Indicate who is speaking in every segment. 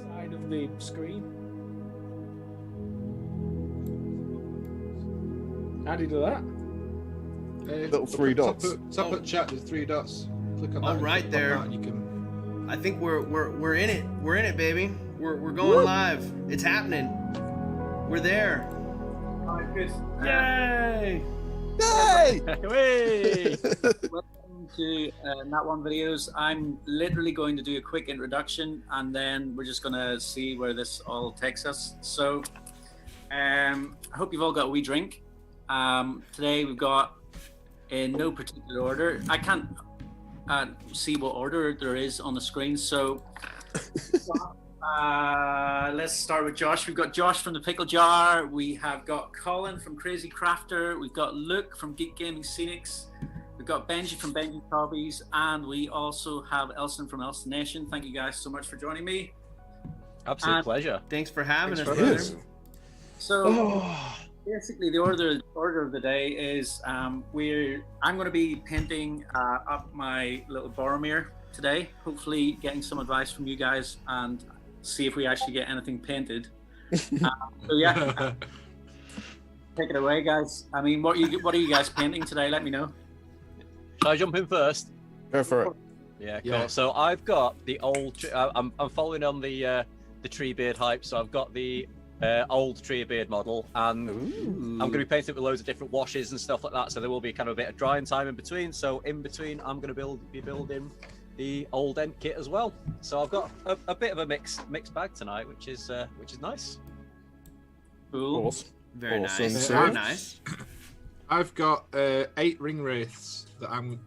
Speaker 1: Side of the screen. How do you do that?
Speaker 2: Little three dots.
Speaker 3: Top of chat, there's 3 dots. Click on that.
Speaker 4: Oh, right there.
Speaker 3: And you can...
Speaker 4: I think we're in it. We're in it, baby. We're going live. It's happening. We're there.
Speaker 1: Alright, good.
Speaker 4: Yay!
Speaker 2: Yay!
Speaker 1: Hey! Welcome to Nat One Videos. I'm literally going to do a quick introduction, and then we're just going to see where this all takes us. So, I hope you've all got a wee drink. Today we've got, in no particular order, I can't see what order there is on the screen, so let's start with Josh. We've got Josh from the Pickle Jar, we have got Colin from Crazy Crafter, we've got Luke from Geek Gaming Scenics, we've got Benji from Benji's Hobbies, and we also have Elston from Elstonation. Thank you guys so much for joining me.
Speaker 5: Absolute pleasure.
Speaker 4: Thanks for having us,
Speaker 3: for
Speaker 4: brother.
Speaker 3: this.
Speaker 1: So basically the order of the day is I'm going to be painting up my little Boromir today, hopefully getting some advice from you guys and see if we actually get anything painted. So yeah, take it away, guys. I mean, what are you guys painting today? Let me know.
Speaker 5: Shall I jump in first?
Speaker 2: Go for it.
Speaker 5: Yeah, cool.
Speaker 3: Yeah.
Speaker 5: So I've got the old. I'm following on the Treebeard hype. So I've got the old Treebeard model, and I'm going to be painting it with loads of different washes and stuff like that. So there will be kind of a bit of drying time in between. So in between, I'm going to be building the old end kit as well. So I've got a bit of a mixed bag tonight, which is nice.
Speaker 1: Cool.
Speaker 2: Awesome.
Speaker 4: Very
Speaker 2: Awesome.
Speaker 4: nice.
Speaker 2: So-
Speaker 4: Very nice.
Speaker 3: I've got 8 ring wraiths that I'm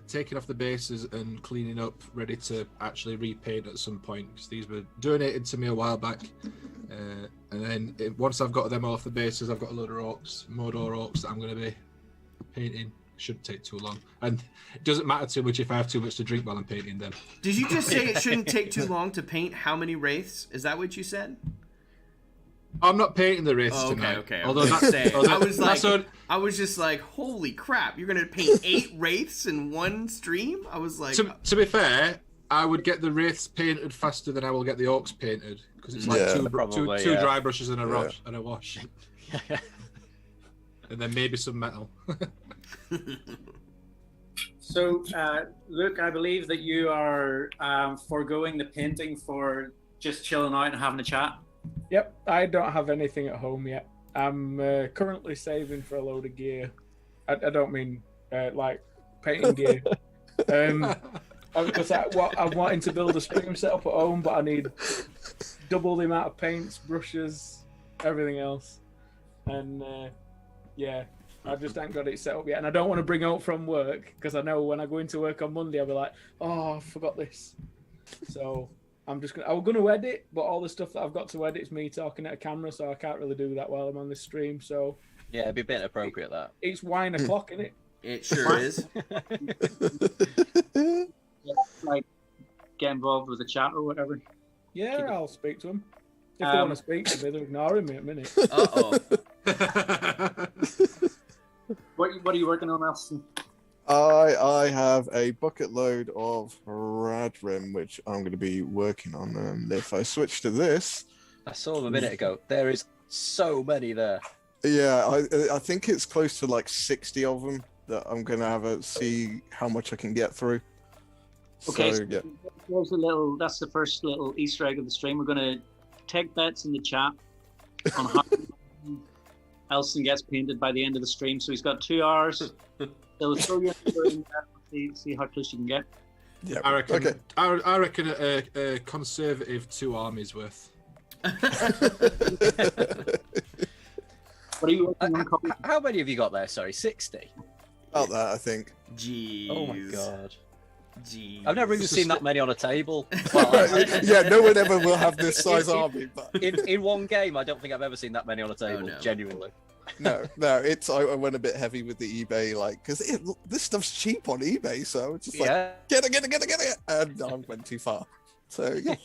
Speaker 3: taking off the bases and cleaning up, ready to actually repaint at some point, because these were donated to me a while back. And then once I've got them off the bases, I've got a load of orcs, Mordor orcs, that I'm going to be painting. Shouldn't take too long, and it doesn't matter too much if I have too much to drink while I'm painting them.
Speaker 4: Did you just say it shouldn't take too long to paint how many wraiths? Is that what you said?
Speaker 3: I'm not painting the wraiths
Speaker 4: Oh,
Speaker 3: tonight.
Speaker 4: okay.
Speaker 3: Although
Speaker 4: I was
Speaker 3: that's,
Speaker 4: saying,
Speaker 3: although
Speaker 4: I was like,
Speaker 3: that's on-
Speaker 4: I was just like, holy crap! You're gonna paint 8 wraiths in one stream? I was like,
Speaker 3: to be fair, I would get the wraiths painted faster than I will get the orcs painted, because it's like
Speaker 2: Yeah.
Speaker 3: two dry brushes and a
Speaker 2: Yeah.
Speaker 3: wash and a wash, and then maybe some metal.
Speaker 1: So, Luke, I believe that you are foregoing the painting for just chilling out and having a chat.
Speaker 6: Yep, I don't have anything at home yet. I'm currently saving for a load of gear. I don't mean like painting gear. Because I'm wanting to build a stream setup at home, but I need double the amount of paints, brushes, everything else. And yeah, I just ain't got it set up yet. And I don't want to bring out from work, because I know when I go into work on Monday, I'll be like, oh, I forgot this. So I'm going to edit, but all the stuff that I've got to edit is me talking at a camera, so I can't really do that while I'm on this stream. So
Speaker 5: Yeah, it'd be a bit appropriate that.
Speaker 6: it's wine o'clock, isn't it?
Speaker 4: it sure is.
Speaker 1: Like, get involved with the chat or whatever.
Speaker 6: Yeah, I'll speak to him. they want to speak to me, they're ignoring me at a minute.
Speaker 4: Uh-oh.
Speaker 1: What are you working on, Elston?
Speaker 2: I have a bucket load of Radrim, which I'm going to be working on. And if I switch to this,
Speaker 5: I saw them a minute ago. There is so many there.
Speaker 2: yeah, I think it's close to like 60 of them that I'm going to have a see how much I can get through.
Speaker 1: Okay,
Speaker 2: So, yeah.
Speaker 1: that's the first little Easter egg of the stream. We're going to take bets in the chat on how Elston gets painted by the end of the stream. So he's got 2 hours. So throw your number in there, see how close you can get.
Speaker 2: Yeah.
Speaker 3: I reckon.
Speaker 2: Okay.
Speaker 3: I reckon a conservative 2 armies worth.
Speaker 1: What are you working on? Colin?
Speaker 5: How many have you got there? Sorry, 60.
Speaker 2: About that, I think.
Speaker 4: Jeez.
Speaker 5: Oh my god.
Speaker 4: Jeez.
Speaker 5: I've never even seen that many on a table. Well,
Speaker 2: Yeah, no one ever will have this size army, but
Speaker 5: in one game, I don't think I've ever seen that many on a table.
Speaker 4: no.
Speaker 5: Genuinely.
Speaker 2: no, it's I went a bit heavy with the eBay, like, because this stuff's cheap on eBay, so I was just like,
Speaker 5: Yeah.
Speaker 2: get it, and I went too far. So yeah,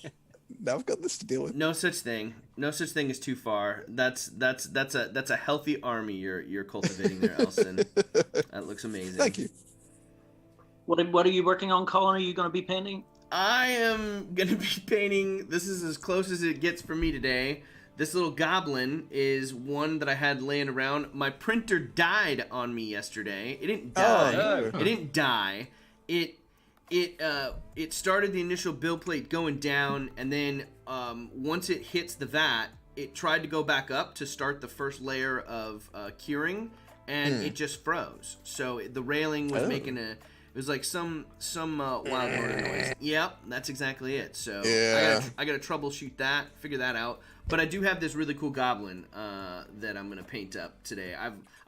Speaker 2: now I've got this to deal with.
Speaker 4: No such thing. No such thing as too far. That's a healthy army you're cultivating there, Elston. That looks amazing.
Speaker 2: Thank you.
Speaker 1: What are you working on, Colin? Are you going to be painting?
Speaker 4: I am gonna be painting. This is as close as it gets for me today. This little goblin is one that I had laying around. My printer died on me yesterday. It didn't die.
Speaker 2: Oh, no.
Speaker 4: It didn't die. It started the initial build plate going down, and then once it hits the vat, it tried to go back up to start the first layer of curing, and it just froze. So the railing was making a. It was like some wild motor noise. Yep, that's exactly it. So
Speaker 2: Yeah.
Speaker 4: I gotta troubleshoot that, figure that out. But I do have this really cool goblin that I'm gonna paint up today.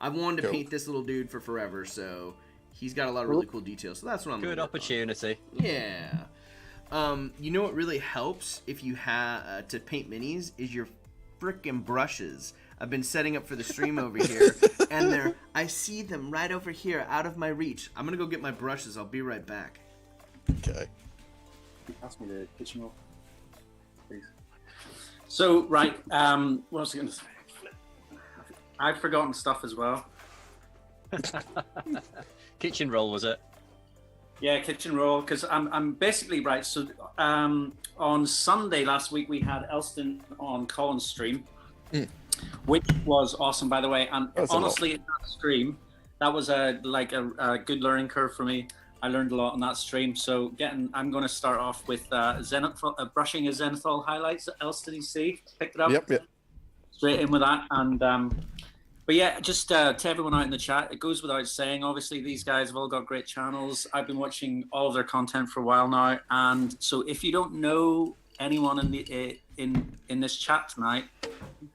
Speaker 4: I've wanted to paint this little dude for forever, so he's got a lot of really cool details. So that's what I'm
Speaker 5: Good
Speaker 4: gonna work on.
Speaker 5: opportunity.
Speaker 4: Yeah. You know what really helps if you have to paint minis is your frickin' brushes. I've been setting up for the stream over here, and I see them right over here, out of my reach. I'm gonna go get my brushes. I'll be right back.
Speaker 2: Okay.
Speaker 1: Pass me the kitchen roll, please. So, right, what was I going to say? I've forgotten stuff as well.
Speaker 5: Kitchen roll, was it?
Speaker 1: Yeah, kitchen roll, because I'm basically right. So, on Sunday last week, we had Elston on Colin's stream, which was awesome, by the way. And
Speaker 2: That's
Speaker 1: honestly, in that stream, that was a good learning curve for me. I learned a lot on that stream. So I'm going to start off with brushing a Zenithal highlights. Elston, you see, picked it up.
Speaker 2: Yep.
Speaker 1: Straight in with that. And but yeah, just to everyone out in the chat, it goes without saying. Obviously, these guys have all got great channels. I've been watching all of their content for a while now, and so if you don't know anyone in this chat tonight,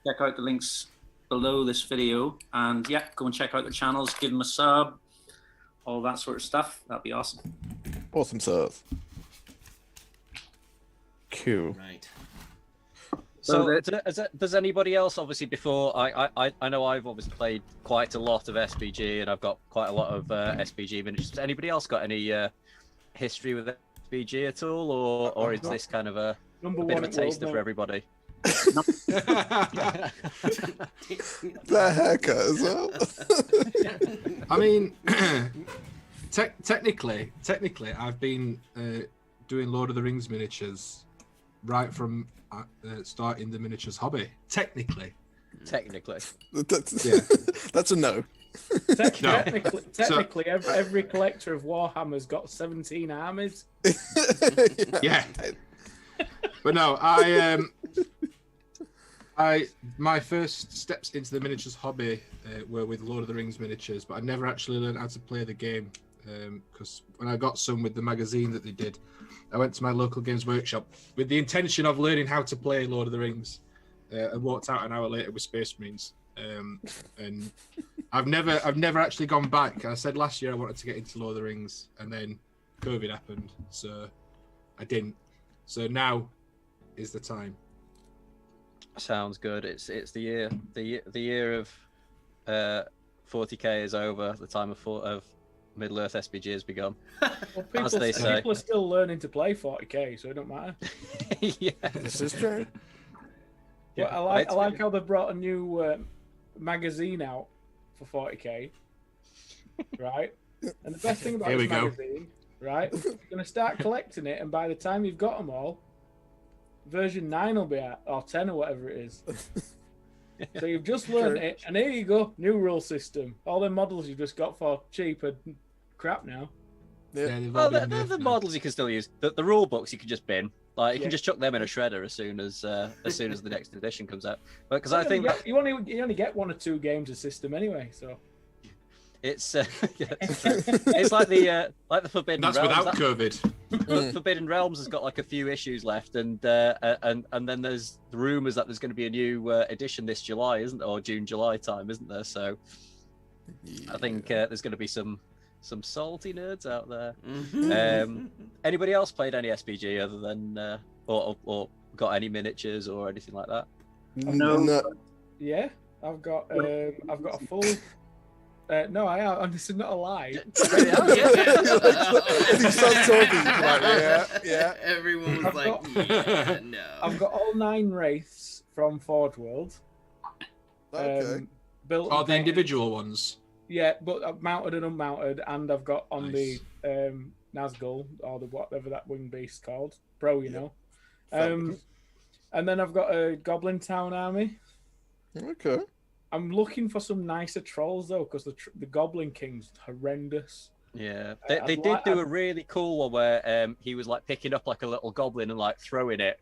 Speaker 1: check out the links below this video, and yeah, go and check out their channels, give them a sub, all that sort of stuff. That'd be awesome.
Speaker 2: Awesome stuff. Cool.
Speaker 4: Right.
Speaker 5: So, does anybody else, obviously, before I know I've obviously played quite a lot of SPG, and I've got quite a lot of SPG miniatures. Has anybody else got any history with SPG at all, or is this kind of a bit of a taster for everybody?
Speaker 2: The haircut as well.
Speaker 3: I mean, technically, I've been doing Lord of the Rings miniatures right from starting the miniatures hobby. Technically.
Speaker 2: That's a no.
Speaker 6: Technically, every collector of Warhammer's got 17 armies.
Speaker 3: Yeah. But no, my first steps into the miniatures hobby were with Lord of the Rings miniatures, but I never actually learned how to play the game because when I got some with the magazine that they did, I went to my local games workshop with the intention of learning how to play Lord of the Rings and walked out an hour later with Space Marines. And I've never actually gone back. I said last year I wanted to get into Lord of the Rings, and then COVID happened, so I didn't. So now is the time.
Speaker 5: Sounds good. It's the year of 40k is over. The time of Middle Earth SPG has begun.
Speaker 6: Well,
Speaker 5: as they say.
Speaker 6: People are still learning to play 40k, so it don't matter.
Speaker 5: Yeah.
Speaker 2: This is true.
Speaker 6: But I like how they brought a new magazine out for 40k, right? And the best thing about this magazine, right? You're gonna start collecting it, and by the time you've got them all, version 9 will be out, or 10 or whatever it is. So you've just learned it, and here you go, new rule system. All the models you just got for cheap and crap now.
Speaker 2: Yeah.
Speaker 5: Well, the models you can still use. The rule books you can just bin. Like you can just chuck them in a shredder as soon as the next edition comes out. Because I think
Speaker 6: you only get 1 or 2 games a system anyway, so
Speaker 5: it's it's like the Forbidden
Speaker 3: That's
Speaker 5: Realms.
Speaker 3: without COVID.
Speaker 5: Forbidden Realms has got like a few issues left, and then there's the rumors that there's going to be a new edition this July, isn't there? Or June, July time, isn't there? So I think there's going to be some salty nerds out there. Anybody else played any SPG other than or got any miniatures or anything like that?
Speaker 2: No.
Speaker 6: Yeah, I've got a full. No, I have. This is not a lie.
Speaker 2: Yeah.
Speaker 4: Everyone was like, no.
Speaker 6: I've got all 9 wraiths from Forge World.
Speaker 2: Okay.
Speaker 6: Built.
Speaker 3: Are the individual ones?
Speaker 6: Yeah, but I've mounted and unmounted, and I've got on the Nazgul, or the whatever that wing beast called, Pro, you know. And then I've got a Goblin Town army.
Speaker 2: Okay.
Speaker 6: I'm looking for some nicer trolls though, because the Goblin King's horrendous.
Speaker 5: Yeah, they did do a really cool one where he was like picking up like a little goblin and like throwing it,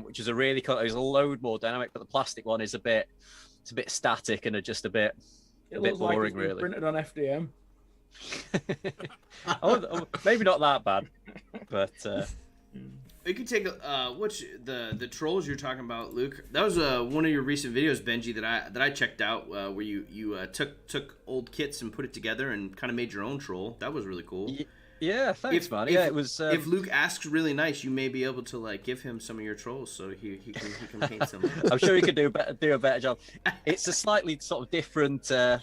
Speaker 5: which is a really cool. It was a load more dynamic, but the plastic one is a bit static and just a bit
Speaker 6: looks
Speaker 5: boring,
Speaker 6: like it's been
Speaker 5: really.
Speaker 6: printed on FDM.
Speaker 5: Maybe not that bad, but
Speaker 4: We could take the trolls you're talking about, Luke. That was one of your recent videos, Benji, that I checked out, where you took old kits and put it together and kind of made your own troll. That was really cool.
Speaker 5: Yeah, thanks, man.
Speaker 4: It
Speaker 5: was.
Speaker 4: If Luke asks really nice, you may be able to like give him some of your trolls so he can paint some.
Speaker 5: I'm sure he could do a better job. It's a slightly sort of different, because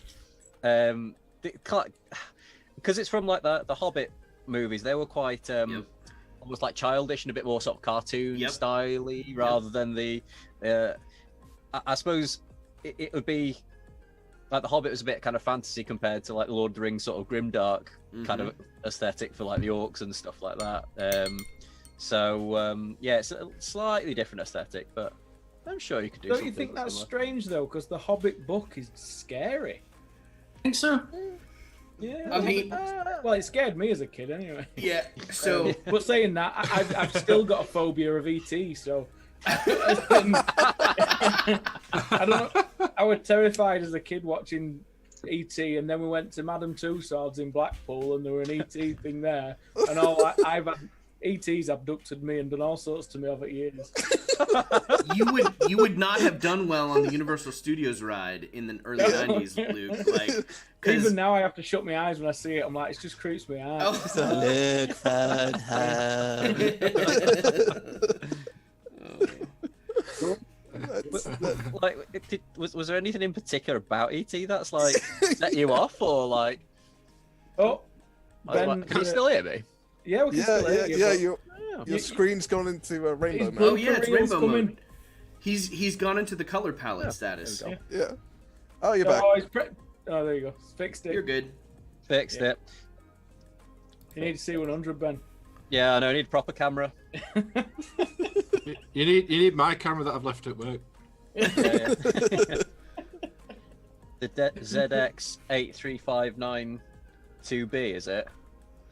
Speaker 5: it's from like the Hobbit movies. They were quite almost like childish and a bit more sort of cartoon styly rather than the. I suppose it would be like the Hobbit was a bit kind of fantasy compared to like the Lord of the Rings sort of grimdark kind of aesthetic for like the orcs and stuff like that. Yeah, it's a slightly different aesthetic, but I'm sure you could do.
Speaker 6: Don't you think that's strange though? Because the Hobbit book is scary.
Speaker 1: I think so.
Speaker 6: Yeah,
Speaker 4: I mean,
Speaker 6: well, it scared me as a kid anyway.
Speaker 4: Yeah. So,
Speaker 6: but saying that, I've still got a phobia of ET. So, I don't know. I was terrified as a kid watching ET, and then we went to Madame Tussauds in Blackpool, and there were an ET thing there, and I've had ET's abducted me and done all sorts to me over years.
Speaker 4: you would not have done well on the Universal Studios ride in the early 90s, Luke. Like,
Speaker 6: even now I have to shut my eyes when I see it. I'm like, it just creeps me out.
Speaker 4: Luke
Speaker 5: was there anything in particular about ET that's like set you off, or like?
Speaker 6: Oh, Ben,
Speaker 5: can you still hear me?
Speaker 6: Yeah, we can still hear you.
Speaker 2: Your screen's gone into a rainbow mode.
Speaker 4: Oh yeah, it's rainbow mode. He's gone into the color palette status.
Speaker 2: Yeah. Oh, you're back.
Speaker 6: Oh, there you go. Fixed it.
Speaker 4: You're good.
Speaker 5: Fixed it.
Speaker 6: You need to see 100, Ben.
Speaker 5: Yeah, I know. I need a proper camera.
Speaker 3: You need my camera that I've left at work.
Speaker 5: The ZX83592B, is it?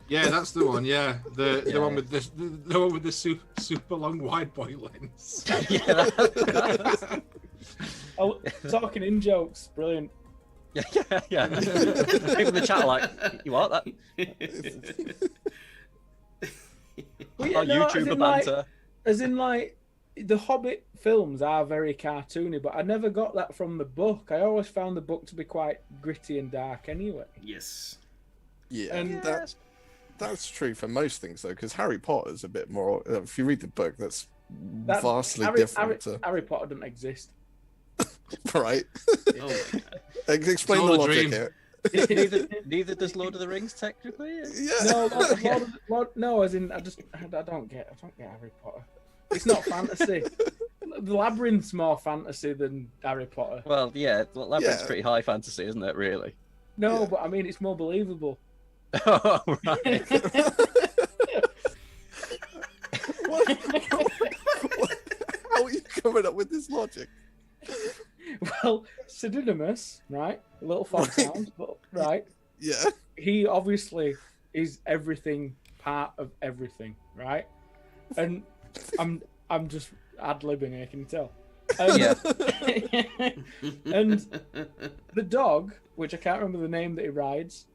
Speaker 3: Yeah, that's the one. Yeah, the one with the one with the super long wide point lens.
Speaker 6: Talking in jokes, brilliant.
Speaker 5: Yeah. People in the chat are like, you want that? YouTuber banter.
Speaker 6: As in, like, the Hobbit films are very cartoony, but I never got that from the book. I always found the book to be quite gritty and dark anyway.
Speaker 4: Yes.
Speaker 2: Yeah, and that's true for most things, though, because Harry Potter's a bit more... if you read the book, that's vastly different.
Speaker 6: Harry Potter doesn't exist.
Speaker 2: Right?
Speaker 4: Oh my God.
Speaker 2: Explain the logic here.
Speaker 5: Neither does Lord of the Rings, technically.
Speaker 2: Yeah.
Speaker 6: No, as in, I don't get Harry Potter. It's not fantasy. the Labyrinth's more fantasy than Harry Potter.
Speaker 5: Well, yeah, Labyrinth's pretty high fantasy, isn't it? Really?
Speaker 6: No, but I mean, it's more believable.
Speaker 5: Oh, right.
Speaker 2: How are you coming up with this logic?
Speaker 6: Well, Pseudonymous, right? A little foxhound, but right.
Speaker 2: Yeah.
Speaker 6: He obviously is everything, part of everything, right? And I'm just ad-libbing here, can you tell?
Speaker 5: Yeah.
Speaker 6: And the dog, which I can't remember the name that he rides,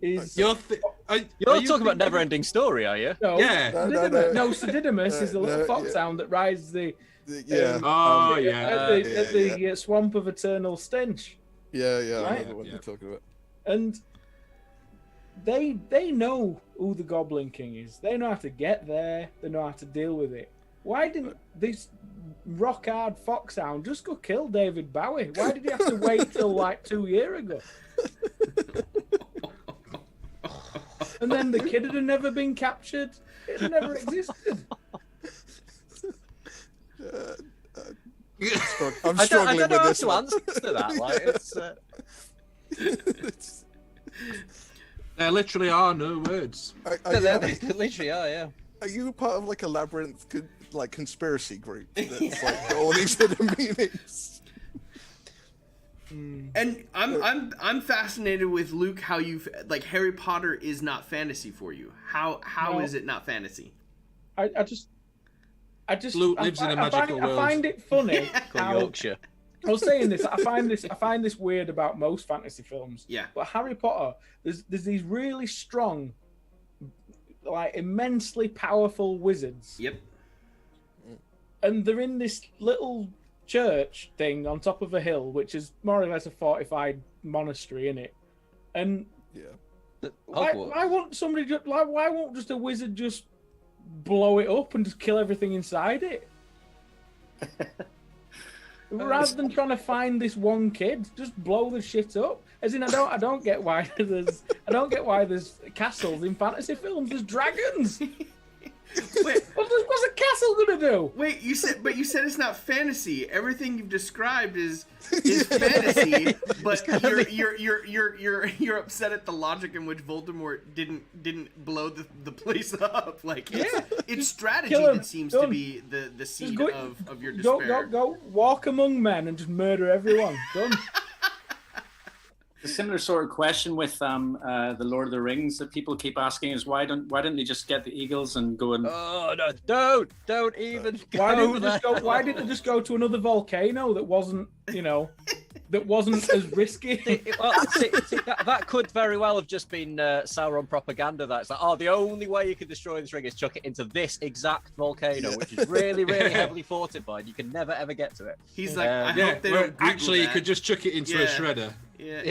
Speaker 6: is...
Speaker 3: You're
Speaker 5: talking about Never-Ending Story, are you?
Speaker 6: No,
Speaker 3: Yeah.
Speaker 6: No, Pseudonymous is the little foxhound that rides the...
Speaker 2: Yeah.
Speaker 6: At the Swamp of Eternal Stench.
Speaker 2: Yeah,
Speaker 6: Right?
Speaker 2: I know what you're talking about.
Speaker 6: And they know who the Goblin King is. They know how to get there. They know how to deal with it. Why didn't this rock-hard foxhound just go kill David Bowie? Why did he have to wait till like 2 years ago? And then the kid had never been captured. It had never existed.
Speaker 2: I'm struggling
Speaker 5: I don't know
Speaker 2: with this
Speaker 5: how to answer to that. Like, it's,
Speaker 3: There literally are no words.
Speaker 5: there literally are, yeah.
Speaker 2: Are you part of like a labyrinth conspiracy group that's like all these hidden meanings?
Speaker 4: And I'm fascinated with Luke how you've like Harry Potter is not fantasy for you. How
Speaker 6: No.
Speaker 4: is it not fantasy?
Speaker 6: I just
Speaker 3: Luke lives in a magical world.
Speaker 6: I find it funny.
Speaker 5: Called
Speaker 6: how,
Speaker 5: Yorkshire.
Speaker 6: I was saying this. I find this weird about most fantasy films.
Speaker 4: Yeah.
Speaker 6: But Harry Potter, there's these really strong, like immensely powerful wizards.
Speaker 4: Yep.
Speaker 6: And they're in this little church thing on top of a hill, which is more or less a fortified monastery in it. And
Speaker 2: Yeah.
Speaker 6: why won't somebody just why won't just a wizard just blow it up and just kill everything inside it? Rather than trying to find this one kid, just blow the shit up. As in, I don't get why there's castles in fantasy films. There's dragons.
Speaker 4: Wait,
Speaker 6: What's a castle gonna do?
Speaker 4: wait, you said it's not fantasy. Everything you've described is fantasy, but you're upset at the logic in which Voldemort didn't blow the place up. Like it's strategy
Speaker 6: kill him.
Speaker 4: that seems
Speaker 6: Done.
Speaker 4: to be the seed
Speaker 6: go-
Speaker 4: of your despair.
Speaker 6: Go walk among men and just murder everyone. Done.
Speaker 1: A similar sort of question with the Lord of the Rings that people keep asking is why didn't they just get the eagles and go and
Speaker 5: Oh no! Don't even go
Speaker 6: Why didn't they just go to another volcano that wasn't as risky?
Speaker 5: Well, see, that could very well have just been Sauron propaganda. That's like, the only way you can destroy this ring is chuck it into this exact volcano, which is really, really heavily fortified. You can never ever get to it.
Speaker 4: He's like, I hope they don't Google
Speaker 3: actually, you
Speaker 4: that.
Speaker 3: could just chuck it into a shredder.
Speaker 4: Yeah.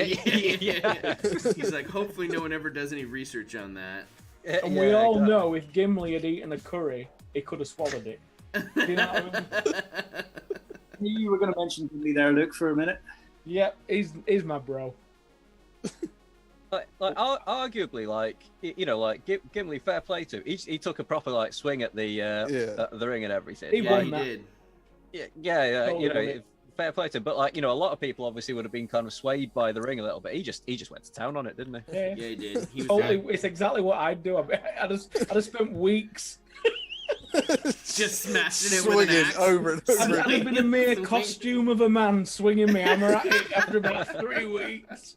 Speaker 4: He's like, hopefully no one ever does any research on that.
Speaker 6: And we all know if Gimli had eaten a curry, he could have swallowed it. Do you know what I mean?
Speaker 1: You were going to mention Gimli there, Luke, for a minute.
Speaker 6: Yep, he's my bro.
Speaker 5: Arguably, Gimli, fair play to him. He took a proper swing at the ring and everything.
Speaker 6: He won
Speaker 4: He
Speaker 6: that.
Speaker 4: did.
Speaker 5: Yeah. Fair play to him. But a lot of people obviously would have been kind of swayed by the ring a little bit. He just went to town on it, didn't he?
Speaker 6: Yeah,
Speaker 4: Yeah, he did. He was
Speaker 6: totally. It's exactly what I'd do. I just spent weeks.
Speaker 4: just smashing it with an
Speaker 2: Swinging
Speaker 4: axe.
Speaker 2: over and over.
Speaker 6: I'd have been a mere costume of a man swinging my hammer at it after about 3 weeks.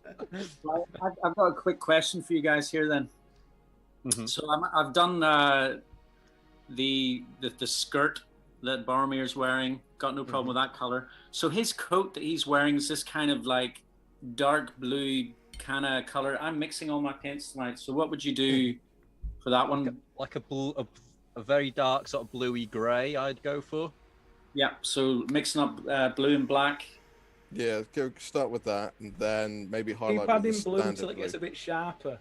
Speaker 1: Right, I've got a quick question for you guys here then.
Speaker 5: Mm-hmm.
Speaker 1: So I've done the skirt that Boromir's wearing. Got no problem with that color. So his coat that he's wearing is this kind of dark blue kind of color. I'm mixing all my paints tonight. So what would you do for that one?
Speaker 5: Like a very dark sort of bluey grey, I'd go for.
Speaker 1: Yeah. So mixing up blue and black.
Speaker 2: Yeah, go start with that, and then maybe
Speaker 6: Keep
Speaker 2: highlight with
Speaker 6: adding
Speaker 2: the
Speaker 6: blue
Speaker 2: standard
Speaker 6: until it gets a bit sharper.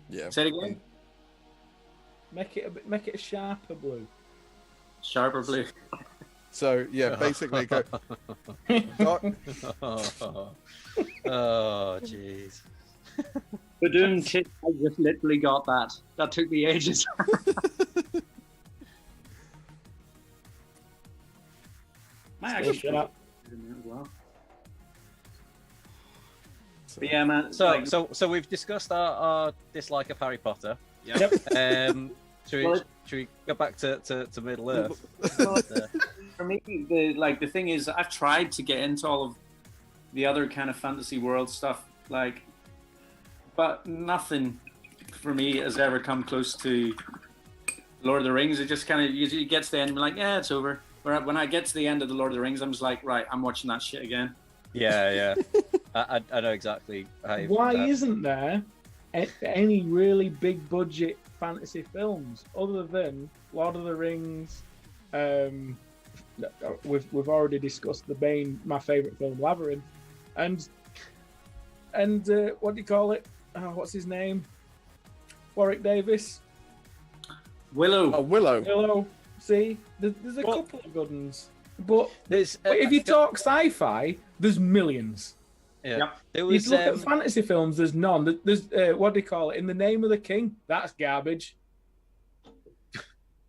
Speaker 2: Yeah.
Speaker 1: Say it again.
Speaker 6: Make it a sharper blue.
Speaker 1: Sharper blue.
Speaker 2: So yeah, basically go. Dark,
Speaker 5: Oh, jeez.
Speaker 1: Badoon kid, I just literally got that. That took me ages. Might actually
Speaker 6: Shut up.
Speaker 1: put it in there as well. But yeah, man.
Speaker 5: So we've discussed our dislike of Harry Potter.
Speaker 4: Yep.
Speaker 5: Should we go back to Middle Earth?
Speaker 1: For me, the thing is, I've tried to get into all of the other kind of fantasy world stuff, but nothing for me has ever come close to Lord of the Rings. It just kind of you get to the end, and like, yeah, it's over. When I get to the end of the Lord of the Rings, I'm just like, right, I'm watching that shit again.
Speaker 5: Yeah. I know exactly.
Speaker 6: Why isn't there any really big budget fantasy films other than Lord of the Rings? We've already discussed my favorite film, Labyrinth, and what do you call it? What's his name? Warwick Davis.
Speaker 1: Willow.
Speaker 2: Oh, Willow.
Speaker 6: Willow. See, there's a couple of good ones, but
Speaker 5: There's,
Speaker 6: if you talk sci-fi, there's millions.
Speaker 5: yeah,
Speaker 1: Yep.
Speaker 5: there
Speaker 6: You
Speaker 5: was.
Speaker 6: look at fantasy films, there's none. There's what do you call it? In the Name of the King. That's garbage.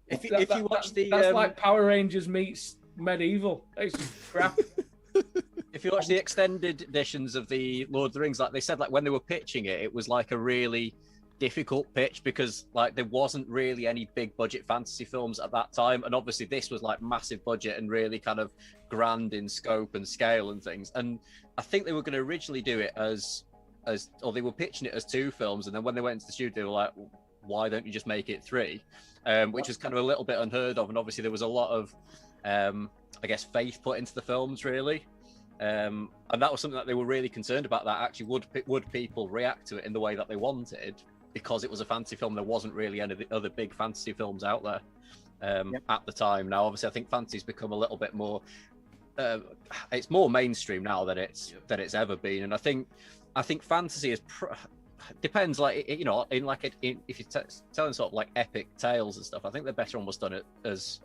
Speaker 5: If you watch
Speaker 6: that's like Power Rangers meets medieval. It's just crap.
Speaker 5: If you watch the extended editions of the Lord of the Rings, like they said, like when they were pitching it, it was like a really difficult pitch because like there wasn't really any big budget fantasy films at that time, and obviously this was like massive budget and really kind of grand in scope and scale and things. And I think they were going to originally do it or they were pitching it as 2 films, and then when they went into the studio, they were like, why don't you just make it 3? Which was kind of a little bit unheard of, and obviously there was a lot of I guess faith put into the films really. And that was something that they were really concerned about, that actually would people react to it in the way that they wanted, because it was a fantasy film. There wasn't really any of the other big fantasy films out there at the time. Now obviously I think fantasy's become a little bit more it's more mainstream now than it's ever been, and I think fantasy is depends, like if you're telling sort of like epic tales and stuff, I think they're better almost done it as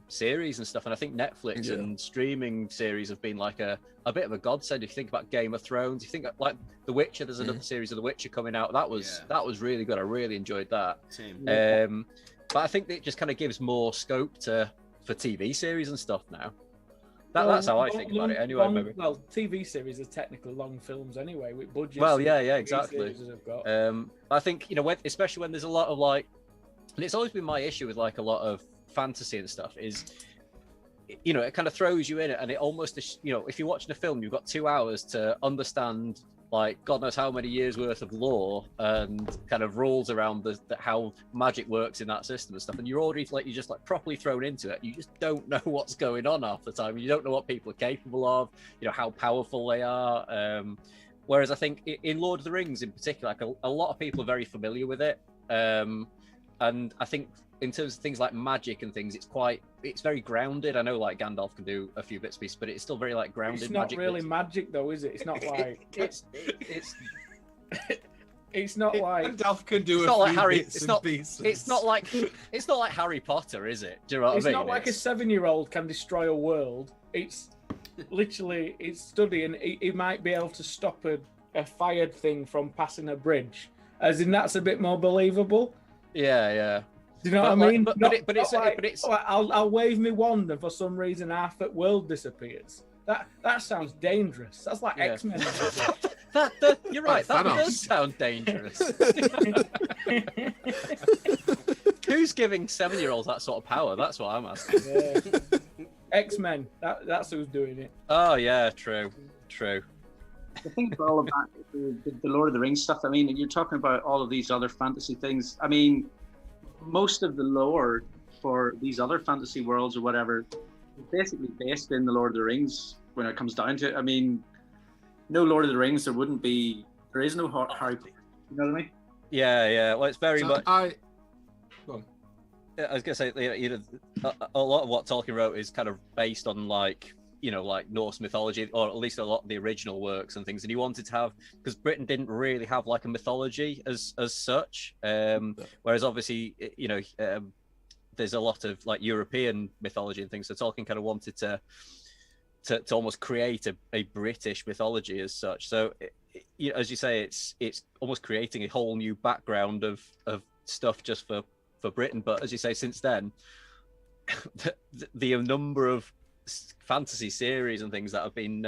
Speaker 5: series and stuff. And I think Netflix and streaming series have been like a bit of a godsend. If you think about Game of Thrones, you think like The Witcher, there's another series of The Witcher coming out. That was really good. I really enjoyed that.
Speaker 4: Same.
Speaker 5: But I think it just kind of gives more scope for TV series and stuff now. That's how I think about it anyway. Maybe.
Speaker 6: Well, TV series are technically long films anyway, with budgets.
Speaker 5: Well, yeah, exactly.
Speaker 6: Have got.
Speaker 5: I think, especially when there's a lot of like, and it's always been my issue with like a lot of fantasy and stuff is, it kind of throws you in it, and it almost, if you're watching a film, you've got 2 hours to understand like God knows how many years worth of lore and kind of rules around how magic works in that system and stuff, and you're already you're just like properly thrown into it. You just don't know what's going on half the time. You don't know what people are capable of, how powerful they are. Whereas I think in Lord of the Rings in particular, like a lot of people are very familiar with it, and I think in terms of things like magic and things, it's very grounded. I know like Gandalf can do a few bits and pieces, but it's still very like grounded.
Speaker 6: It's not
Speaker 5: magic
Speaker 6: really
Speaker 5: bits.
Speaker 6: magic though, is it? It's not like
Speaker 5: it's
Speaker 6: not like
Speaker 3: Gandalf can do
Speaker 5: it's
Speaker 3: a
Speaker 5: not
Speaker 3: few
Speaker 5: like Harry.
Speaker 3: bits
Speaker 5: It's
Speaker 3: and
Speaker 5: not.
Speaker 3: pieces.
Speaker 5: It's not like Harry Potter, is it? Do you know what I mean?
Speaker 6: It's not like a 7-year-old can destroy a world. It's literally it's studying. He might be able to stop a fired thing from passing a bridge. As in, that's a bit more believable.
Speaker 5: Yeah.
Speaker 6: Do you know what I mean?
Speaker 5: But it's
Speaker 6: I'll wave me wand and for some reason half that world disappears. That sounds dangerous. That's like X-Men.
Speaker 5: You're right. That
Speaker 3: Thanos.
Speaker 5: does sound dangerous. Who's giving 7-year-olds that sort of power? That's what I'm asking.
Speaker 6: Yeah. X-Men. That's who's doing it.
Speaker 5: Oh yeah, true.
Speaker 1: I think for all of that, the Lord of the Rings stuff, I mean, you're talking about all of these other fantasy things. I mean, most of the lore for these other fantasy worlds or whatever is basically based in the Lord of the Rings when it comes down to it. I mean, no Lord of the Rings, there is no Harry Potter. You know what I mean?
Speaker 5: Yeah. Well, it's very much.
Speaker 3: Go on.
Speaker 5: I was gonna say, a lot of what Tolkien wrote is kind of based on like Norse mythology, or at least a lot of the original works and things. And he wanted to have, because Britain didn't really have like a mythology as such. Whereas obviously, there's a lot of like European mythology and things. So Tolkien kind of wanted to almost create a British mythology as such. So as you say, it's almost creating a whole new background of stuff just for Britain. But as you say, since then, the number of fantasy series and things that have been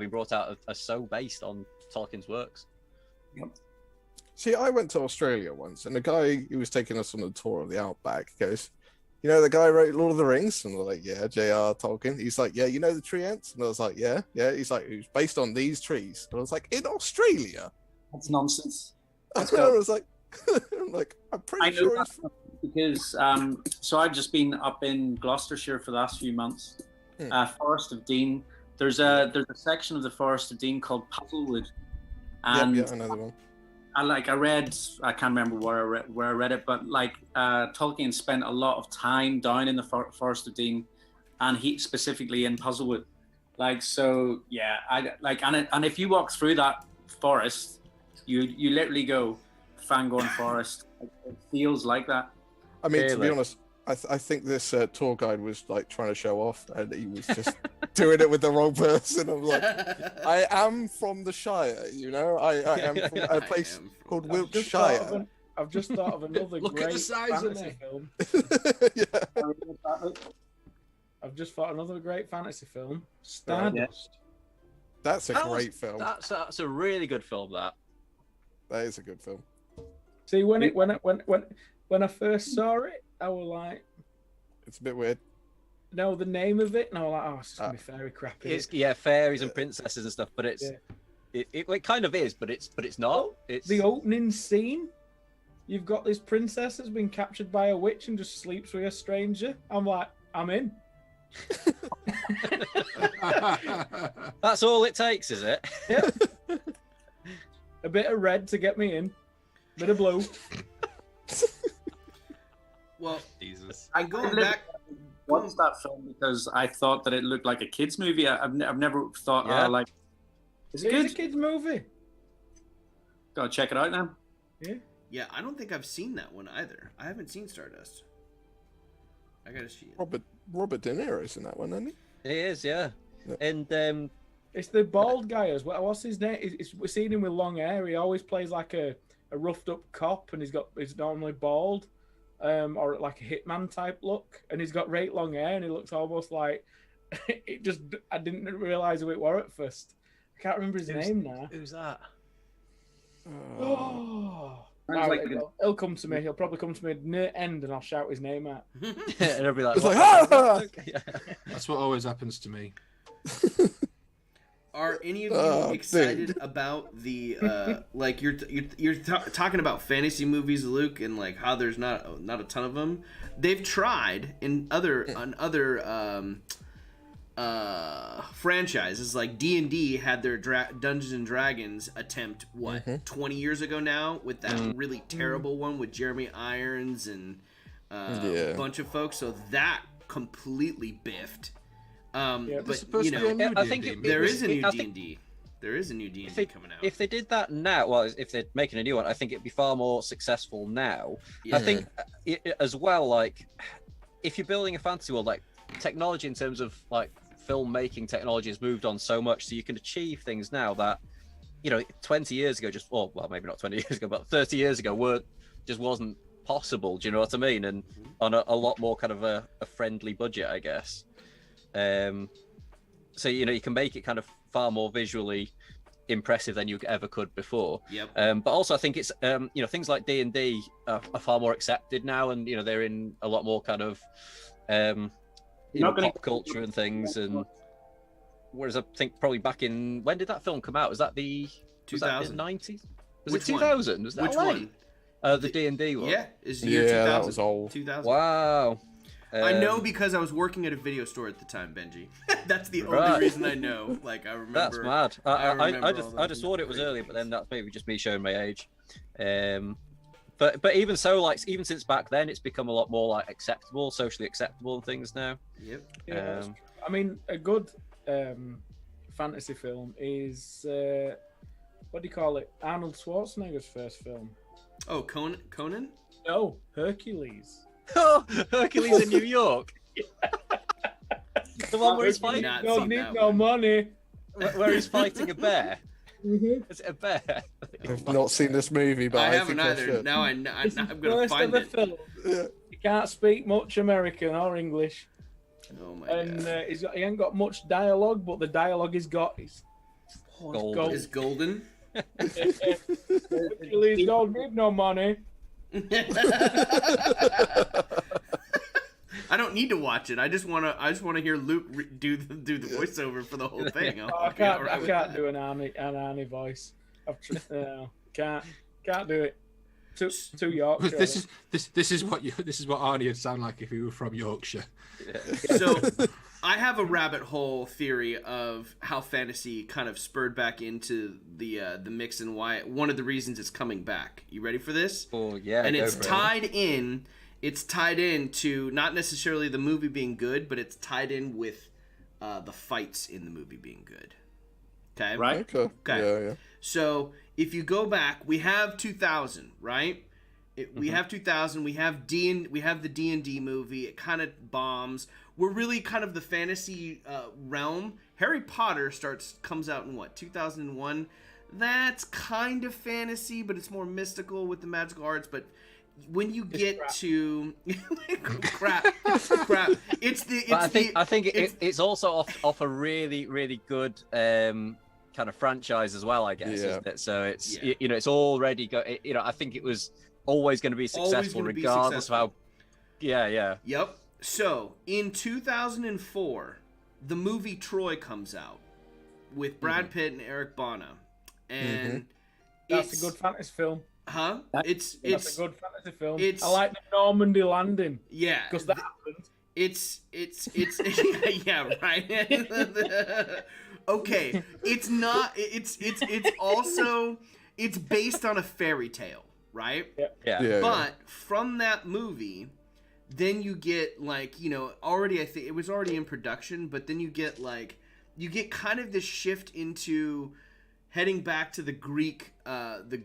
Speaker 5: brought out are so based on Tolkien's works.
Speaker 1: Yep.
Speaker 2: See, I went to Australia once, and the guy who was taking us on a tour of the Outback goes, "You know the guy who wrote Lord of the Rings?" And we're like, "Yeah, J.R. Tolkien." He's like, "Yeah, you know the tree ants?" And I was like, "Yeah, yeah." He's like, "It was based on these trees." And I was like, "In Australia?"
Speaker 1: That's nonsense.
Speaker 2: I was like, I'm like, I'm pretty sure it's
Speaker 1: because so I've just been up in Gloucestershire for the last few months. Forest of Dean. There's a section of the Forest of Dean called Puzzlewood, and
Speaker 2: yeah, another one.
Speaker 1: I can't remember where I read it, but like Tolkien spent a lot of time down in the Forest of Dean, and he specifically in Puzzlewood. Like, so yeah, and if you walk through that forest, you literally go Fangorn Forest. It feels like that.
Speaker 2: I mean, to be honest, I think this tour guide was like trying to show off, and he was just doing it with the wrong person. I'm like, I am from the Shire, you know. I am from a place called Wiltshire.
Speaker 6: I've just thought of another
Speaker 3: Look
Speaker 6: great
Speaker 3: at the size of
Speaker 6: fantasy
Speaker 3: it.
Speaker 6: film.
Speaker 2: Yeah.
Speaker 6: I've just thought another great fantasy film, Stardust.
Speaker 2: That's a great film.
Speaker 5: That's a really good film. That
Speaker 2: is a good film.
Speaker 6: See, when I first saw it, I was like,
Speaker 2: it's a bit weird.
Speaker 6: No, the name of it, and I was like, oh, it's gonna be fairy crap.
Speaker 5: It's fairies and princesses and stuff, but it kind of is, but it's not. It's
Speaker 6: the opening scene. You've got this princess that's been captured by a witch and just sleeps with a stranger. I'm like, I'm in.
Speaker 5: That's all it takes, is it?
Speaker 6: Yeah. A bit of red to get me in. Bit of blue.
Speaker 4: Well,
Speaker 5: Jesus.
Speaker 4: I'm going back.
Speaker 1: Watched that film because I thought that it looked like a kids movie. I've never thought, like, is it good?
Speaker 6: It's a kids movie.
Speaker 1: Gotta check it out now.
Speaker 6: Yeah.
Speaker 4: Yeah, I don't think I've seen that one either. I haven't seen Stardust. I gotta see it.
Speaker 2: Robert De Niro's in that one, isn't he?
Speaker 5: He is, yeah. And
Speaker 6: it's the bald guy as well. What's his name? We're seeing him with long hair. He always plays like a roughed up cop, and he's normally bald, or like a hitman type look, and he's got great long hair, and he looks almost like I didn't realize who it were at first. I can't remember his name now.
Speaker 5: Who's that?
Speaker 6: Oh. He'll come to me. He'll probably come to me near end, and I'll shout his name out.
Speaker 5: And he'll be like,
Speaker 3: That's what always happens to me.
Speaker 4: Are any of you excited about the like you're talking about fantasy movies, Luke, and like how there's not a ton of them? They've tried in other franchises, like D&D had their Dungeons and Dragons attempt 20 years ago now, with that really terrible one with Jeremy Irons and a bunch of folks, so that completely biffed. But you know,
Speaker 3: I think
Speaker 4: there is a new D&D. There is a new D&D coming out.
Speaker 5: If they did that now, well, if they're making a new one, I think it'd be far more successful now. Yeah. I think as well, like if you're building a fantasy world, like technology in terms of like filmmaking technology has moved on so much, so you can achieve things now that 20 years ago well maybe not 20 years ago, but 30 years ago wasn't possible. Do you know what I mean? And on a lot more kind of a friendly budget, I guess. So you can make it kind of far more visually impressive than you ever could before.
Speaker 4: Yep.
Speaker 5: But also I think it's things like D&D are far more accepted now, and they're in a lot more kind of pop culture and things. And whereas I think probably back in, when did that film come out? Was that the
Speaker 4: 2000?
Speaker 5: 90s? Was
Speaker 4: Which
Speaker 5: it 2000? Was that
Speaker 4: Which one?
Speaker 5: The D&D one.
Speaker 4: Yeah, it's the year 2000.
Speaker 2: That was old.
Speaker 4: 2000.
Speaker 5: Wow.
Speaker 4: I know because I was working at a video store at the time, Benji. That's the only reason I know. Like I remember.
Speaker 5: That's mad. I just thought it was earlier, but then that's maybe just me showing my age. But even so, like even since back then, it's become a lot more like acceptable, socially acceptable, and things now.
Speaker 4: Yep.
Speaker 6: Yeah, I mean, a good fantasy film is what do you call it? Arnold Schwarzenegger's first film.
Speaker 4: Oh, Conan?
Speaker 6: No, Hercules.
Speaker 5: Oh, Hercules in New York. The one where he's fighting.
Speaker 6: Don't need no money.
Speaker 5: Where he's fighting a bear.
Speaker 6: Mm-hmm.
Speaker 5: Is it a bear?
Speaker 2: I've not seen this movie, but I
Speaker 4: haven't
Speaker 2: think
Speaker 4: either.
Speaker 2: I should.
Speaker 4: Now I'm gonna find it.
Speaker 6: Film. You can't speak much American or English.
Speaker 4: Oh my
Speaker 6: and
Speaker 4: god.
Speaker 6: he ain't got much dialogue, but the dialogue he's got is
Speaker 5: Gold.
Speaker 4: Is golden.
Speaker 6: Achilles don't need no money.
Speaker 4: I don't need to watch it. I just wanna hear Luke do the voiceover for the whole thing.
Speaker 6: I can't do an Arnie voice. Can't do it. Too Yorkshire.
Speaker 3: This is what Arnie would sound like if he were from Yorkshire.
Speaker 4: So I have a rabbit hole theory of how fantasy kind of spurred back into the mix and why one of the reasons it's coming back. You ready for this?
Speaker 5: Oh yeah.
Speaker 4: And it's tied in. It's tied in to not necessarily the movie being good, but it's tied in with the fights in the movie being good. Okay.
Speaker 1: Right.
Speaker 2: Okay. Yeah.
Speaker 4: So if you go back, we have 2000, right? We have 2000. We have the D&D movie. It kind of bombs. We're really kind of the fantasy realm. Harry Potter comes out in what, 2001? That's kind of fantasy, but it's more mystical with the magical arts. But when you get to crap,
Speaker 5: I think it's also off a really really good kind of franchise as well, I guess. Isn't it? So it's it's already got I think it was always going to be successful regardless of how. Yeah.
Speaker 4: Yep. So in 2004, the movie Troy comes out with Brad Pitt and Eric Bana, and
Speaker 6: that's a good fantasy film.
Speaker 4: Huh?
Speaker 6: That's a good fantasy film.
Speaker 4: I
Speaker 6: like the Normandy landing.
Speaker 4: Yeah,
Speaker 6: because that happened.
Speaker 4: It's yeah, right. Okay, it's not. It's also it's based on a fairy tale, right?
Speaker 5: Yeah.
Speaker 4: But from that movie, then you get already. I think it was already in production, but then you get kind of this shift into heading back to the Greek, the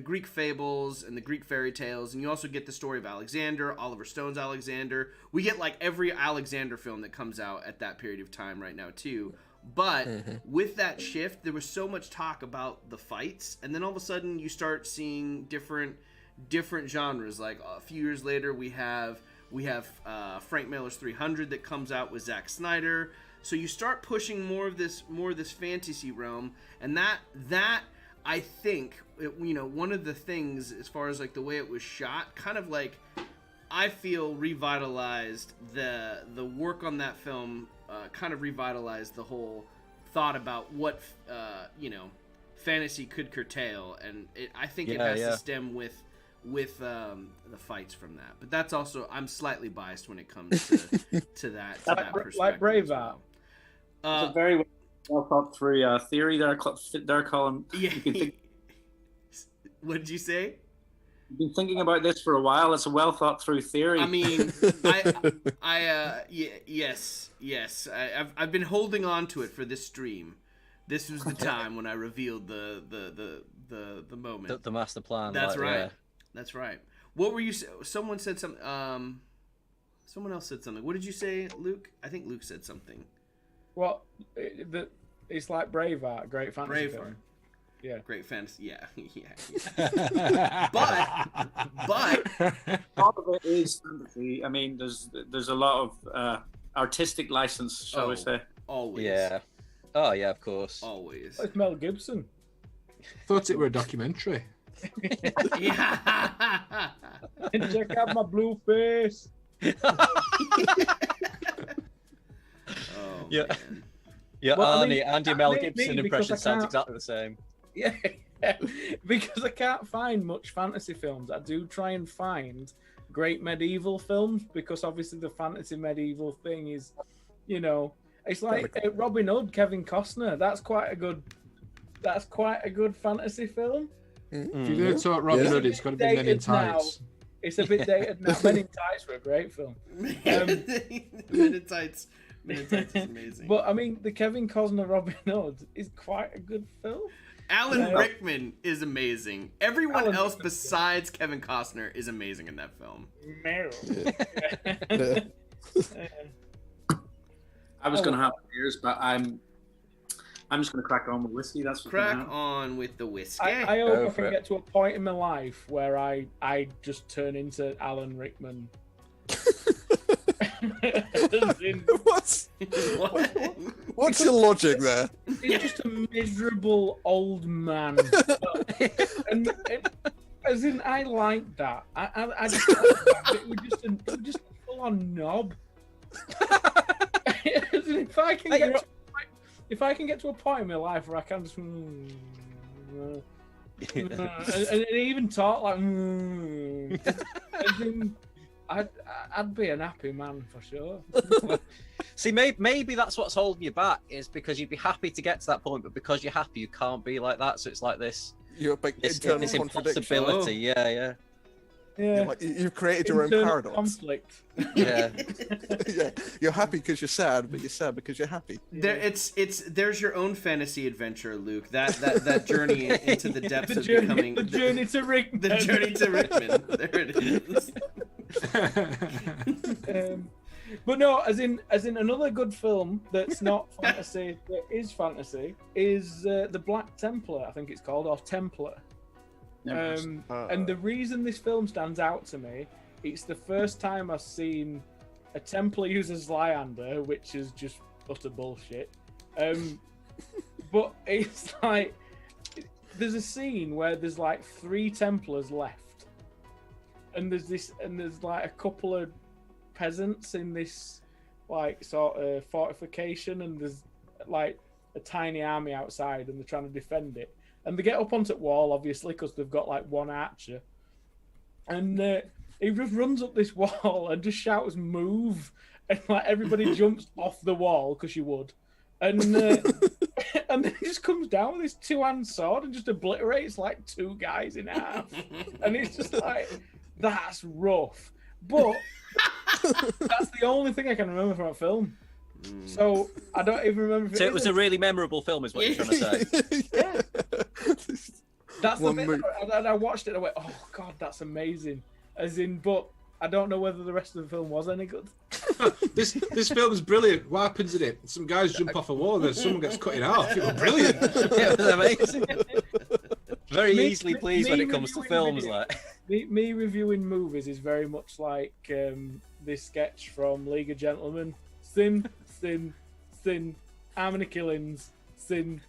Speaker 4: Greek fables and the Greek fairy tales, and you also get the story of Alexander, Oliver Stone's Alexander. We get every Alexander film that comes out at that period of time right now too. But with that shift, there was so much talk about the fights, and then all of a sudden you start seeing different genres. Like a few years later, we have Frank Miller's 300 that comes out with Zack Snyder. So you start pushing more of this fantasy realm, and that I think one of the things as far as the way it was shot, kind of I feel revitalized the work on that film. Kind of revitalized the whole thought about what fantasy could curtail, and I think it has to stem with the fights from that. But that's also, I'm slightly biased when it comes to that perspective.
Speaker 6: Like Braveheart.
Speaker 1: It's a very well thought through theory. They're calling.
Speaker 4: Yeah. What did you say?
Speaker 1: You've been thinking about this for a while. It's a well thought through theory.
Speaker 4: I mean, yes. I've been holding on to it for this stream. This was the time when I revealed the moment.
Speaker 5: The master plan.
Speaker 4: That's right. Yeah. That's right. What were you? Someone said something. Someone else said something. What did you say, Luke? I think Luke said something.
Speaker 6: Well, it's like Braveheart, great fantasy film. Yeah,
Speaker 4: great fantasy. Yeah. But
Speaker 1: part of it is fantasy. I mean, there's a lot of artistic license, shall we say?
Speaker 4: Always.
Speaker 5: Yeah. Oh yeah, of course.
Speaker 4: Always.
Speaker 6: It's Mel Gibson.
Speaker 3: Thought it were a documentary.
Speaker 4: Yeah.
Speaker 6: And check out my blue face.
Speaker 4: Oh,
Speaker 5: yeah.
Speaker 4: man.
Speaker 5: Yeah,
Speaker 6: well,
Speaker 5: Andy Mel Gibson impression sounds exactly the same.
Speaker 6: Yeah, because I can't find much fantasy films. I do try and find great medieval films, because obviously the fantasy medieval thing is, it's like Robin Hood, Kevin Costner. That's quite a good fantasy film.
Speaker 3: If you're going to talk Robin Hood, it's got to be Men in Tights.
Speaker 6: It's a bit dated now. Men in Tights were a great film.
Speaker 4: Men in Tights is amazing.
Speaker 6: But I mean, the Kevin Costner Robin Hood is quite a good film.
Speaker 4: Alan Rickman is amazing. Everyone else besides Kevin Costner is amazing in that film.
Speaker 1: I was going to have beers, but I'm just going to crack on with whiskey. That's what
Speaker 4: crack on with the whiskey.
Speaker 6: I hope I can get to a point in my life where I just turn into Alan Rickman. As in,
Speaker 2: What's your logic there?
Speaker 6: he's just a miserable old man. and as in, I like that. I just like that. It was just a full-on knob. As in, if I can get to a point in my life where I can just and even talk like as in, I'd be an happy man for sure.
Speaker 5: See, maybe that's what's holding you back, is because you'd be happy to get to that point, but because you're happy, you can't be like that. So it's like this.
Speaker 2: You're a big internal
Speaker 5: This
Speaker 2: contradiction.
Speaker 5: impossibility. Yeah.
Speaker 6: Yeah,
Speaker 2: Like, you've created your own
Speaker 6: internal
Speaker 2: paradox.
Speaker 6: conflict.
Speaker 5: Yeah.
Speaker 2: Yeah, you're happy because you're sad, but you're sad because you're happy.
Speaker 4: There's your own fantasy adventure, Luke. That journey into the depths of becoming
Speaker 6: the journey to Rickman.
Speaker 4: the journey to Rickman. There it is.
Speaker 6: But no, as in another good film that's not fantasy, that is fantasy, is the Black Templar, I think it's called, or Templar. And the reason this film stands out to me, it's the first time I've seen a Templar use a Zlyander, which is just utter bullshit. But it's like, there's a scene where there's like 3 Templars left, and there's like a couple of peasants in this like sort of fortification, and there's like a tiny army outside, and they're trying to defend it. And they get up onto the wall, obviously, because they've got like one archer. And he just runs up this wall and just shouts, "Move!" And like everybody jumps off the wall, because you would. And and then he just comes down with his 2-hand sword and just obliterates like 2 guys in half. And it's just like, that's rough. But that's the only thing I can remember from a film. So I don't even remember.
Speaker 5: So it was a really memorable film, is what you're trying to say.
Speaker 6: Yeah. That's the bit. And I watched it and I went, "Oh God, that's amazing." As in, but I don't know whether the rest of the film was any good.
Speaker 3: This film is brilliant. What happens in it? Some guys jump off a wall and then someone gets cut in half. It was brilliant.
Speaker 5: Yeah, it was amazing. Very easily pleased when it comes to films. Like
Speaker 6: me reviewing movies is very much like this sketch from League of Gentlemen. Sin, sin, sin. How many killings? Sin.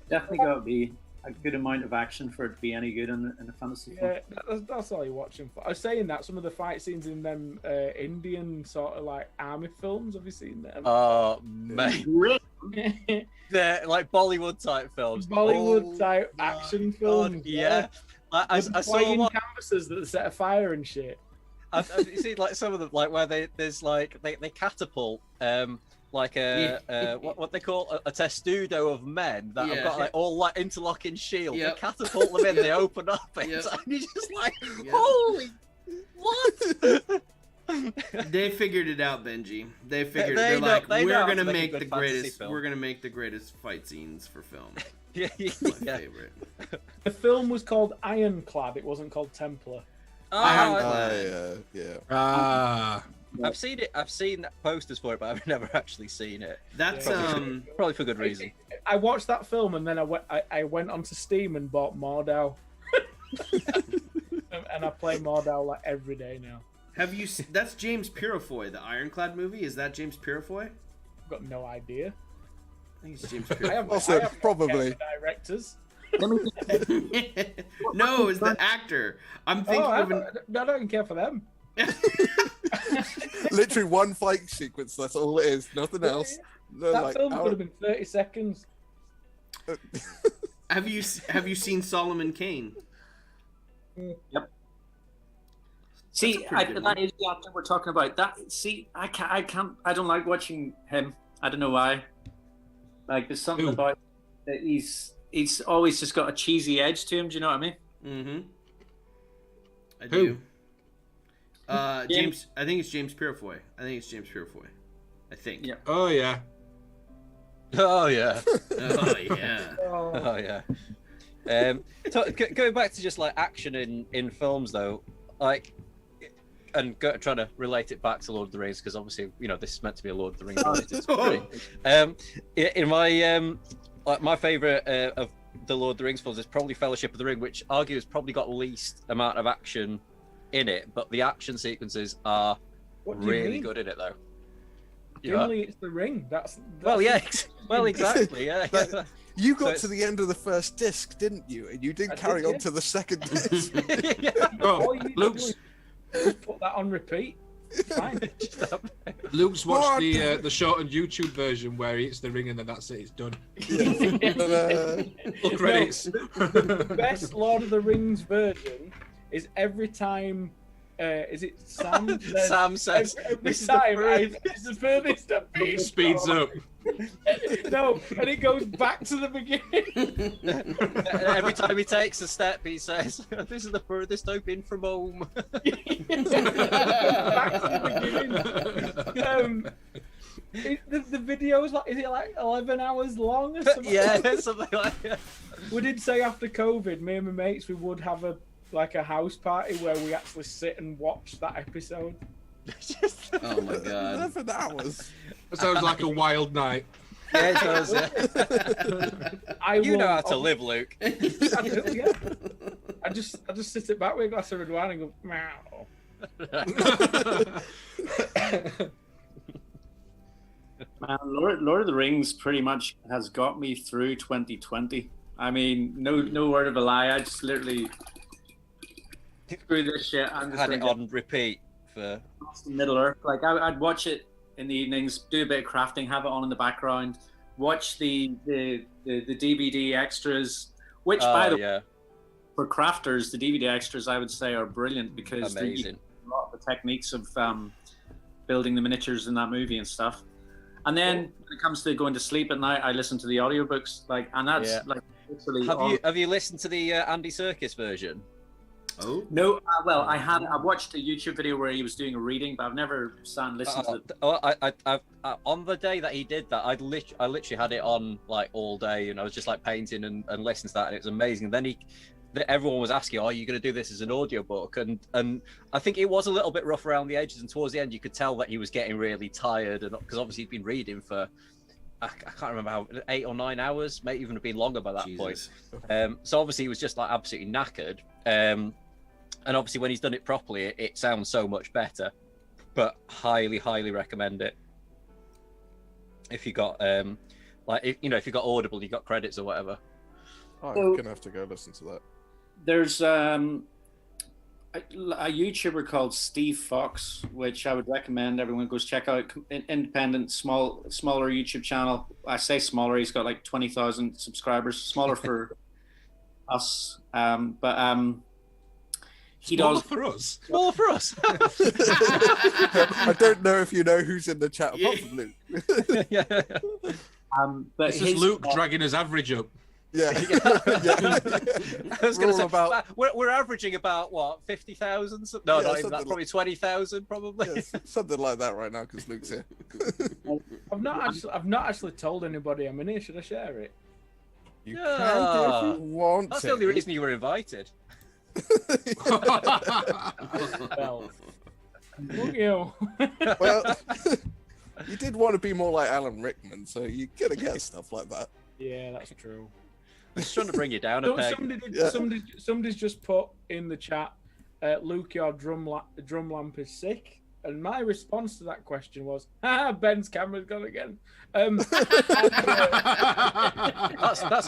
Speaker 1: Definitely got to be a good amount of action for it to be any good in a fantasy film.
Speaker 6: Yeah, that's all you're watching for. I was saying that some of the fight scenes in them Indian sort of like army films. Have you seen them?
Speaker 5: oh mate, they're like Bollywood type films.
Speaker 6: Bollywood type action films.
Speaker 5: God, yeah. I saw
Speaker 6: flying
Speaker 5: one.
Speaker 6: canvases that set a fire and shit.
Speaker 5: I've seen like some of them, like where there's like they catapult like what they call a testudo of men that have got like all like interlocking shields.
Speaker 4: Yep.
Speaker 5: They catapult them in. They open up it,
Speaker 4: Yep.
Speaker 5: and you're just like, holy what?
Speaker 4: They figured it out, Benji. They figured
Speaker 5: They
Speaker 4: they're
Speaker 5: know-
Speaker 4: like,
Speaker 5: they know
Speaker 4: we're
Speaker 5: how to
Speaker 4: gonna
Speaker 5: make a
Speaker 4: make
Speaker 5: good
Speaker 4: the
Speaker 5: fantasy
Speaker 4: greatest.
Speaker 5: film."
Speaker 4: We're gonna make the greatest fight scenes for film.
Speaker 5: Yeah.
Speaker 4: My favorite.
Speaker 6: The film was called Ironclad. It wasn't called Templar.
Speaker 2: Yeah.
Speaker 5: I've seen it. I've seen posters for it, but I've never actually seen it.
Speaker 4: That's
Speaker 5: Probably for good reason.
Speaker 6: I watched that film and then I went onto Steam and bought Mordau. And I play Mordau like every day now.
Speaker 4: Have you? That's James Purefoy, the Ironclad movie. Is that James Purefoy?
Speaker 6: I've got no idea.
Speaker 4: I think it's James
Speaker 6: I
Speaker 4: Purefoy.
Speaker 6: have,
Speaker 2: Also,
Speaker 6: I have
Speaker 2: probably.
Speaker 6: directors.
Speaker 4: No, it's the actor. I'm thinking
Speaker 6: I
Speaker 4: of an.
Speaker 6: don't care for them.
Speaker 2: Literally one fight sequence. That's all it is. Nothing else. They're
Speaker 6: That
Speaker 2: like,
Speaker 6: film
Speaker 2: "Oh."
Speaker 6: could have been 30 seconds.
Speaker 4: Have you seen Solomon Kane?
Speaker 1: Yep. See, that is the actor we're talking about. I don't like watching him. I don't know why. Like, there's something
Speaker 3: Who?
Speaker 1: about that he's always just got a cheesy edge to him. Do you know what I mean?
Speaker 4: Mm-hmm. I
Speaker 3: Who?
Speaker 4: do. James. I think it's James Purefoy. I think.
Speaker 1: Yeah.
Speaker 3: Oh yeah.
Speaker 5: Oh yeah.
Speaker 4: Oh yeah.
Speaker 5: Oh yeah. Going back to just like action in films though, like, and trying to relate it back to Lord of the Rings, because obviously this is meant to be a Lord of the Rings related story. In my favorite of the Lord of the Rings films is probably Fellowship of the Ring, which argues probably got least amount of action in it, but the action sequences are
Speaker 6: What do you
Speaker 5: really
Speaker 6: mean?
Speaker 5: good in it, though.
Speaker 6: Gimli, it's the ring. That's
Speaker 5: Well, yeah, well, exactly, yeah.
Speaker 2: That- You got
Speaker 5: So
Speaker 2: to the end of the first disc, didn't you? And you didn't
Speaker 6: I did,
Speaker 2: carry on
Speaker 6: yeah.
Speaker 2: to the second disc.
Speaker 5: Yeah.
Speaker 3: Oh,
Speaker 6: All you need to do
Speaker 3: Luke's
Speaker 6: is just put that on repeat. It's fine.
Speaker 3: Luke's watched
Speaker 2: What?
Speaker 3: the shortened YouTube version where he hits the ring and then that's it. It's done. Full
Speaker 6: No,
Speaker 3: credits.
Speaker 6: the best Lord of the Rings version is every time. Is it Sam?
Speaker 5: Sam says,
Speaker 6: every
Speaker 5: "This is the
Speaker 6: time
Speaker 5: furthest."
Speaker 6: it's the furthest I've been.
Speaker 3: It speeds up.
Speaker 6: No, and it goes back to the beginning.
Speaker 5: Every time he takes a step, he says, "This is the furthest I've been from home."
Speaker 6: Back to the beginning. The video is like, is it like 11 hours long or something?
Speaker 5: Yeah, something like that.
Speaker 6: We did say after COVID, me and my mates, we would have a house party where we actually sit and watch that episode.
Speaker 4: Oh my god.
Speaker 2: 11 hours.
Speaker 3: That sounds like a wild night.
Speaker 5: Yeah, it does.
Speaker 6: You
Speaker 5: You know how to live, Luke.
Speaker 6: I do, yeah. I just sit it back with a glass of red wine and go, meow.
Speaker 1: Man, Lord of the Rings pretty much has got me through 2020. I mean, no word of a lie. I just literally through this shit. I'm just
Speaker 5: Had it
Speaker 1: gonna
Speaker 5: on repeat for.
Speaker 1: get Middle Earth. Like I'd watch it in the evenings, do a bit of crafting, have it on in the background, watch the DVD extras. Which, by the way,
Speaker 5: yeah,
Speaker 1: for crafters, the DVD extras I would say are brilliant because they use
Speaker 5: amazing.
Speaker 1: a lot of the techniques of building the miniatures in that movie and stuff. And then when it comes to going to sleep at night, I listen to the audiobooks, and that's
Speaker 5: Yeah.
Speaker 1: like literally.
Speaker 5: Have you listened to the Andy Serkis version?
Speaker 4: Oh.
Speaker 1: No, well, I watched a YouTube video where he was doing a reading, but I've never sat and listened to it.
Speaker 5: I on the day that he did that, I literally had it on like all day, and I was just like painting and listening to that, and it was amazing. And then everyone was asking, "Are you going to do this as an audiobook?" And I think it was a little bit rough around the edges, and towards the end, you could tell that he was getting really tired, and because obviously he'd been reading for I can't remember how 8 or 9 hours, may even have been longer by that
Speaker 4: Jesus.
Speaker 5: point. So obviously he was just like absolutely knackered. And obviously when he's done it properly, it sounds so much better. But highly recommend it. If you got if you got Audible, you got credits or whatever.
Speaker 2: I'm
Speaker 1: So-
Speaker 2: gonna have to go listen to that.
Speaker 1: There's a YouTuber called Steve Fox, which I would recommend everyone goes check out. Independent, smaller YouTube channel. I say smaller. He's got like 20,000 subscribers. Smaller for us, he does.
Speaker 3: For us.
Speaker 5: More for us.
Speaker 2: I don't know if you know who's in the chat apart from Luke.
Speaker 5: Yeah.
Speaker 1: But
Speaker 3: This is
Speaker 1: his-
Speaker 3: Luke dragging his average up.
Speaker 2: Yeah.
Speaker 5: I was
Speaker 2: We're
Speaker 5: going to
Speaker 2: all
Speaker 5: say
Speaker 2: about-
Speaker 5: we're averaging about what 50,000. No,
Speaker 2: Yeah,
Speaker 5: not even that.
Speaker 2: something
Speaker 5: Probably 20,000, probably.
Speaker 2: Yes, something like that right now because Luke's here.
Speaker 6: I've not actually told anybody I'm in here. Should I share it?
Speaker 2: You
Speaker 5: Yeah.
Speaker 2: can do if you want
Speaker 5: That's
Speaker 2: to.
Speaker 5: the only reason you were invited.
Speaker 6: Well, look you.
Speaker 2: Well, you did want to be more like Alan Rickman, so you're gonna get stuff like that.
Speaker 6: Yeah, that's true.
Speaker 5: Just trying to bring you down a
Speaker 6: So
Speaker 5: peg.
Speaker 6: somebody's just put in the chat, Luke, your drum lamp is sick. And my response to that question was, Ben's camera's gone again.
Speaker 5: That's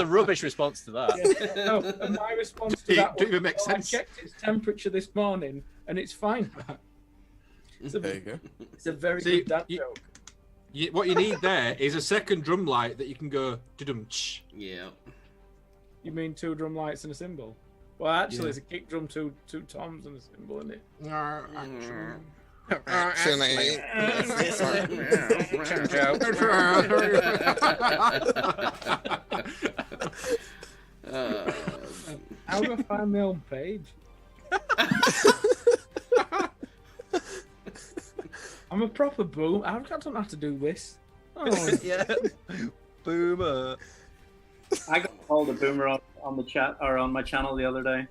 Speaker 5: a rubbish response to that.
Speaker 6: Yeah, no, and my response to that
Speaker 3: Don't
Speaker 6: was,
Speaker 3: even make
Speaker 6: I
Speaker 3: sense.
Speaker 6: checked its temperature this morning, and it's fine. It's
Speaker 2: There
Speaker 6: a,
Speaker 2: you go.
Speaker 6: it's a very
Speaker 3: See,
Speaker 6: good dad
Speaker 3: you-
Speaker 6: joke.
Speaker 3: What you need there is a second drum light that you can go dum-ch.
Speaker 4: Yeah.
Speaker 6: You mean 2 drum lights and a cymbal? Well, actually,
Speaker 3: Yeah.
Speaker 6: it's a kick drum, two toms and a cymbal, isn't it?
Speaker 2: Actually,
Speaker 6: How do I find my own page? I'm a proper boom. I don't know how to do this. Oh,
Speaker 5: Yeah. Boomer.
Speaker 1: I got called a boomer on the chat or on my channel the other day.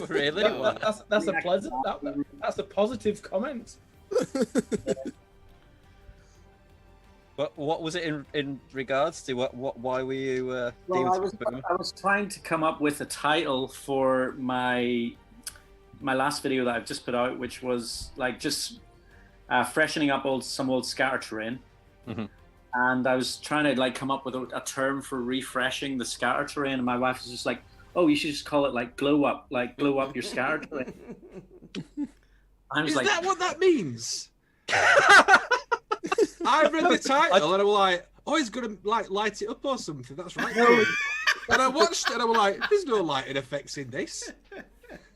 Speaker 5: Really?
Speaker 6: that's a pleasant. That's a positive comment.
Speaker 5: But what was it in regards to? Why were you?
Speaker 1: Well,
Speaker 5: deemed
Speaker 1: I
Speaker 5: to be a boomer?
Speaker 1: was trying to come up with a title for my my last video that I've just put out, which was like just freshening up some old scatter terrain.
Speaker 5: Mm-hmm.
Speaker 1: And I was trying to like come up with a term for refreshing the scatter terrain, and my wife was just like, "Oh, you should just call it like glow up your scatter terrain." I was
Speaker 3: Is
Speaker 1: like,
Speaker 3: that what that means? I read the title and I was like, "Oh, he's gonna like light it up or something." That's right. And I watched it and I was like, "There's no lighting effects in this."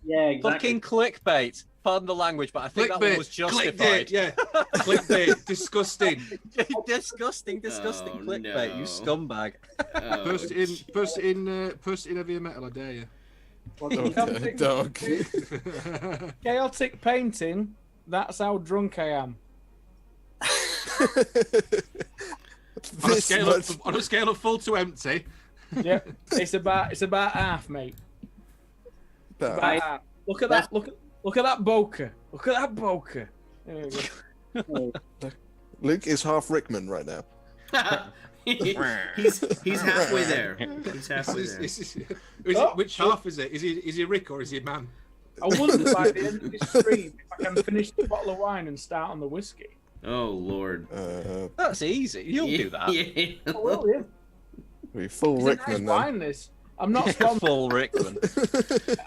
Speaker 1: yeah, exactly.
Speaker 5: Fucking clickbait. Pardon the language, but I think that one was justified.
Speaker 3: Clickbait, yeah. Clickbait. Disgusting.
Speaker 5: disgusting
Speaker 4: Oh,
Speaker 5: clickbait,
Speaker 4: no.
Speaker 5: you scumbag.
Speaker 4: Oh,
Speaker 3: Post it in heavy metal, I dare you.
Speaker 2: Dog.
Speaker 6: Chaotic painting. That's how drunk I am.
Speaker 3: On a scale of full to empty.
Speaker 6: Yeah, it's about half, mate. About half. Look at that. Look at that bokeh. Look at that bokeh. There we go.
Speaker 2: Luke is half Rickman right now.
Speaker 4: he's halfway there. He's halfway there.
Speaker 3: Which half is it? Is he Rick or is he a man?
Speaker 6: I wonder by the end of this stream if I can finish the bottle of wine and start on the whiskey.
Speaker 4: Oh Lord.
Speaker 5: That's easy. You'll do that.
Speaker 4: Yeah.
Speaker 6: I will, yeah.
Speaker 2: We full
Speaker 6: It's
Speaker 2: Rickman
Speaker 6: a nice
Speaker 2: then.
Speaker 6: wine, this. I'm not sponsored.
Speaker 5: Full Rickman.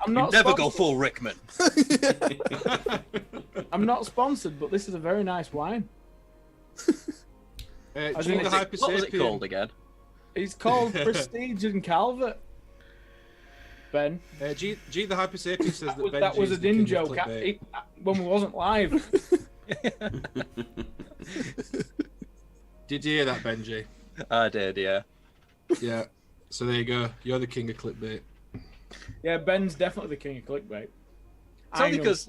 Speaker 6: I'm not
Speaker 5: Never go
Speaker 6: sponsored.
Speaker 5: full Rickman.
Speaker 6: I'm not sponsored, but this is a very nice wine.
Speaker 3: Do you
Speaker 6: think
Speaker 3: know the
Speaker 6: it's-
Speaker 5: What was it
Speaker 3: Hypersapien?
Speaker 5: called again?
Speaker 6: It's called Prestige and Calvert. Ben,
Speaker 3: G the Hypersapien says that
Speaker 6: that was a
Speaker 3: Benji's the king
Speaker 6: din
Speaker 3: of
Speaker 6: joke
Speaker 3: clickbait.
Speaker 6: when we wasn't live.
Speaker 3: Did you hear that, Benji?
Speaker 5: I did, yeah.
Speaker 3: Yeah. So there you go. You're the king of clickbait.
Speaker 6: Yeah, Ben's definitely the king of clickbait.
Speaker 5: It's only because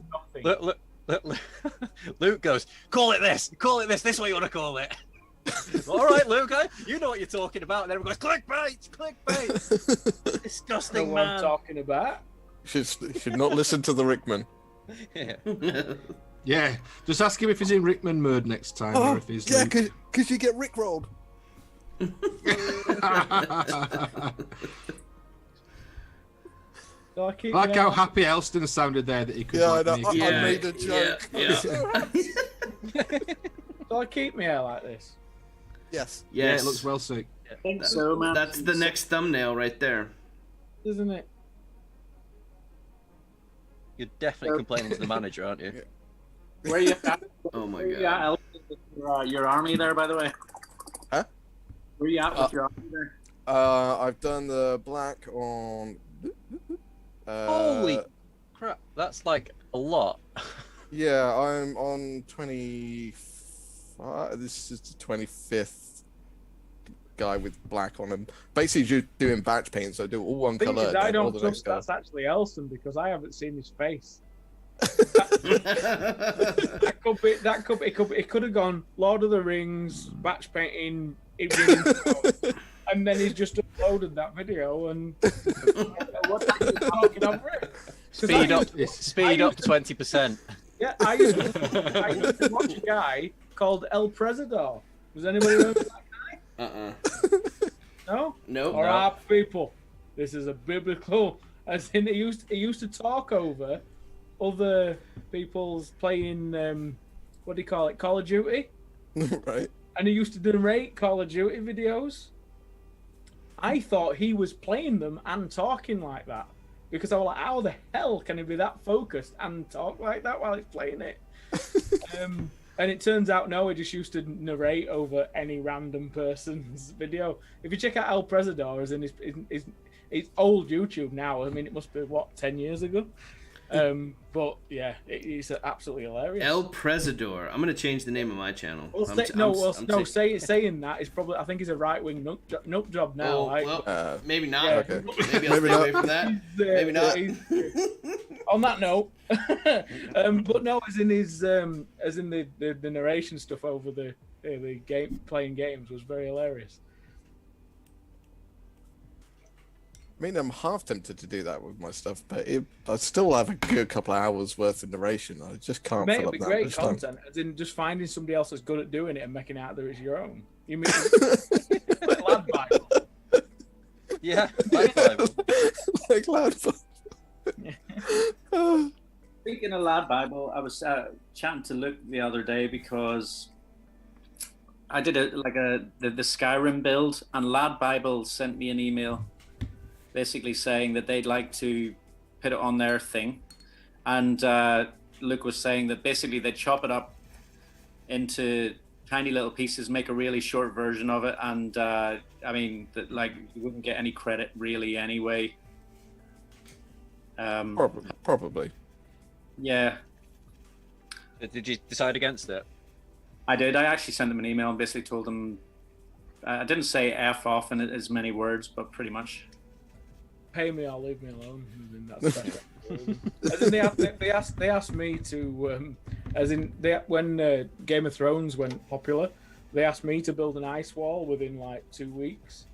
Speaker 5: Luke goes, call it this, this is what you want to call it. All right, Luke, you know what you're talking about. And everyone goes, clickbait. Disgusting
Speaker 6: what I'm
Speaker 5: man.
Speaker 6: talking about.
Speaker 2: Should not listen to the Rickman.
Speaker 5: Yeah.
Speaker 3: Yeah. Just ask him if he's in Rickman mode next time or if he's
Speaker 2: yeah,
Speaker 3: Luke.
Speaker 2: because you get rickrolled.
Speaker 6: So I keep
Speaker 3: I like how
Speaker 6: my-
Speaker 3: happy Elston sounded there that he could.
Speaker 2: Yeah, I
Speaker 3: like,
Speaker 2: know.
Speaker 3: make it.
Speaker 2: I made a joke.
Speaker 4: Yeah.
Speaker 6: So I keep my hair like this.
Speaker 2: Yes.
Speaker 3: Yeah,
Speaker 4: Yes.
Speaker 3: it looks well sick.
Speaker 1: I think so, man.
Speaker 4: That's the next thumbnail right there.
Speaker 6: Isn't it?
Speaker 5: You're definitely complaining to the manager, aren't you?
Speaker 1: Where you at?
Speaker 4: Oh my
Speaker 1: Where you at,
Speaker 4: god.
Speaker 1: Elton, with your army there, by the way?
Speaker 2: Huh?
Speaker 1: Where you at with your army there?
Speaker 2: I've done the black on.
Speaker 5: Holy crap, that's like a lot.
Speaker 2: Yeah, I'm on 25. This is the 25th guy with black on him. Basically, you're doing batch paint, so I do all one
Speaker 6: The thing
Speaker 2: color.
Speaker 6: is,
Speaker 2: and
Speaker 6: I
Speaker 2: then all
Speaker 6: don't
Speaker 2: the
Speaker 6: trust
Speaker 2: next color.
Speaker 6: that's actually Elston because I haven't seen his face. It could have gone Lord of the Rings, batch painting, and then he's just uploaded that video and what are you talking over it? 'Cause
Speaker 5: Speed up 20%.
Speaker 6: Yeah, I used to watch a guy called El Presidor. Does anybody remember that? No?
Speaker 4: Nope.
Speaker 6: All right, people. This is a biblical. As in, he used to talk over other people's playing. What do you call it? Call of Duty.
Speaker 2: Right.
Speaker 6: And he used to narrate Call of Duty videos. I thought he was playing them and talking like that because I was like, how the hell can he be that focused and talk like that while he's playing it? And it turns out, no, he just used to narrate over any random person's video. If you check out El Presidor, as in his old YouTube now, I mean, it must be, 10 years ago? But yeah, it's absolutely hilarious.
Speaker 4: El Presidor. I'm gonna change the name of my channel.
Speaker 6: Saying that is probably, I think he's a right-wing nut job now.
Speaker 4: Oh,
Speaker 6: like,
Speaker 4: well, maybe not.
Speaker 6: yeah.
Speaker 2: Okay.
Speaker 4: Maybe I'll
Speaker 2: Maybe
Speaker 4: stay
Speaker 2: not.
Speaker 4: away from that. Maybe not.
Speaker 6: On that note, but no, as in the narration stuff over the game playing games was very hilarious.
Speaker 2: I mean, I'm half tempted to do that with my stuff, but I still have a good couple of hours worth of narration. I just can't
Speaker 6: Mate,
Speaker 2: fill
Speaker 6: it'd
Speaker 2: up
Speaker 6: be
Speaker 2: that
Speaker 6: great
Speaker 2: much time.
Speaker 6: content, as in just finding somebody else that's good at doing it and making it out that it's your own. You mean lad Bible?
Speaker 5: Yeah, like Bible.
Speaker 2: Like loud.
Speaker 1: Speaking of Lad Bible, I was chatting to Luke the other day because I did the Skyrim build, and Lad Bible sent me an email basically saying that they'd like to put it on their thing. And Luke was saying that basically they chop it up into tiny little pieces, make a really short version of it, and I mean, like, you wouldn't get any credit really anyway.
Speaker 2: Probably.
Speaker 1: Yeah.
Speaker 5: Did you decide against it?
Speaker 1: I did. I actually sent them an email and basically told them, I didn't say F off in as many words, but pretty much.
Speaker 6: Pay me or leave me alone. And then that's better. And then they asked me to, when Game of Thrones went popular, they asked me to build an ice wall within like 2 weeks.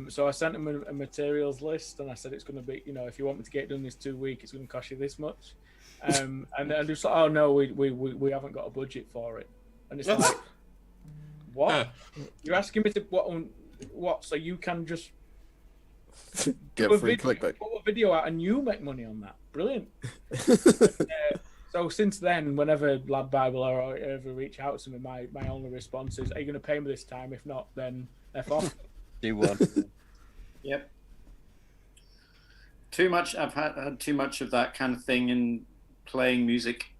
Speaker 6: So I sent them a materials list, and I said it's going to be, if you want me to get it done this 2 weeks, it's going to cost you this much. And just like, oh no, we haven't got a budget for it. And it's like, what? You're asking me to what? So you can just
Speaker 2: get free clickbait.
Speaker 6: Put a video out and you make money on that. Brilliant. So since then, whenever Lad Bible or ever reach out to me, my only response is, "Are you going to pay me this time? If not, then F off."
Speaker 5: Do one.
Speaker 1: Yep. Too much. I've had too much of that kind of thing in playing music.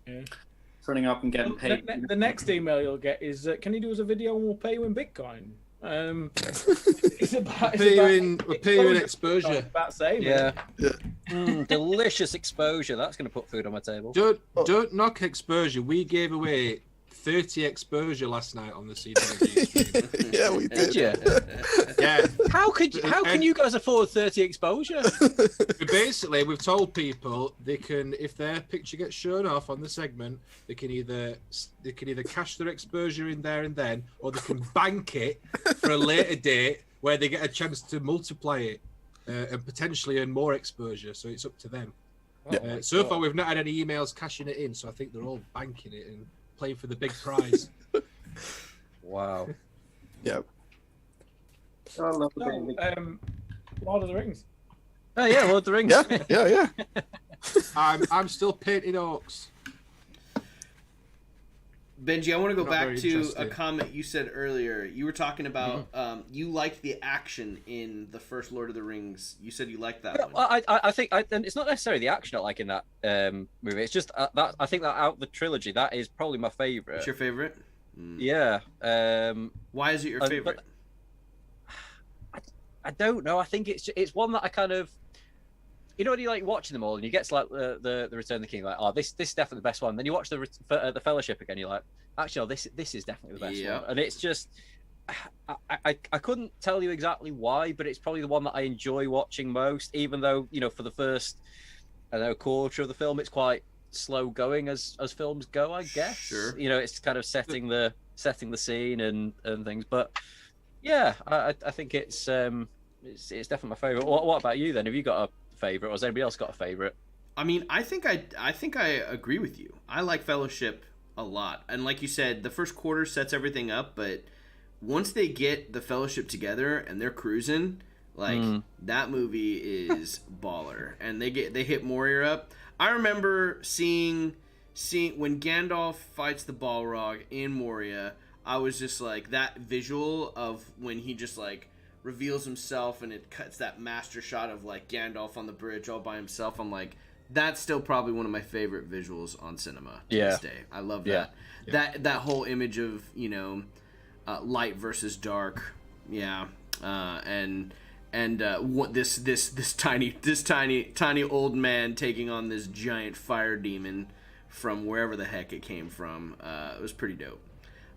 Speaker 6: Yeah.
Speaker 1: Turning up and getting paid.
Speaker 6: The next email you'll get is, "Can you do us a video and we'll pay you in Bitcoin?"
Speaker 3: We're pay you in exposure.
Speaker 6: About same.
Speaker 5: Yeah. Delicious exposure. That's going to put food on my table.
Speaker 3: Don't knock exposure. We gave away 30 exposure last night on the CWG stream.
Speaker 2: Yeah, we did.
Speaker 5: Did you?
Speaker 3: Yeah.
Speaker 5: How can you guys afford 30 exposure?
Speaker 3: Basically, we've told people they can, if their picture gets shown off on the segment, they can either cash their exposure in there and then, or they can bank it for a later date where they get a chance to multiply it and potentially earn more exposure. So it's up to them. So far, we've not had any emails cashing it in, so I think they're all banking it and playing for the big prize.
Speaker 5: Wow.
Speaker 2: Yep.
Speaker 1: I love
Speaker 6: Lord of the Rings.
Speaker 5: Oh yeah, Lord of the Rings.
Speaker 2: Yeah.
Speaker 3: I'm still painting orcs.
Speaker 4: Benji, I want to go
Speaker 3: Not
Speaker 4: back
Speaker 3: very
Speaker 4: to a
Speaker 3: interesting.
Speaker 4: comment you said earlier. You were talking about you liked the action in the first Lord of the Rings. You said you liked that one.
Speaker 5: I think and it's not necessarily the action I like in that movie. It's just that I think that out of the trilogy, that is probably my favorite.
Speaker 4: What's your favorite?
Speaker 5: Yeah.
Speaker 4: Why is it your favorite?
Speaker 5: I don't know. I think it's one that I kind of, when you like watching them all and you get to like the Return of the King, like, oh, this is definitely the best one. Then you watch the Fellowship again, you're like, actually, no, this is definitely the best one. And it's just, I couldn't tell you exactly why, but it's probably the one that I enjoy watching most. Even though for the first, quarter of the film, it's quite slow going as films go, I guess.
Speaker 4: Sure.
Speaker 5: It's kind of setting the scene and things, but. Yeah, I think it's definitely my favorite. What about you then? Have you got a favorite, or has anybody else got a favorite?
Speaker 4: I mean, I think I agree with you. I like Fellowship a lot, and like you said, the first quarter sets everything up. But once they get the Fellowship together and they're cruising, like that movie is baller, and they hit Moria up. I remember seeing when Gandalf fights the Balrog in Moria. I was just like, that visual of when he just like reveals himself and it cuts that master shot of like Gandalf on the bridge all by himself. I'm like, that's still probably one of my favorite visuals on cinema to this day. I love that. Yeah. That whole image of, light versus dark. Yeah. And what this tiny old man taking on this giant fire demon from wherever the heck it came from. It was pretty dope.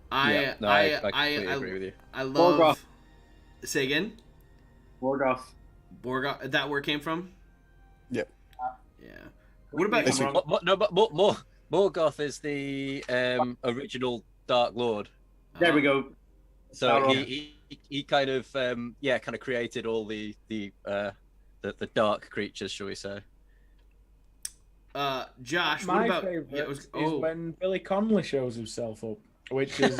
Speaker 4: I completely agree with you. I love.
Speaker 1: Morgoth.
Speaker 4: Say again.
Speaker 1: Morgoth.
Speaker 4: Is that where it came from?
Speaker 2: Yep.
Speaker 4: Yeah. What about you?
Speaker 5: No, but Morgoth is the original Dark Lord.
Speaker 1: There we go.
Speaker 5: So he kind of kind of created all the dark creatures, shall we say?
Speaker 4: Josh,
Speaker 6: My
Speaker 4: what about
Speaker 6: favorite is when Billy Connolly shows himself up. Which is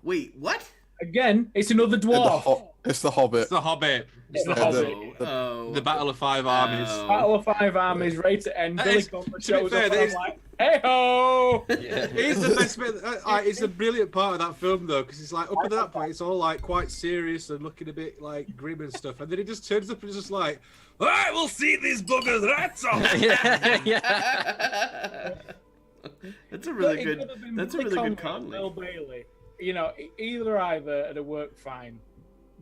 Speaker 4: wait, what?
Speaker 6: Again, it's another dwarf.
Speaker 2: It's the Hobbit.
Speaker 3: It's the Hobbit. It's the
Speaker 2: Yeah,
Speaker 3: Hobbit. The Battle of Five Armies.
Speaker 6: Battle of Five Armies, right to end. Billy Connolly shows
Speaker 3: fair,
Speaker 6: up and I'm like, hey ho!
Speaker 3: It's the best bit. It's a brilliant part of that film though, because it's like up at that point, it's all like quite serious and looking a bit like grim and stuff, and then it just turns up and it's just like, all right, we'll see these buggers' rats off.
Speaker 4: That's a really
Speaker 6: But it
Speaker 4: good.
Speaker 6: could have been
Speaker 4: That's a
Speaker 6: Billy
Speaker 4: really good
Speaker 6: Connolly or
Speaker 4: Conley.
Speaker 6: Bill Bailey. You know, either it'd have worked fine.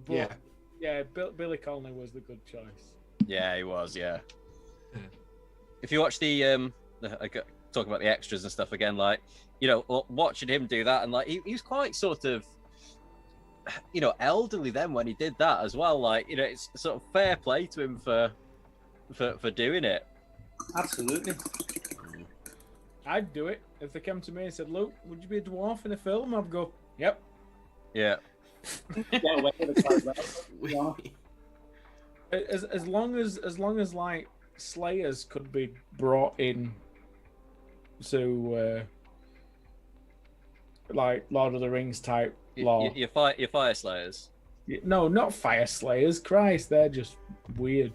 Speaker 6: But,
Speaker 3: Yeah.
Speaker 6: Billy Connolly was the good choice.
Speaker 5: Yeah, he was. Yeah. If you watch the talking about the extras and stuff again, like, you know, watching him do that, and like he was quite sort of, you know, elderly then when he did that as well. Like, you know, it's sort of fair play to him for doing it.
Speaker 1: Absolutely.
Speaker 6: I'd do it if they came to me and said, "Luke, would you be a dwarf in a film?" I'd go, "Yep."
Speaker 5: Yeah.
Speaker 1: Get away with it, yeah.
Speaker 6: As long as like Slayers could be brought in to like Lord of the Rings type lore.
Speaker 5: Your fire slayers.
Speaker 6: No, not Fire Slayers. Christ, they're just weird.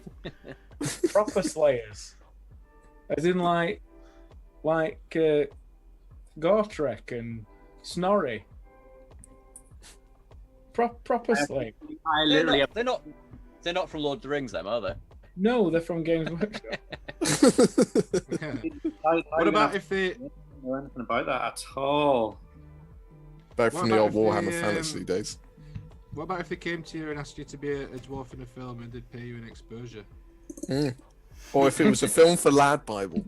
Speaker 6: Proper Slayers, as in like Gortrek and Snorri. Proper Slayer.
Speaker 1: I literally
Speaker 5: They're not from Lord of the Rings, them, are they?
Speaker 6: No, they're from Games Workshop.
Speaker 3: What about if they?
Speaker 1: know anything about that at all.
Speaker 2: Back
Speaker 3: What
Speaker 2: from the
Speaker 3: about
Speaker 2: old
Speaker 3: if
Speaker 2: Warhammer
Speaker 3: they,
Speaker 2: Fantasy days.
Speaker 3: What about if they came to you and asked you to be a dwarf in a film and they'd pay you an exposure?
Speaker 2: Or if it was a film for Lad Bible.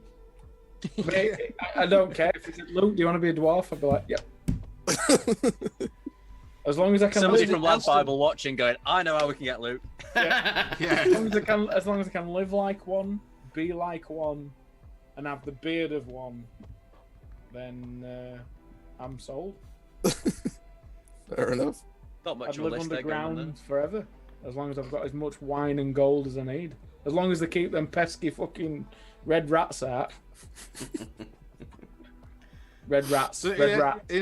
Speaker 6: Mate, I don't care. If it's Luke, do you want to be a dwarf? I'd be like, yep. As long as I can.
Speaker 5: Somebody
Speaker 6: live
Speaker 5: from
Speaker 6: in
Speaker 5: Lad
Speaker 6: Elston.
Speaker 5: Bible watching, going, I know how we can get Luke.
Speaker 3: Yeah.
Speaker 6: As long as I can live like one, be like one, and have the beard of one, then I'm sold.
Speaker 2: Fair enough.
Speaker 5: Not much
Speaker 6: I'd
Speaker 5: of a
Speaker 6: live
Speaker 5: list there going on
Speaker 6: underground forever, as long as I've got as much wine and gold as I need. As long as they keep them pesky fucking red rats out. Red rats.
Speaker 3: So
Speaker 6: red rats.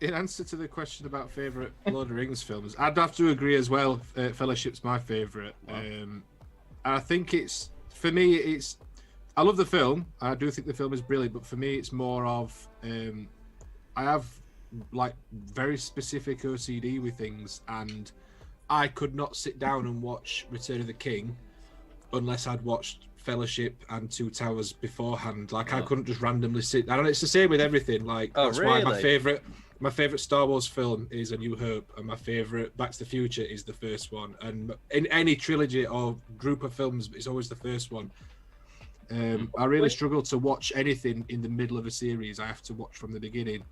Speaker 3: in answer to the question about favourite Lord of the Rings films, I'd have to agree as well. Fellowship's my favourite. And I think it's, for me, it's, I love the film. I do think the film is brilliant, but for me, it's more of, I have like very specific OCD with things, and I could not sit down and watch Return of the King unless I'd watched Fellowship and Two Towers beforehand. Like I couldn't just randomly sit. And it's the same with everything. Like that's why my favorite Star Wars film is A New Hope, and my favorite Back to the Future is the first one. And in any trilogy or group of films, it's always the first one. I really struggle to watch anything in the middle of a series. I have to watch from the beginning.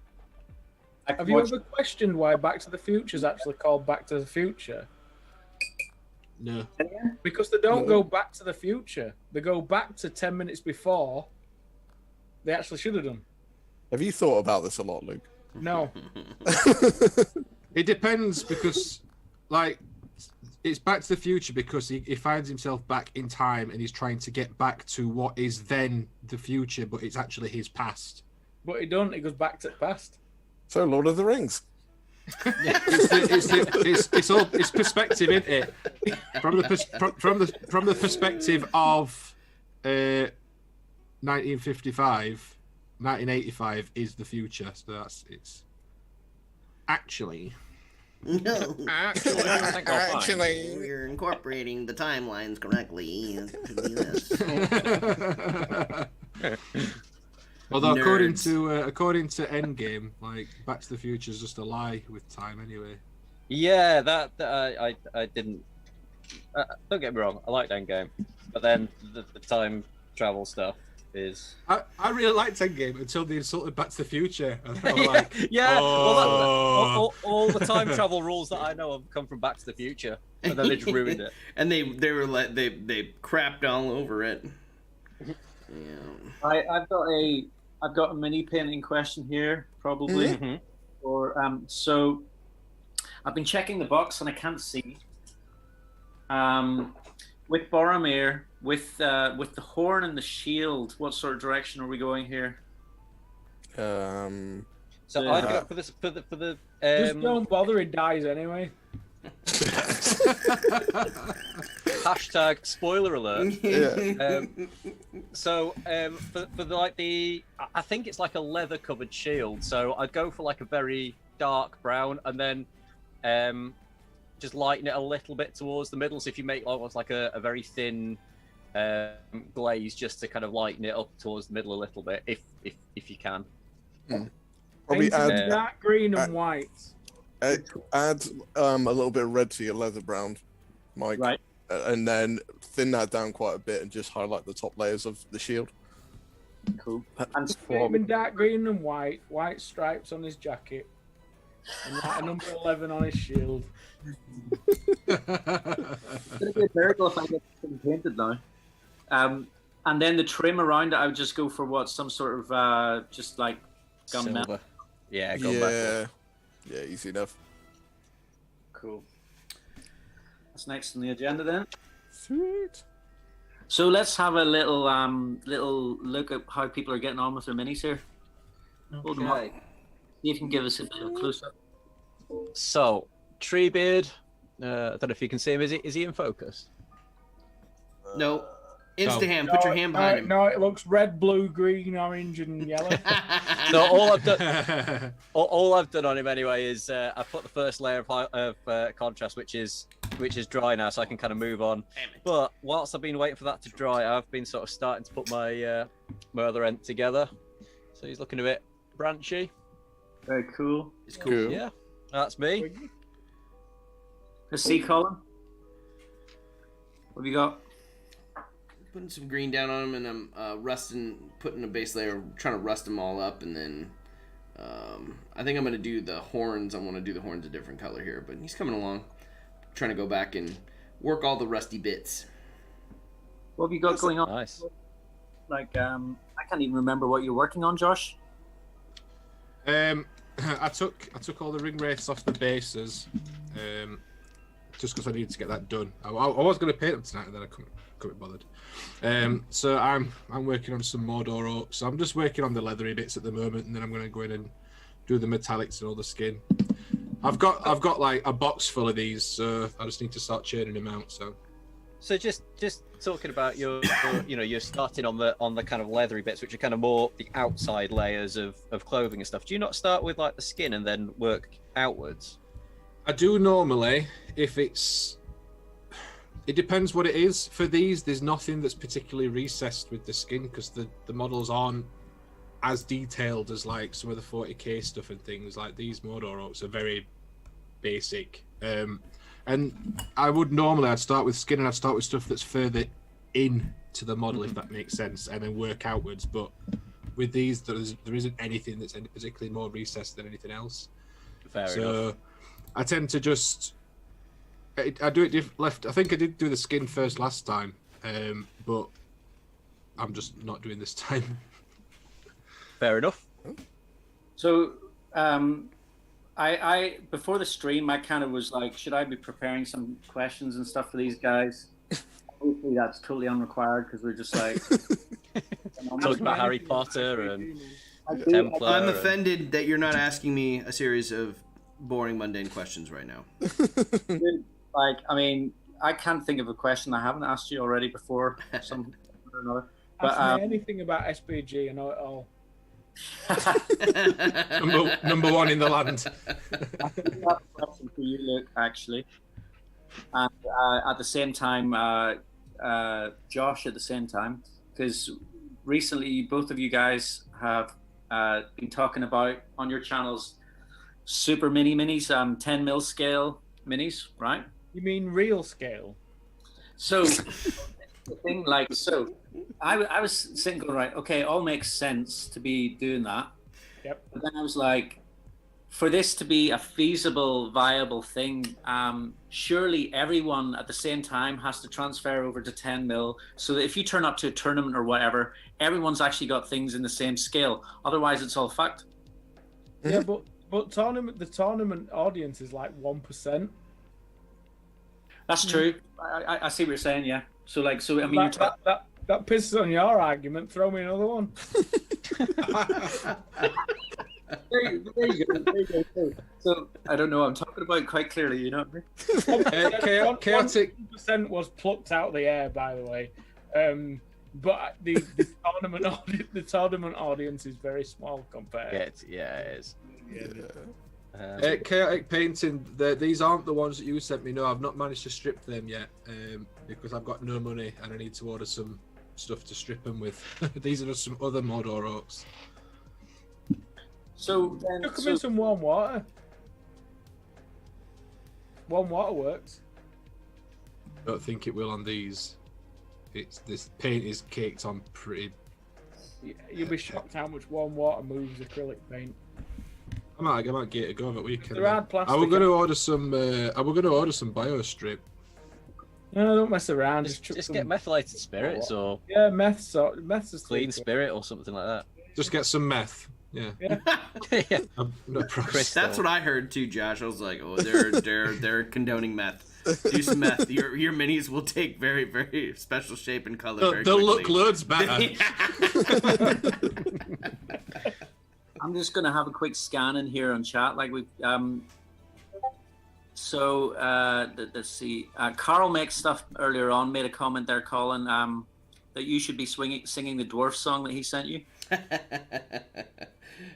Speaker 6: Have you ever questioned why Back to the Future is actually called Back to the Future?
Speaker 3: No.
Speaker 6: Because they don't go back to the future. They go back to 10 minutes before they actually should have done.
Speaker 2: Have you thought about this a lot, Luke?
Speaker 6: No.
Speaker 3: It depends, because like it's Back to the Future because he finds himself back in time and he's trying to get back to what is then the future, but it's actually his past.
Speaker 6: But he don't. He goes back to the past.
Speaker 2: So, Lord of the Rings.
Speaker 3: It's perspective, isn't it? From the perspective of 1955, 1985 is the future. So it's actually.
Speaker 4: No,
Speaker 2: Actually,
Speaker 4: we're incorporating the timelines correctly. To be this.
Speaker 3: Although according
Speaker 4: Nerds.
Speaker 3: to Endgame, like Back to the Future is just a lie with time anyway.
Speaker 5: Yeah, that I didn't. Don't get me wrong, I liked Endgame, but then the time travel stuff is.
Speaker 3: I really liked Endgame until they insulted Back to the Future. And I was like,
Speaker 5: Yeah.
Speaker 3: oh.
Speaker 5: Well, all the time travel rules that I know of come from Back to the Future, and then they just ruined it.
Speaker 4: And they were like they crapped all over it. Yeah.
Speaker 1: I've got a mini painting question here, probably.
Speaker 5: Mm-hmm.
Speaker 1: Or so I've been checking the box and I can't see. With Boromir, with the horn and the shield, what sort of direction are we going here?
Speaker 5: So
Speaker 1: Yeah.
Speaker 5: I'd go for the
Speaker 6: Just don't bother. He dies anyway.
Speaker 5: Hashtag spoiler alert.
Speaker 2: Yeah.
Speaker 5: For the I think it's like a leather covered shield. So I'd go for like a very dark brown, and then just lighten it a little bit towards the middle. So if you make almost like a very thin glaze, just to kind of lighten it up towards the middle a little bit, if you can.
Speaker 2: Probably
Speaker 6: Painted
Speaker 2: add
Speaker 6: dark green and white.
Speaker 2: add a little bit of red to your leather brown, Mike.
Speaker 1: Right.
Speaker 2: And then thin that down quite a bit and just highlight the top layers of the shield.
Speaker 1: Cool. And
Speaker 6: Paint him in dark green and white stripes on his jacket, and like a number 11 on his shield.
Speaker 1: it's gonna be a miracle if I get something painted now. And then the trim around it, I would just go for what, some sort of just like gun metal.
Speaker 5: Silver. Yeah, gun
Speaker 2: Yeah, easy enough.
Speaker 1: Cool. That's next on the agenda then.
Speaker 2: Sweet.
Speaker 1: So let's have a little look at how people are getting on with their minis here. Hold them up. See if you can give us a bit of a close up.
Speaker 5: So, Treebeard, I don't know if you can see him. Is he in focus?
Speaker 4: No. Instaham, put your hand behind him.
Speaker 6: No, it looks red, blue, green, orange, and yellow.
Speaker 5: So all I've done on him anyway is I put the first layer of contrast, which is dry now, so I can kind of move on. But whilst I've been waiting for that to dry, I've been sort of starting to put my other end together. So he's looking a bit branchy.
Speaker 1: Very cool.
Speaker 4: It's cool.
Speaker 5: Yeah, that's me.
Speaker 1: Let's see, Colin. What have you got?
Speaker 4: Putting some green down on him, and I'm putting a base layer, trying to rust them all up, and then I think I'm going to do the horns. I want to do the horns a different color here, but he's coming along. Trying to go back and work all the rusty bits.
Speaker 1: What have you got going on?
Speaker 5: Nice.
Speaker 1: Like, I can't even remember what you're working on, Josh.
Speaker 3: I took all the ring wraiths off the bases, just because I needed to get that done. I was going to paint them tonight, and then I couldn't be bothered. So I'm working on some Mordor oak. So I'm just working on the leathery bits at the moment, and then I'm going to go in and do the metallics and all the skin. I've got like a box full of these, so I just need to start churning them out. So
Speaker 5: just talking about your you're starting on the kind of leathery bits, which are kind of more the outside layers of clothing and stuff. Do you not start with like the skin and then work outwards?
Speaker 3: I do normally. It depends what it is. For these, there's nothing that's particularly recessed with the skin because the models aren't as detailed as like some of the 40k stuff and things. Like these Mordor oaks are very basic. And I'd start with skin, and I'd start with stuff that's further in to the model, if that makes sense, and then work outwards. But with these, there isn't anything that's particularly more recessed than anything else.
Speaker 5: Fair enough.
Speaker 3: I tend to just I do it left. I think I did do the skin first last time, but I'm just not doing this time.
Speaker 5: Fair enough.
Speaker 1: So, I before the stream, I kind of was like, should I be preparing some questions and stuff for these guys? Hopefully, that's totally unrequired because we're just like
Speaker 5: talking about Harry Potter and Templar.
Speaker 4: I'm offended that you're not asking me a series of boring, mundane questions right now.
Speaker 1: Like, I mean, I can't think of a question I haven't asked you already before, some or another. But
Speaker 6: Ask me anything about SPG, I know it all.
Speaker 3: number one in the land.
Speaker 1: I think that's a question for you, Luke, actually. And at the same time, Josh, at the same time, because recently both of you guys have been talking about on your channels super minis, 10 mil scale minis, right?
Speaker 6: You mean real scale?
Speaker 1: So the thing, like, so I was sitting going, right, okay, all makes sense to be doing that.
Speaker 6: Yep.
Speaker 1: But then I was like, for this to be a feasible, viable thing, surely everyone at the same time has to transfer over to 10 mil, so that if you turn up to a tournament or whatever, everyone's actually got things in the same scale. Otherwise, it's all fucked.
Speaker 6: Yeah, but the tournament audience is like 1%.
Speaker 1: That's true. I see what you're saying. Yeah. So I mean,
Speaker 6: that pisses on your argument. Throw me another one.
Speaker 1: There you go. There you go. So I don't know. I'm talking about quite clearly. You know what I mean?
Speaker 3: Chaotic.
Speaker 6: 1% was plucked out of the air, by the way. But the tournament audience is very small compared.
Speaker 5: Yeah, it is.
Speaker 3: Chaotic painting. These aren't the ones that you sent me. No, I've not managed to strip them yet because I've got no money and I need to order some stuff to strip them with. These are just some other Mordor orcs.
Speaker 1: So then,
Speaker 6: Come in some warm water. Warm water works.
Speaker 3: I don't think it will on these. This paint is caked on pretty.
Speaker 6: You'll be shocked how much warm water moves acrylic paint.
Speaker 3: I might give it a go over the weekend.
Speaker 6: They're hard plastic.
Speaker 3: I was going to order some. I was going to order some BioStrip.
Speaker 6: No, don't mess around.
Speaker 5: Just get methylated spirits or
Speaker 6: meth's is
Speaker 5: clean spirit or something like that.
Speaker 3: Just get some meth. Yeah.
Speaker 5: Yeah.
Speaker 3: No
Speaker 5: Chris,
Speaker 4: That's what I heard too, Josh. I was like, oh, they're condoning meth. Do some meth. Your minis will take very, very special shape and color. Very
Speaker 3: They'll
Speaker 4: quickly.
Speaker 3: look loads better.
Speaker 1: I'm just going to have a quick scan in here on chat. Like we, let's see. Carl makes stuff earlier on. Made a comment there, Colin, that you should be singing the dwarf song that he sent you.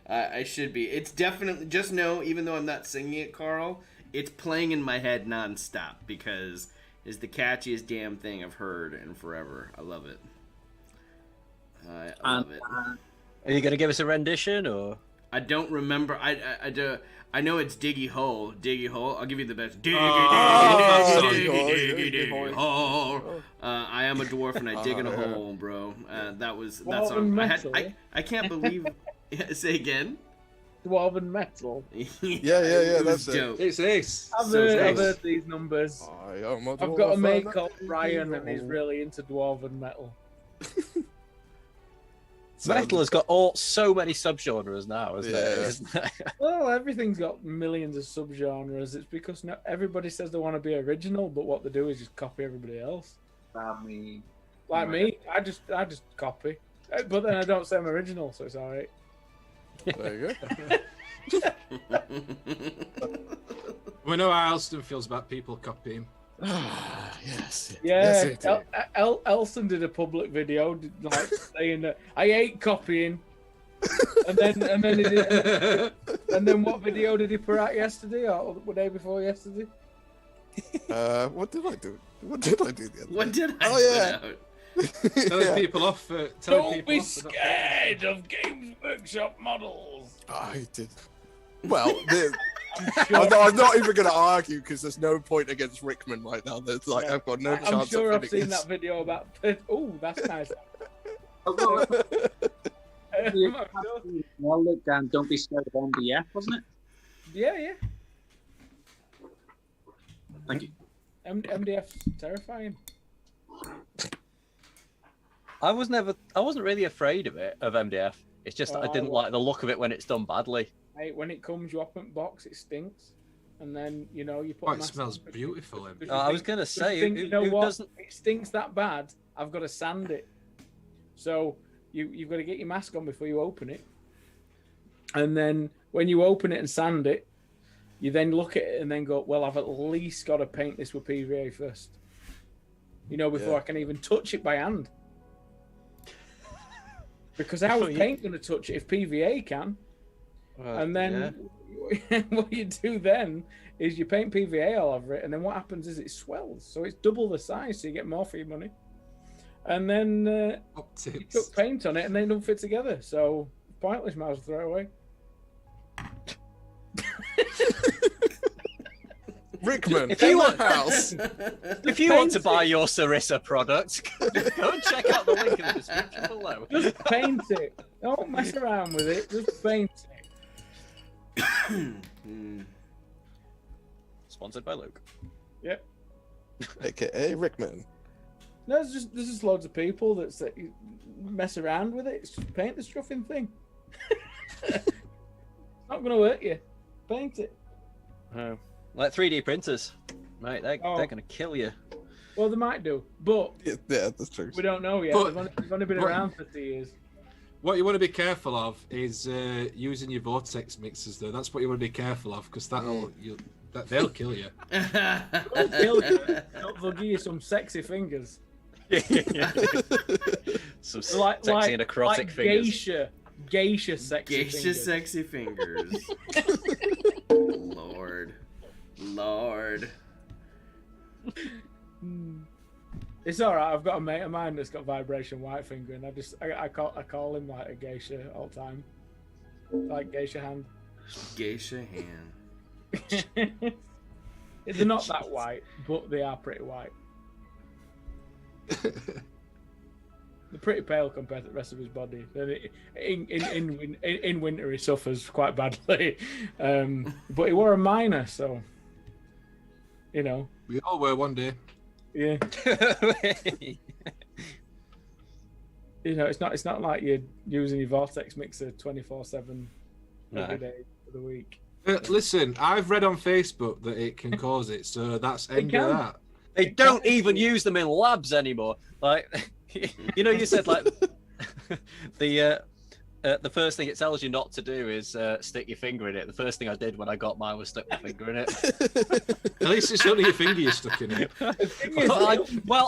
Speaker 4: I should be. It's definitely, just know, even though I'm not singing it, Carl, it's playing in my head nonstop because it's the catchiest damn thing I've heard in forever. I love it. I love it.
Speaker 5: Are you gonna give us a rendition or?
Speaker 4: I don't remember. I know it's Diggy Hole. Diggy Hole. I'll give you the best. Diggy Hole. I am a dwarf and I dig in a hole, bro. That song. I can't believe. Say again.
Speaker 6: Dwarven metal.
Speaker 2: Yeah, that's
Speaker 4: dope.
Speaker 3: It's ace.
Speaker 6: I've heard these numbers. I've got a mate called Ryan and he's really into dwarven metal.
Speaker 5: Metal has got so many subgenres now, isn't it?
Speaker 6: Well, everything's got millions of subgenres. It's because everybody says they want to be original, but what they do is just copy everybody else.
Speaker 1: Me.
Speaker 6: Like me, I just copy, but then I don't say I'm original, so it's all right.
Speaker 2: There you go.
Speaker 3: We know how Elston feels about people copying.
Speaker 2: Yes.
Speaker 6: Yeah, Elston did a public video like saying that I hate copying, and then he did, and then what video did he put out yesterday or the day before yesterday?
Speaker 2: What did I do? What did I do the other
Speaker 4: What
Speaker 2: day?
Speaker 4: did I put out?
Speaker 3: Telling people off.
Speaker 6: Don't be scared of Games Workshop models.
Speaker 2: I did. Well, I'm not even going to argue because there's no point against Rickman right now. There's like I've got no chance.
Speaker 6: I'm sure
Speaker 2: of
Speaker 6: I've seen
Speaker 2: against...
Speaker 6: that video about. Oh, that's nice.
Speaker 1: Well, look, don't be scared of MDF, wasn't it?
Speaker 6: Yeah.
Speaker 1: Thank you.
Speaker 6: MDF's terrifying.
Speaker 5: I wasn't really afraid of MDF. It's just that I didn't like the look of it when it's done badly.
Speaker 6: Hey, when it comes you open box, it stinks, and then you put.
Speaker 3: Oh, it smells beautiful.
Speaker 5: I was gonna say,
Speaker 6: you know what?
Speaker 5: doesn't?
Speaker 6: It stinks that bad. I've got to sand it. So you've got to get your mask on before you open it, and then when you open it and sand it, you then look at it and then go, well, I've at least got to paint this with PVA first. Before I can even touch it by hand. Because how is paint going to touch it if PVA can? And then what you do then is you paint PVA all over it, and then what happens is it swells, so it's double the size, so you get more for your money. And then you put paint on it, and they don't fit together, so pointless. Might as well throw it away.
Speaker 2: Rickman,
Speaker 5: if you want to buy your Sarissa product, go and check out the link in the description below.
Speaker 6: Just paint it. Don't mess around with it. Just paint it.
Speaker 5: Sponsored by Luke.
Speaker 6: Yep.
Speaker 2: AKA Rickman.
Speaker 6: No, there's just loads of people that mess around with it. It's just paint the stuffing thing. It's not going to hurt you. Paint it.
Speaker 5: Oh. Like 3D printers, right? They're going to kill you.
Speaker 6: Well, they might do, but
Speaker 2: Yeah, that's true.
Speaker 6: we don't know yet. They've only been around for 2 years.
Speaker 3: What you want to be careful of is using your vortex mixers, though. That's what you want to be careful of, because they'll kill you.
Speaker 6: They'll kill you. They'll give you some sexy fingers.
Speaker 5: Some sexy and necrotic fingers.
Speaker 6: Geisha sexy
Speaker 4: Geisha
Speaker 6: fingers.
Speaker 4: sexy fingers. Lord.
Speaker 6: It's all right. I've got a mate of mine that's got vibration white finger, and I call him like a geisha all the time, like geisha hand.
Speaker 4: Geisha hand.
Speaker 6: They're not that white, but they are pretty white. They're pretty pale compared to the rest of his body. In winter, he suffers quite badly, but he wore a minor, so you know.
Speaker 3: We all were one day.
Speaker 6: Yeah. You know, it's not like you're using your vortex mixer 24/7 every day of the week.
Speaker 3: Listen, I've read on Facebook that it can cause it, so that's end of that.
Speaker 5: They don't even use them in labs anymore. Like, you know, you said like the first thing it tells you not to do is stick your finger in it. The first thing I did when I got mine was stick my finger in it.
Speaker 3: At least it's only your finger you're stuck in it.
Speaker 5: I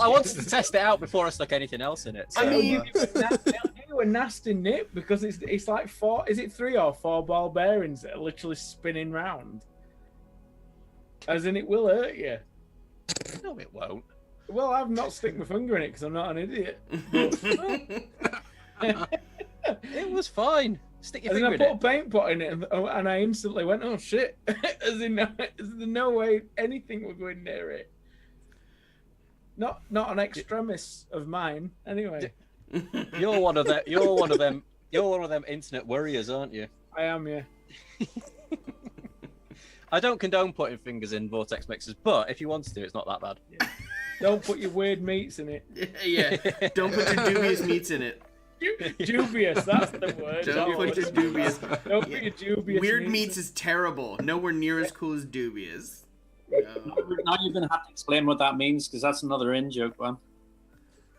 Speaker 5: wanted to test it out before I stuck anything else in it. So,
Speaker 6: I mean, it'll give you a nasty nip because it's like 3 or 4 ball bearings that are literally spinning round. As in, it will hurt you.
Speaker 5: no, it won't.
Speaker 6: Well, I've not stick my finger in it because I'm not an idiot.
Speaker 5: It was fine. Stick your
Speaker 6: And
Speaker 5: finger
Speaker 6: then I
Speaker 5: in
Speaker 6: put a
Speaker 5: it.
Speaker 6: paint pot in it, and I instantly went, "Oh shit!" As in, there's no way anything would go in near it. Not an extremis of mine, anyway.
Speaker 5: You're one of them. You're one of them. You're one of them internet warriors, aren't you?
Speaker 6: I am, yeah.
Speaker 5: I don't condone putting fingers in vortex mixers, but if you want to, it's not that bad.
Speaker 6: Yeah. Don't put your weird meats in it.
Speaker 4: Yeah. Don't put your dubious meats in it.
Speaker 6: Dubious, that's the word.
Speaker 4: Don't put your dubious.
Speaker 6: Don't put your dubious.
Speaker 4: Weird meats is terrible. Nowhere near as cool as dubious.
Speaker 1: Now you're going to have to explain what that means, because that's another in-joke one.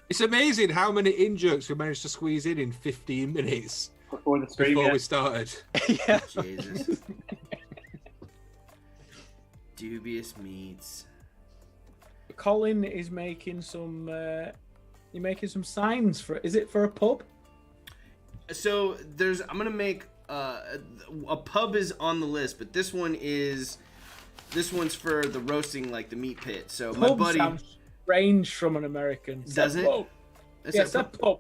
Speaker 3: It's amazing how many in-jokes we managed to squeeze in 15 minutes
Speaker 1: Before the stream,
Speaker 3: before
Speaker 1: yeah.
Speaker 3: we started.
Speaker 5: Yeah.
Speaker 4: Jesus. Dubious meats.
Speaker 6: Colin is making some. You're making some signs for. Is it for a pub?
Speaker 4: So I'm gonna make a pub is on the list, but this one's for the roasting, like the meat pit. So my
Speaker 6: Pub
Speaker 4: buddy
Speaker 6: sounds strange from an American.
Speaker 4: Does it?
Speaker 6: Pub. Yes, a pub.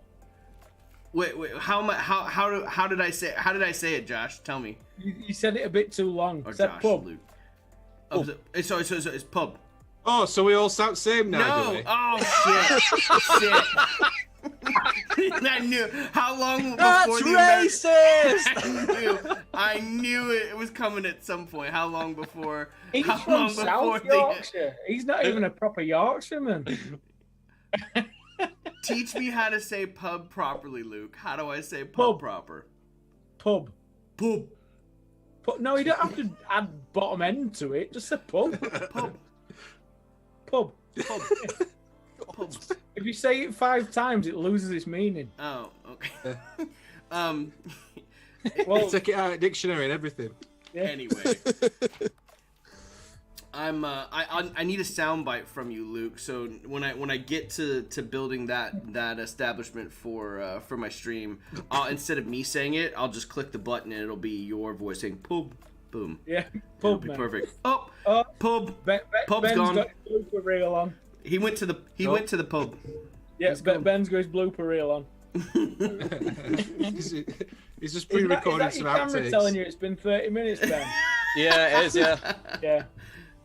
Speaker 4: Wait, how did I say it, Josh? Tell me.
Speaker 6: You said it a bit too long.
Speaker 4: Or
Speaker 6: Said
Speaker 4: Josh,
Speaker 6: pub.
Speaker 4: Luke. Oh, so it's pub.
Speaker 3: Oh, so we all sound same now, do
Speaker 4: No!
Speaker 3: we?
Speaker 4: Oh shit! Shit! I knew. How long before
Speaker 5: That's racist.
Speaker 4: I knew it was coming at some point. How long before?
Speaker 6: He's
Speaker 4: how
Speaker 6: from
Speaker 4: long
Speaker 6: South Yorkshire. He's not even a proper Yorkshireman.
Speaker 4: Teach me how to say pub properly, Luke. How do I say pub
Speaker 6: Pub.
Speaker 4: proper?
Speaker 6: Pub.
Speaker 4: Pub.
Speaker 6: No, you don't have to add bottom end to it. Just say pub.
Speaker 4: Pub.
Speaker 6: Pub.
Speaker 4: Pub. Pub.
Speaker 6: If you say it 5 times, it loses its meaning.
Speaker 4: Oh, okay.
Speaker 6: Well,
Speaker 3: Take it out of dictionary and everything.
Speaker 6: yeah.
Speaker 4: Anyway. I need a soundbite from you, Luke. So when I get to building that establishment for my stream, instead of me saying it, I'll just click the button and it'll be your voice saying "pub," boom.
Speaker 6: Yeah,
Speaker 4: It'll
Speaker 6: pub,
Speaker 4: be
Speaker 6: man.
Speaker 4: perfect. Oh,
Speaker 6: Oh,
Speaker 4: pub. Pub's
Speaker 6: Ben's
Speaker 4: gone.
Speaker 6: got his blooper reel on.
Speaker 4: He went to the pub.
Speaker 6: Yeah,
Speaker 4: Let's go.
Speaker 6: Ben's got his blooper reel on.
Speaker 3: He's just pre-recording
Speaker 6: is that
Speaker 3: some
Speaker 6: your camera
Speaker 3: outtakes.
Speaker 6: telling you it's been 30 minutes, Ben?
Speaker 5: Yeah, it is. Yeah.
Speaker 6: Yeah.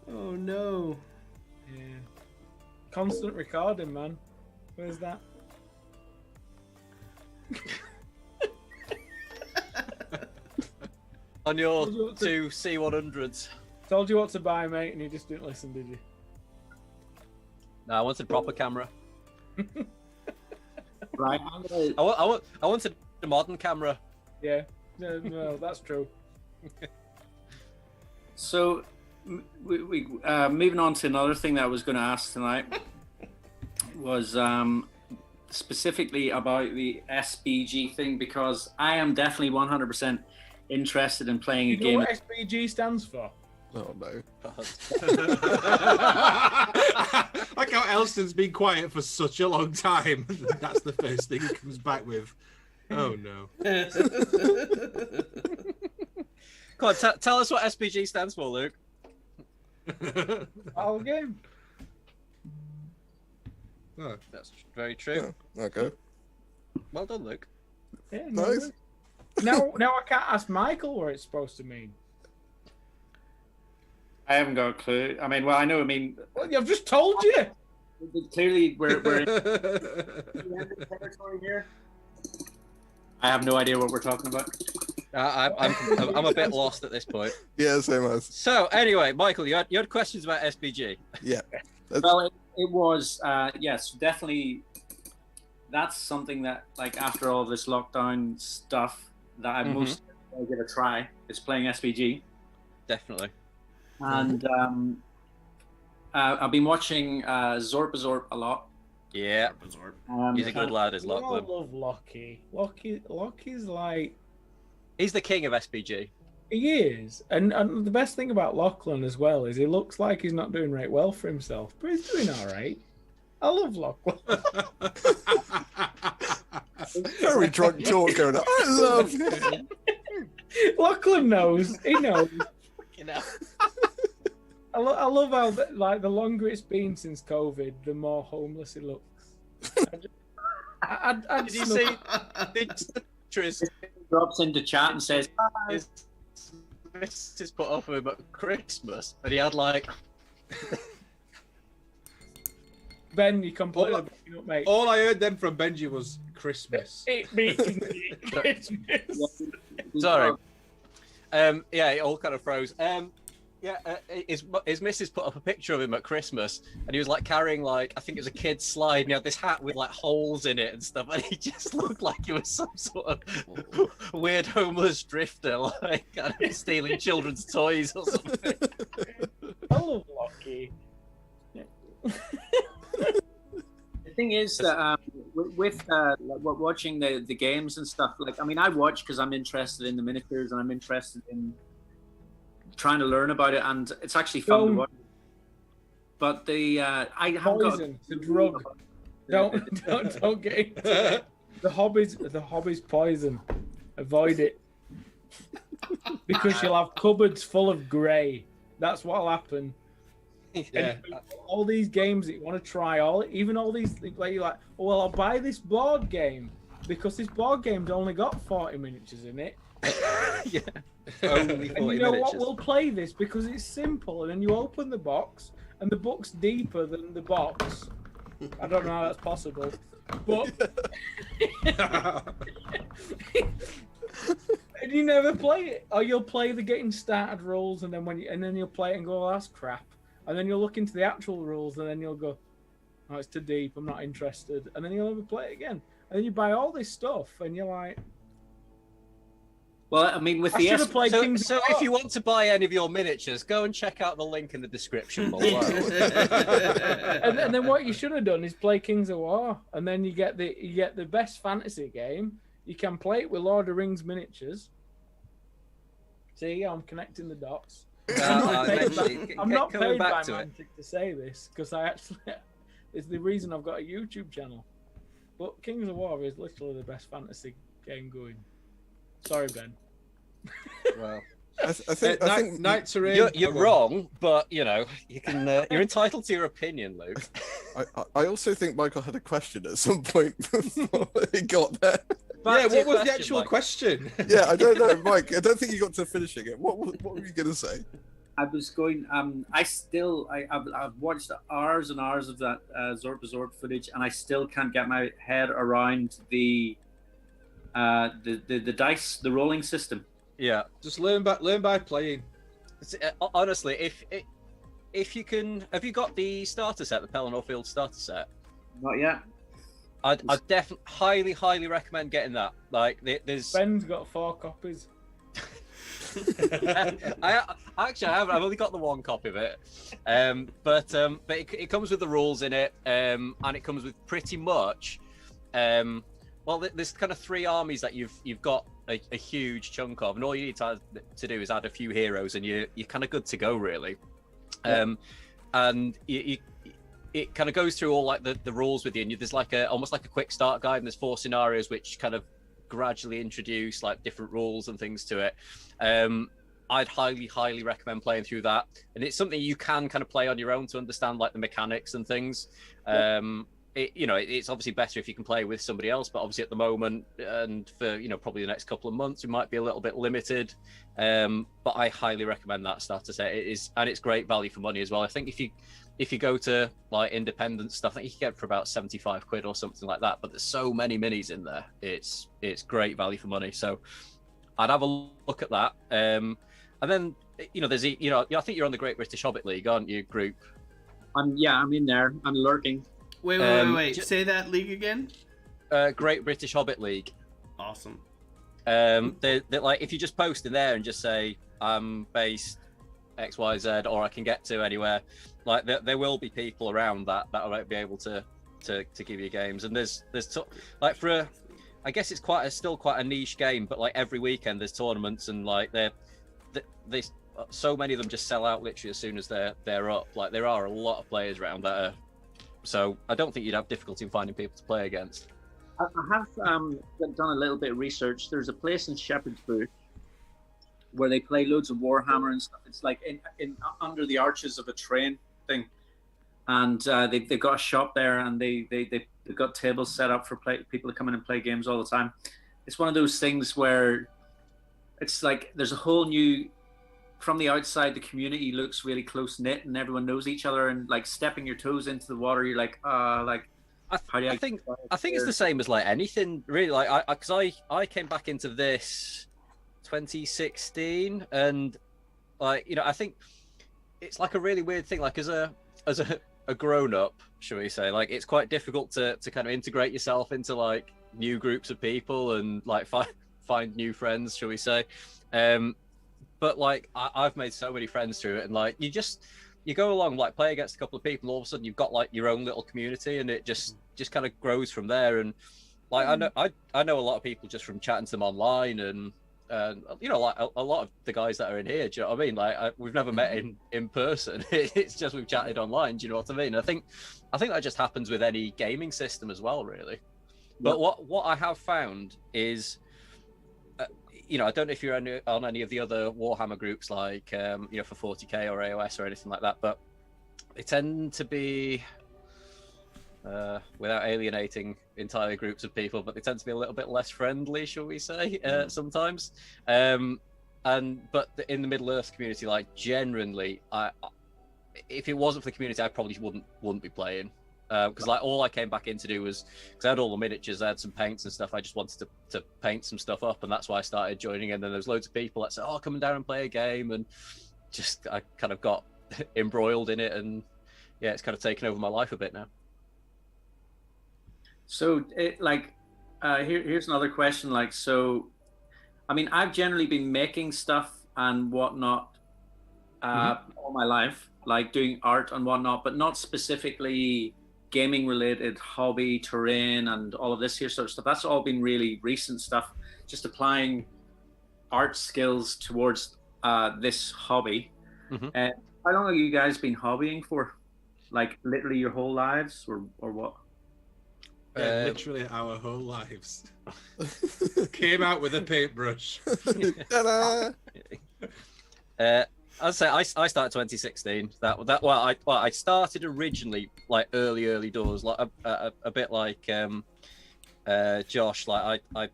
Speaker 4: Oh no.
Speaker 6: Yeah. Constant recording, man. Where's that?
Speaker 5: On your 2 C100s.
Speaker 6: Told you what to buy, mate, and you just didn't listen, did you?
Speaker 5: No, I wanted proper camera.
Speaker 1: Right.
Speaker 5: I wanted a modern camera.
Speaker 6: Yeah. No, that's true.
Speaker 1: So, we moving on to another thing that I was going to ask tonight was specifically about the SBG thing because I am definitely 100% interested in playing a
Speaker 6: You know
Speaker 1: game.
Speaker 6: what SBG stands for?
Speaker 2: Oh no.
Speaker 3: Like how Elston's been quiet for such a long time. That's the first thing he comes back with. Oh no.
Speaker 5: Come on, tell us what SBG stands for, Luke.
Speaker 6: Our game.
Speaker 3: Oh.
Speaker 5: That's very true.
Speaker 2: Yeah, okay.
Speaker 5: Well done, Luke.
Speaker 6: Yeah,
Speaker 2: Nice.
Speaker 6: Now I can't ask Michael what it's supposed to mean.
Speaker 1: I haven't got a clue. I mean, well, I know. I mean,
Speaker 6: Well, I've just told you.
Speaker 1: clearly we're in territory here. I have no idea what we're talking about.
Speaker 5: I'm a bit lost at this point.
Speaker 2: Yeah, same as.
Speaker 5: So anyway, Michael, you had questions about SBG.
Speaker 2: Yeah.
Speaker 1: Well, it was yes, definitely. That's something that, like, after all this lockdown stuff, that I most want to give a try is playing SBG.
Speaker 5: Definitely.
Speaker 1: And I've been watching Zorpazorp a lot.
Speaker 5: Yeah. He's a good lad, is
Speaker 6: I
Speaker 5: Lachlan.
Speaker 6: love Lockie. Lockie's like,
Speaker 5: He's the king of SBG.
Speaker 6: he is, and the best thing about Lachlan as well is he looks like he's not doing right well for himself, but he's doing all right. I love Lachlan.
Speaker 2: Very drunk talk going on. I love him.
Speaker 6: Lachlan knows. He knows.
Speaker 5: You know.
Speaker 6: I love how like the longer it's been since COVID, the more homeless he looks.
Speaker 5: Did you see? Tris
Speaker 1: Drops into chat and says,
Speaker 5: his missus put up with him at Christmas, and he had like.
Speaker 6: Ben, you completely breaking up, mate.
Speaker 3: All I heard then from Benji was Christmas.
Speaker 6: It beating Christmas.
Speaker 5: Sorry. Yeah, it all kind of froze. His missus put up a picture of him at Christmas, and he was like carrying like I think it was a kid's slide, and he had this hat with like holes in it and stuff, and he just looked like he was some sort of weird homeless drifter, like kind of stealing children's toys or something.
Speaker 6: I love Lockie.
Speaker 1: the thing is that with watching the games and stuff, like, I mean, I watch because I'm interested in the miniatures and I'm interested in trying to learn about it, and it's actually fun to watch. But I haven't
Speaker 6: Poison, it's a drug. Don't get into it. The hobbies poison. Avoid it. Because you'll have cupboards full of grey. That's what'll happen.
Speaker 3: Yeah.
Speaker 6: All these games that you want to try, even all these things, like you're like, oh, well, I'll buy this board game because this board game's only got 40 miniatures in it.
Speaker 5: Yeah. Only 40
Speaker 6: And you know
Speaker 5: miniatures.
Speaker 6: what? We'll play this because it's simple. And then you open the box, and the book's deeper than the box. I don't know how that's possible, but and you never play it, or you'll play the getting started rules, and then you'll play it and go, oh, that's crap. And then you'll look into the actual rules, and then you'll go, oh, it's too deep. I'm not interested. And then you'll never play it again. And then you buy all this stuff, and you're like,
Speaker 1: well, I mean, with the
Speaker 5: So if you want to buy any of your miniatures, go and check out the link in the description below.
Speaker 6: and then what you should have done is play Kings of War, and then you get the best fantasy game. You can play it with Lord of the Rings miniatures. See, I'm connecting the dots. I'm not paid by Mantic to say this because it's the reason I've got a YouTube channel. But Kings of War is literally the best fantasy game going. Sorry, Ben.
Speaker 5: Well,
Speaker 2: I think
Speaker 3: Knights are in.
Speaker 5: you're wrong, but you know you can. You're entitled to your opinion, Luke.
Speaker 2: I also think Michael had a question at some point before he got there.
Speaker 3: Yeah, what was the actual question?
Speaker 2: Yeah, I don't know, Mike. I don't think you got to finishing it. What were you going to say?
Speaker 1: I was going. I've watched hours and hours of that Zorpazorp footage, and I still can't get my head around the dice, the rolling system.
Speaker 5: Yeah,
Speaker 3: Just learn by playing.
Speaker 5: honestly, if you can, have you got the starter set, the Pelennor Field starter set?
Speaker 1: Not yet.
Speaker 5: I'd definitely highly recommend getting that. Like, there's
Speaker 6: Ben's got 4 copies.
Speaker 5: I haven't. I've only got the 1 copy of it, but it comes with the rules in it, and it comes with pretty much Well, there's kind of three armies that you've got a huge chunk of, and all you need to do is add a few heroes, and you're kind of good to go, really. And it kind of goes through all like the rules with you, and there's like almost like a quick start guide, and there's 4 scenarios which kind of gradually introduce like different rules and things to it. I'd highly recommend playing through that, and it's something you can kind of play on your own to understand like the mechanics and things. It's obviously better if you can play with somebody else, but obviously at the moment and for probably the next couple of months we might be a little bit limited. But I highly recommend that starter set. It is, and it's great value for money as well. I think if you go to like independent stuff, I think you can get it for about 75 quid or something like that. But there's so many minis in there. It's great value for money. So I'd have a look at that. And then there's I think you're on the Great British Hobbit League, aren't you, group?
Speaker 1: I'm in there. I'm lurking.
Speaker 4: Wait. Say that league again.
Speaker 5: Great British Hobbit League.
Speaker 4: Awesome.
Speaker 5: They're like, if you just post in there and just say I'm based XYZ, or I can get to anywhere, like there will be people around that will be able to give you games. And there's like I guess it's still quite a niche game, but like every weekend there's tournaments, and like they so many of them just sell out literally as soon as they're up. Like there are a lot of players around that so I don't think you'd have difficulty in finding people to play against.
Speaker 1: I have done a little bit of research. There's a place in Shepherd's Bush where they play loads of Warhammer and stuff. It's like in under the arches of a train thing, and they've got a shop there, and they've got tables set up for people to come in and play games all the time. It's one of those things where it's like there's a whole new. From the outside, the community looks really close knit, and everyone knows each other. And like stepping your toes into the water, you're like, I think it's the same as like anything really. Like because I came back into this 2016, and like I think it's like a really weird thing. Like as a grown up, shall we say? Like it's quite difficult to kind of integrate yourself into like new groups of people and like find new friends, shall we say? But like I've made so many friends through it, and like you go along, like play against a couple of people, and all of a sudden you've got like your own little community, and it just kind of grows from there. And like I know a lot of people just from chatting to them online, and like a lot of the guys that are in here. Do you know what I mean? Like we've never met in person. It's just we've chatted online. Do you know what I mean? I think that just happens with any gaming system as well, really. But what I have found is. I don't know if you're on any of the other Warhammer groups, like for 40k or AOS or anything like that, but they tend to be, without alienating entire groups of people, but they tend to be a little bit less friendly, shall we say, sometimes. But in the Middle Earth community, like generally, if it wasn't for the community, I probably wouldn't be playing. Because like all I came back in to do was because I had all the miniatures, I had some paints and stuff. I just wanted to paint some stuff up, and that's why I started joining. And then there's loads of people that said, "Oh, come down and play a game," and just I kind of got embroiled in it, and yeah, it's kind of taken over my life a bit now. So, here's another question. Like, so, I mean, I've generally been making stuff and whatnot all my life, like doing art and whatnot, but not specifically gaming related hobby, terrain, and all of this here sort of stuff. That's all been really recent stuff, just applying art skills towards this hobby. How long have you guys been hobbying for? Like literally your whole lives, or what?
Speaker 3: Yeah, literally our whole lives. Came out with a paintbrush.
Speaker 5: I'd say I started 2016. I started originally like early doors, like a bit like Josh. Like I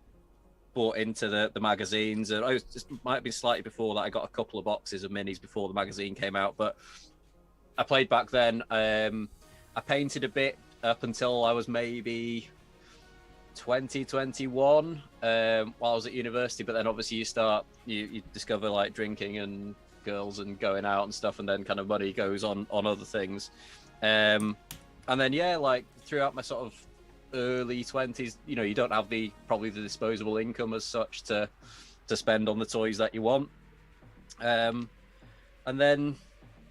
Speaker 5: bought into the magazines, and might have been slightly before that. I got a couple of boxes of minis before the magazine came out, but I played back then. I painted a bit up until I was maybe 2021 while I was at university, but then obviously you discover like drinking and girls and going out and stuff, and then kind of money goes on other things, and then like throughout my sort of early 20s, you don't have probably the disposable income as such to spend on the toys that you want, and then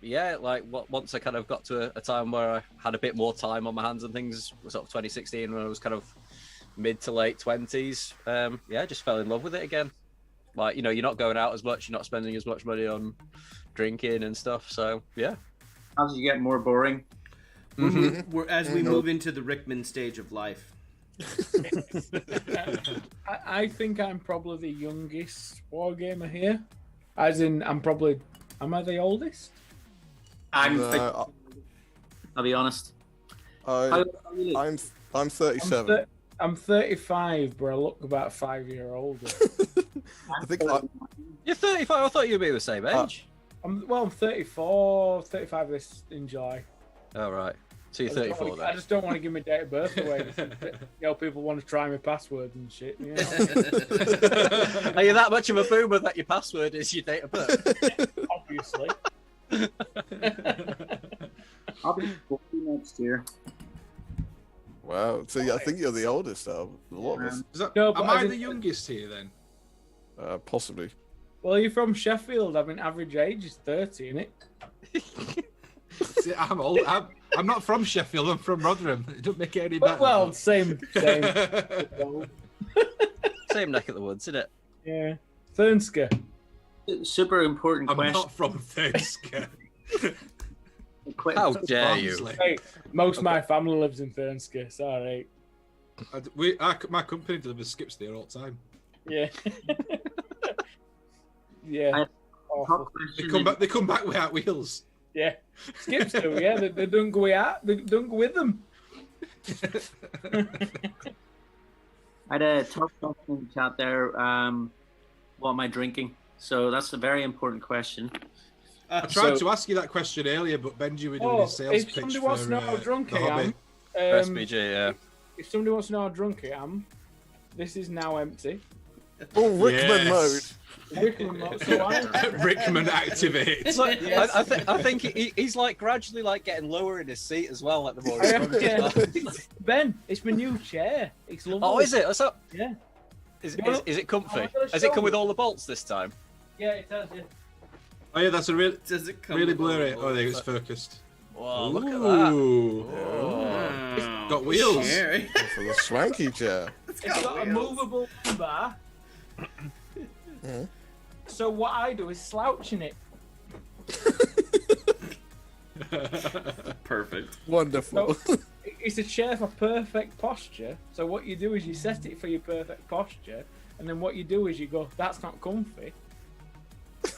Speaker 5: like once I kind of got to a time where I had a bit more time on my hands and things, sort of 2016, when I was kind of mid to late 20s. Yeah, just fell in love with it again. Like, you know, you're not going out as much, you're not spending as much money on drinking and stuff. So yeah.
Speaker 1: As you get more boring.
Speaker 4: As we move into the Rickman stage of life.
Speaker 6: I think I'm probably the youngest wargamer here. As in, am I the oldest?
Speaker 1: I'll be honest.
Speaker 2: I'm 37.
Speaker 6: I'm 35, but I look about 5 years older.
Speaker 2: I think
Speaker 5: You're 35. I thought you'd be the same age.
Speaker 6: I'm 34, 35 this in July.
Speaker 5: Oh, right. So you're 34
Speaker 6: I
Speaker 5: then.
Speaker 6: just don't want to give my date of birth away. People want to try my password and shit. You know?
Speaker 5: Are you that much of a boomer that your password is your date of birth?
Speaker 6: Obviously.
Speaker 1: I'll be 40 next year.
Speaker 2: Wow. So I think you're the oldest out of a lot of us.
Speaker 3: Am I the youngest here then?
Speaker 2: Possibly.
Speaker 6: Well, you're from Sheffield. I mean, average age is 30, isn't it?
Speaker 3: See, I'm old. I'm not from Sheffield. I'm from Rotherham. It don't make it any better.
Speaker 6: Well, same.
Speaker 5: Same neck of the woods, isn't it?
Speaker 6: Yeah. Thurnske.
Speaker 1: Super important
Speaker 3: I'm
Speaker 1: question.
Speaker 3: not from Thurnske.
Speaker 5: How dare you?
Speaker 6: Hey, most of my family lives in Thurnske. Sorry.
Speaker 3: My company delivers skips there all the time.
Speaker 6: Yeah. Yeah. Awful.
Speaker 3: They come back without wheels.
Speaker 6: Yeah. Skips do, yeah. They don't go out. They don't go with them.
Speaker 1: I had a tough question in the chat there. What am I drinking? So that's a very important question.
Speaker 3: I tried to ask you that question earlier, but Benji was doing his sales pitch for
Speaker 6: somebody wants to know how drunk I am,
Speaker 5: SBJ, yeah.
Speaker 6: if somebody wants to know how drunk I am, this is now empty.
Speaker 2: Oh, Rickman mode.
Speaker 6: Rickman mode. So
Speaker 3: Rickman activate.
Speaker 5: It's like,
Speaker 6: Yes.
Speaker 5: I think he's like gradually like getting lower in his seat as well at the moment.
Speaker 6: Yeah. Ben, it's my new chair. It's lovely.
Speaker 5: Oh, is it? So,
Speaker 6: Yeah.
Speaker 5: is it comfy?
Speaker 6: I'm gonna
Speaker 5: Has it
Speaker 6: show
Speaker 5: come with
Speaker 6: you.
Speaker 5: all the bolts this time?
Speaker 6: Yeah, it does. Yeah.
Speaker 3: Oh yeah, that's a really
Speaker 4: Does it come
Speaker 3: really
Speaker 4: with all
Speaker 3: blurry.
Speaker 4: the
Speaker 3: Oh, there
Speaker 4: bolts?
Speaker 3: it's focused.
Speaker 5: Wow, look at that.
Speaker 3: Ooh.
Speaker 4: Oh,
Speaker 3: Got wheels.
Speaker 4: scary.
Speaker 2: For the swanky chair.
Speaker 6: It's got a movable bar.
Speaker 2: Yeah.
Speaker 6: So what I do is slouch in it.
Speaker 4: Perfect.
Speaker 2: Wonderful.
Speaker 6: So, it's a chair for perfect posture. So what you do is you set it for your perfect posture, and then what you do is you go, that's not comfy.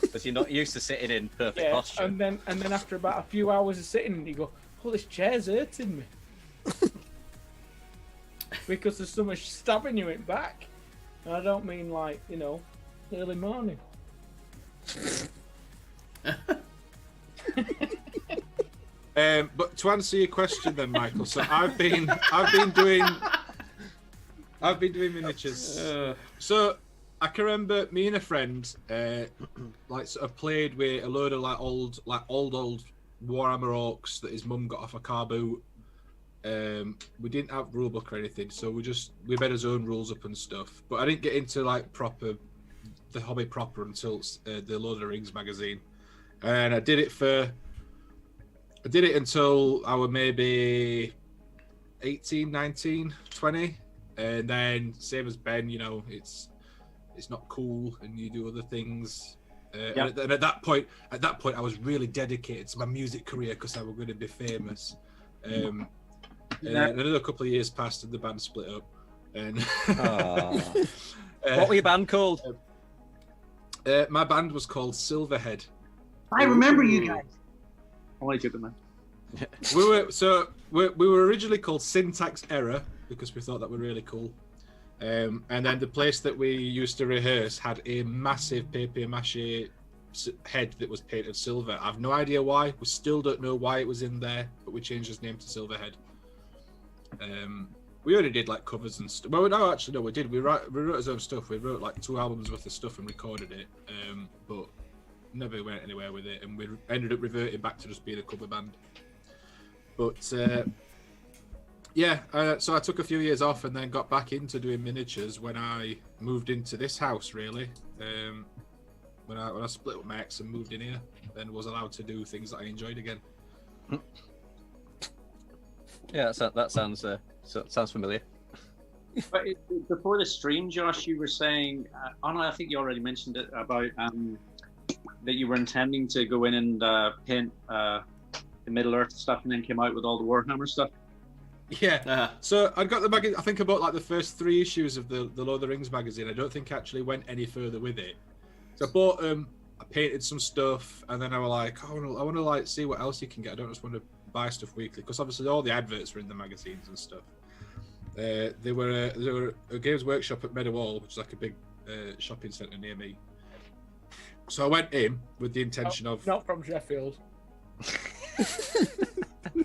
Speaker 5: Because you're not used to sitting in perfect posture.
Speaker 6: And then after about a few hours of sitting, you go, oh, this chair's hurting me. Because there's so much stabbing you in back. And I don't mean like, early morning.
Speaker 3: But to answer your question then, Michael, so I've been doing miniatures. So I can remember me and a friend like sort of played with a load of old Warhammer orcs that his mum got off a car boot. We didn't have rulebook or anything, so we made his own rules up and stuff. But I didn't get into the hobby proper until the Lord of the Rings magazine, and I did it until I was maybe 18, 19, 20, and then same as Ben, it's not cool, and you do other things. And at that point, I was really dedicated to my music career because I was going to be famous. And another couple of years passed, and the band split up. And
Speaker 5: what were your band called?
Speaker 3: My band was called Silverhead.
Speaker 1: I remember you guys. I'm only joking, man.
Speaker 3: We were originally called Syntax Error because we thought that were really cool. And then the place that we used to rehearse had a massive papier-mâché head that was painted silver. I have no idea why. We still don't know why it was in there, but we changed his name to Silverhead. We already did covers and stuff. Well, no, actually, no, we did. We wrote his own stuff. We wrote 2 albums worth of stuff and recorded it, but never went anywhere with it. And we ended up reverting back to just being a cover band. But so I took a few years off and then got back into doing miniatures when I moved into this house. Really, when I split with my ex and moved in here, then was allowed to do things that I enjoyed again.
Speaker 5: Yeah, that sounds familiar.
Speaker 1: But before the stream, Josh, you were saying, oh no, I think you already mentioned it about that you were intending to go in and paint the Middle Earth stuff, and then came out with all the Warhammer stuff.
Speaker 3: Yeah. So I got the magazine. I think I bought like the first 3 issues of the Lord of the Rings magazine. I don't think I actually went any further with it. So I bought them. I painted some stuff, and then I was like, oh, I want to like see what else you can get. I don't just want to buy stuff weekly, because obviously all the adverts were in the magazines and stuff. They were a Games Workshop at Meadowhall, which is like a big shopping centre near me. So I went in with the intention of
Speaker 6: not from Sheffield.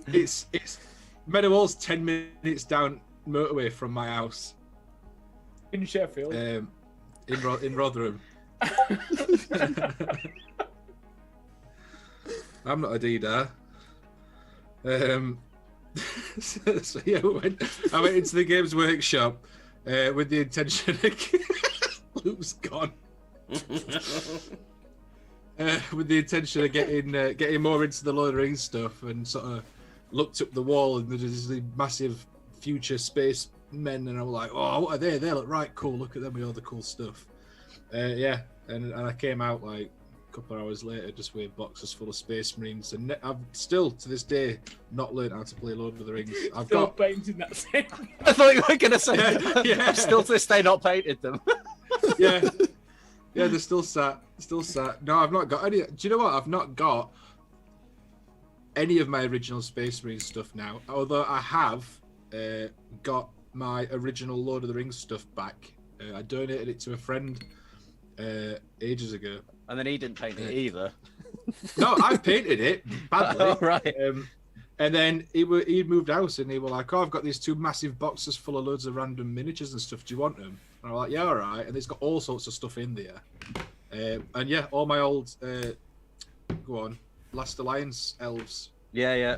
Speaker 3: it's Meadowhall's 10 minutes down motorway from my house.
Speaker 6: In Sheffield.
Speaker 3: In Rotherham. I'm not a Dida. So yeah, I went into the Games Workshop with the intention of Luke's gone. With the intention of getting more into the Lord of the Rings stuff, and sort of looked up the wall, and there's the massive future space men, and I was like, oh, what are they? They look right cool. Look at them with all the cool stuff. Yeah, and I came out like a couple of hours later just with boxes full of Space Marines, and I've still to this day not learned how to play Lord of the Rings. I've
Speaker 6: Still
Speaker 3: got
Speaker 6: painting that same.
Speaker 5: I thought you were going to say,
Speaker 3: yeah.
Speaker 5: I've still to this day not painted them.
Speaker 3: yeah, they're still sat. No, I've not got any. Do you know what? I've not got any of my original Space Marine stuff now. Although I have got my original Lord of the Rings stuff back. I donated it to a friend ages ago.
Speaker 5: And then he didn't paint it either.
Speaker 3: No, I painted it badly.
Speaker 5: Oh, right.
Speaker 3: And then he'd moved house, and he was like, oh, I've got these 2 massive boxes full of loads of random miniatures and stuff. Do you want them? And I was like, yeah, all right. And it's got all sorts of stuff in there. And yeah, all my old, Last Alliance elves.
Speaker 5: Yeah.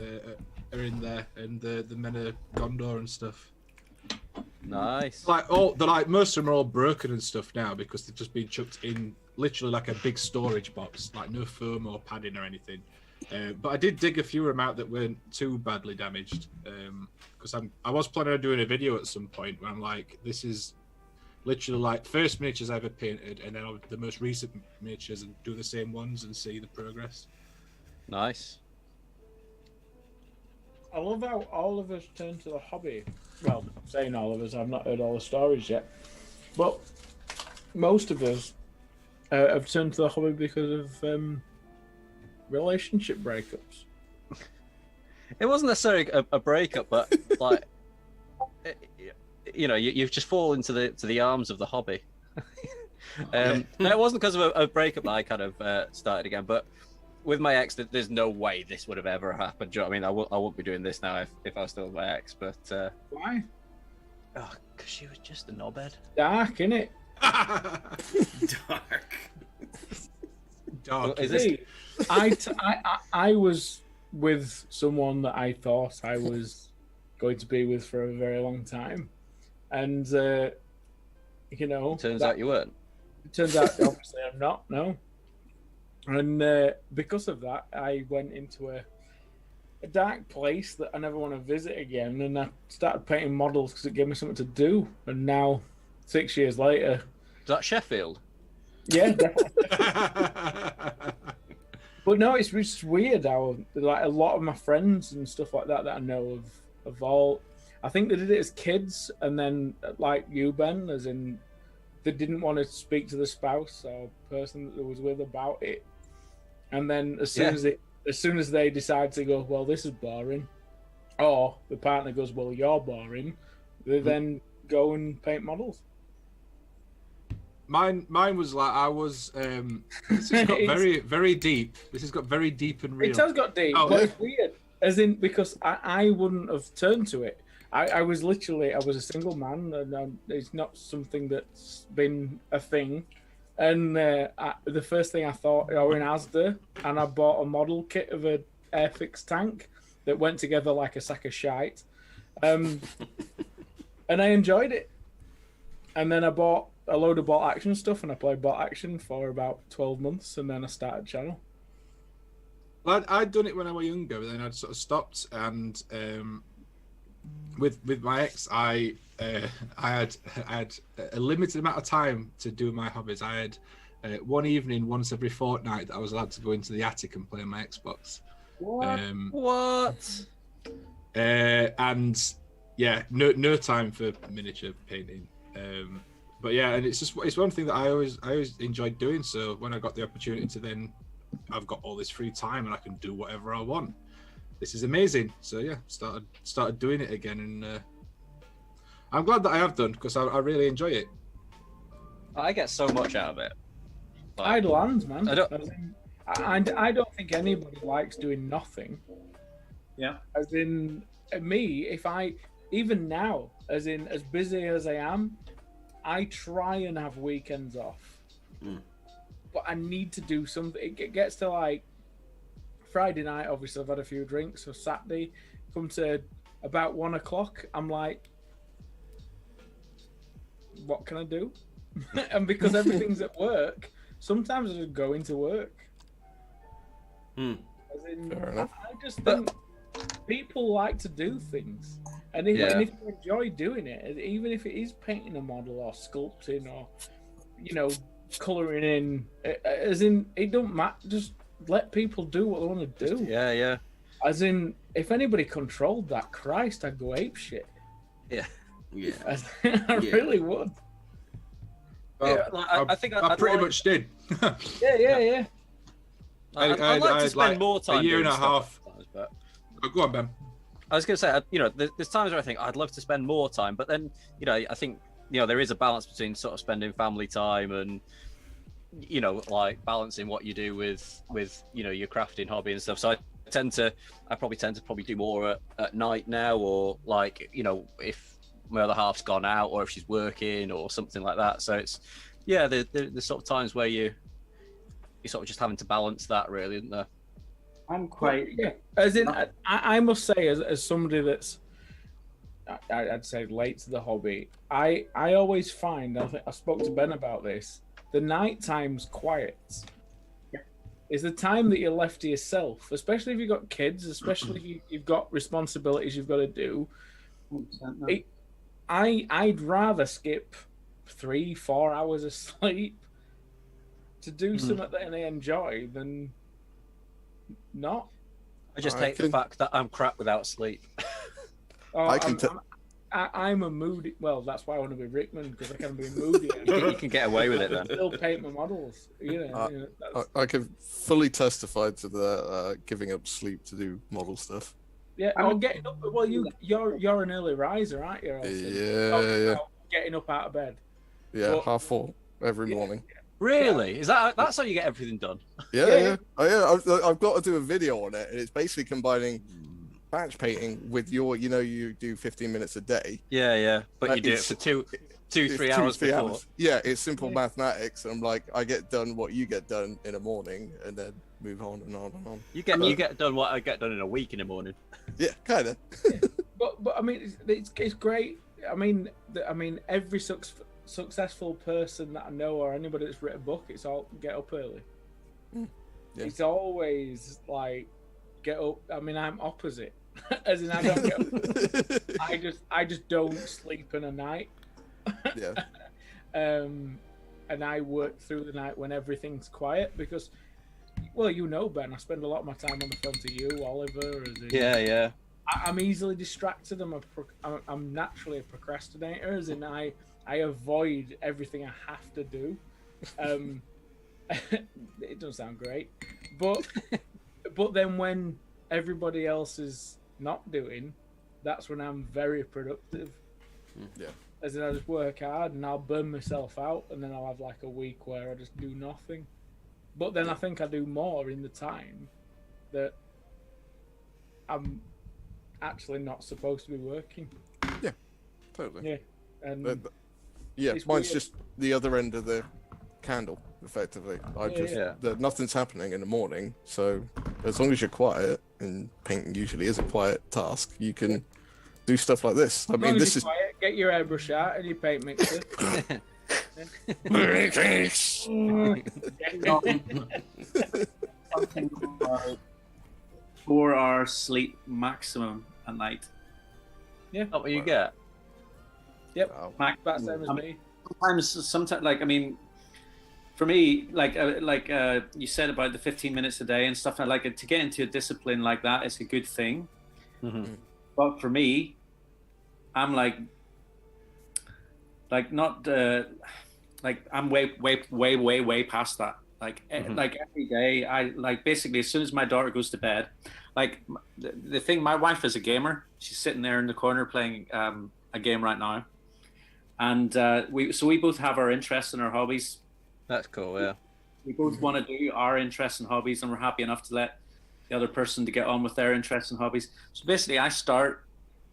Speaker 3: Are in there, and the Men of Gondor and stuff.
Speaker 5: Nice.
Speaker 3: Like most of them are all broken and stuff now, because they've just been chucked in literally like a big storage box, like no foam or padding or anything. But I did dig a few of them out that weren't too badly damaged, because I was planning on doing a video at some point where I'm like, this is literally like first miniatures I ever painted, and then the most recent miniatures, and do the same ones and see the progress.
Speaker 5: Nice.
Speaker 6: I love how all of us turn to the hobby. Well, saying all of us, I've not heard all the stories yet, but most of us have turned to the hobby because of relationship breakups.
Speaker 5: It wasn't necessarily a breakup, but like, you've just fallen into the arms of the hobby. No, it wasn't because of a breakup that I kind of started again, but with my ex, there's no way this would have ever happened. Do you know what I mean? I wouldn't be doing this now if I was still with my ex, but
Speaker 6: Why?
Speaker 5: oh, because she was just a knobhead.
Speaker 6: Dark, innit?
Speaker 4: Dark.
Speaker 3: Dark.
Speaker 5: Is this?
Speaker 6: I was with someone that I thought I was going to be with for a very long time, and
Speaker 5: Turns out you weren't.
Speaker 6: It turns out obviously I'm not. No, and because of that, I went into a dark place that I never want to visit again, and I started painting models because it gave me something to do. And now, 6 years later,
Speaker 5: Is that Sheffield?
Speaker 6: yeah, definitely. But no, it's just weird how like a lot of my friends and stuff like that I know of all, I think they did it as kids, and then like you, Ben, as in they didn't want to speak to the spouse or person that they was with about it, and then as soon as they decide to go, well, this is boring, or the partner goes, well, you're boring, they then go and paint models.
Speaker 3: Mine was like I was. This has got very, very deep. This has got very deep and real.
Speaker 6: It has got deep, but it's weird. As in, because I wouldn't have turned to it. I was a single man, and it's not something that's been a thing. And the first thing I thought, I went in Asda, and I bought a model kit of a Airfix tank that went together like a sack of shite. And I enjoyed it. And then I bought a load of bot action stuff, and I played bot action for about 12 months, and then I started channel.
Speaker 3: Well, I'd done it when I was younger, but then I'd sort of stopped, and with my ex, I I had a limited amount of time to do my hobbies. I had one evening once every fortnight that I was allowed to go into the attic and play on my Xbox.
Speaker 5: What?
Speaker 3: And yeah, no time for miniature painting. But yeah, and it's one thing that I always enjoyed doing. So when I got the opportunity to then, I've got all this free time and I can do whatever I want. This is amazing. So yeah, started doing it again, and I'm glad that I have done, because I really enjoy it.
Speaker 5: I get so much out of it.
Speaker 6: Idle hands, man.
Speaker 5: I
Speaker 6: I don't think anybody likes doing nothing.
Speaker 1: Yeah.
Speaker 6: As in me, if I even now, as busy as I am, I try and have weekends off. But I need to do something. It gets to like Friday night, obviously I've had a few drinks, so Saturday, come to about 1 o'clock, I'm like, what can I do? And because everything's at work, sometimes I just go into work. As in,
Speaker 2: Fair enough.
Speaker 6: I just think people like to do things. And if you enjoy doing it, even if it is painting a model or sculpting or, colouring in, as in, it don't matter, just let people do what they want to do.
Speaker 5: Yeah.
Speaker 6: As in, if anybody controlled that, Christ, I'd go apeshit.
Speaker 5: Yeah.
Speaker 6: I really would.
Speaker 3: Well,
Speaker 5: I think
Speaker 3: I pretty much did.
Speaker 6: Yeah.
Speaker 5: I'd like to spend more time.
Speaker 3: A year and a
Speaker 5: doing
Speaker 3: half.
Speaker 5: stuff sometimes, but...
Speaker 3: Oh, go on, Ben.
Speaker 5: I was going to say, there's times where I think I'd love to spend more time, but then, I think, there is a balance between sort of spending family time and, like balancing what you do with your crafting hobby and stuff. So I probably tend to do more at night now, or like, if my other half's gone out or if she's working or something like that. So it's, there's sort of times where you're sort of just having to balance that, really, isn't there?
Speaker 1: I'm quite...
Speaker 6: Yeah. As in, I must say, as somebody that's, I'd say late to the hobby, I always find, I think I spoke to Ben about this, the night time's quiet.
Speaker 1: Yeah.
Speaker 6: Is the time that you're left to yourself, especially if you've got kids, especially if you've got responsibilities you've got to do. I'd rather skip 3-4 hours of sleep to do something that I enjoy than not.
Speaker 5: I just hate the fact that I'm crap without sleep.
Speaker 6: I'm a moody. Well, that's why I want to be Rickman, because I can be moody.
Speaker 5: You can get away with it then.
Speaker 6: Still paint my models.
Speaker 2: I can fully testify to the giving up sleep to do model stuff.
Speaker 6: Yeah, getting up. Well, you're an early riser, aren't you?
Speaker 2: Yeah.
Speaker 6: Getting up out of bed.
Speaker 2: Yeah, 4:30 every morning.
Speaker 5: Really? Is that's how you get everything done?
Speaker 2: Yeah. I've got to do a video on it, and it's basically combining batch painting with your, you do 15 minutes a day.
Speaker 5: Yeah. But you do it for 3 hours before.
Speaker 2: Yeah, it's simple mathematics. I'm like, I get done what you get done in a morning, and then move on and on and on.
Speaker 5: You get done what I get done in a week in the morning.
Speaker 2: Yeah, kind of.
Speaker 6: But I mean, it's great. I mean, every successful person that I know, or anybody that's written a book, it's all get up early. Yeah. It's always like get up. I mean, I'm opposite, as in I don't get up. I just don't sleep in a night.
Speaker 2: Yeah.
Speaker 6: And I work through the night when everything's quiet, because, well, Ben, I spend a lot of my time on the phone to you, Oliver.
Speaker 5: Yeah.
Speaker 6: I'm easily distracted. I'm naturally a procrastinator, as in I avoid everything I have to do. It doesn't sound great, but then when everybody else is not doing, that's when I'm very productive.
Speaker 2: Yeah.
Speaker 6: As in, I just work hard and I'll burn myself out, and then I'll have like a week where I just do nothing. But then I think I do more in the time that I'm actually not supposed to be working.
Speaker 2: Yeah, totally.
Speaker 6: Yeah, and
Speaker 2: mine's
Speaker 6: weird.
Speaker 2: just the other end of the candle, effectively. Nothing's happening in the morning, so as long as you're quiet, and painting usually is a quiet task, you can do stuff like this. I mean, this is
Speaker 6: quiet, get your airbrush out and your paint mixer.
Speaker 1: Something like 4 hours sleep maximum at night.
Speaker 6: Yeah.
Speaker 5: That's what you get.
Speaker 6: Yep.
Speaker 2: Wow.
Speaker 1: Max,
Speaker 6: About the same as me.
Speaker 1: sometimes, like, I mean, for me, like you said about the 15 minutes a day and stuff, I like it to get into a discipline like that is a good thing.
Speaker 5: Mm-hmm.
Speaker 1: But for me, I'm like not like I'm way past that. Like like every day, I like basically as soon as my daughter goes to bed, like the thing. My wife is a gamer. She's sitting there in the corner playing a game right now, and we both have our interests and our hobbies.
Speaker 5: That's cool. Yeah.
Speaker 1: We both want to do our interests and hobbies, and we're happy enough to let the other person to get on with their interests and hobbies. So basically, I start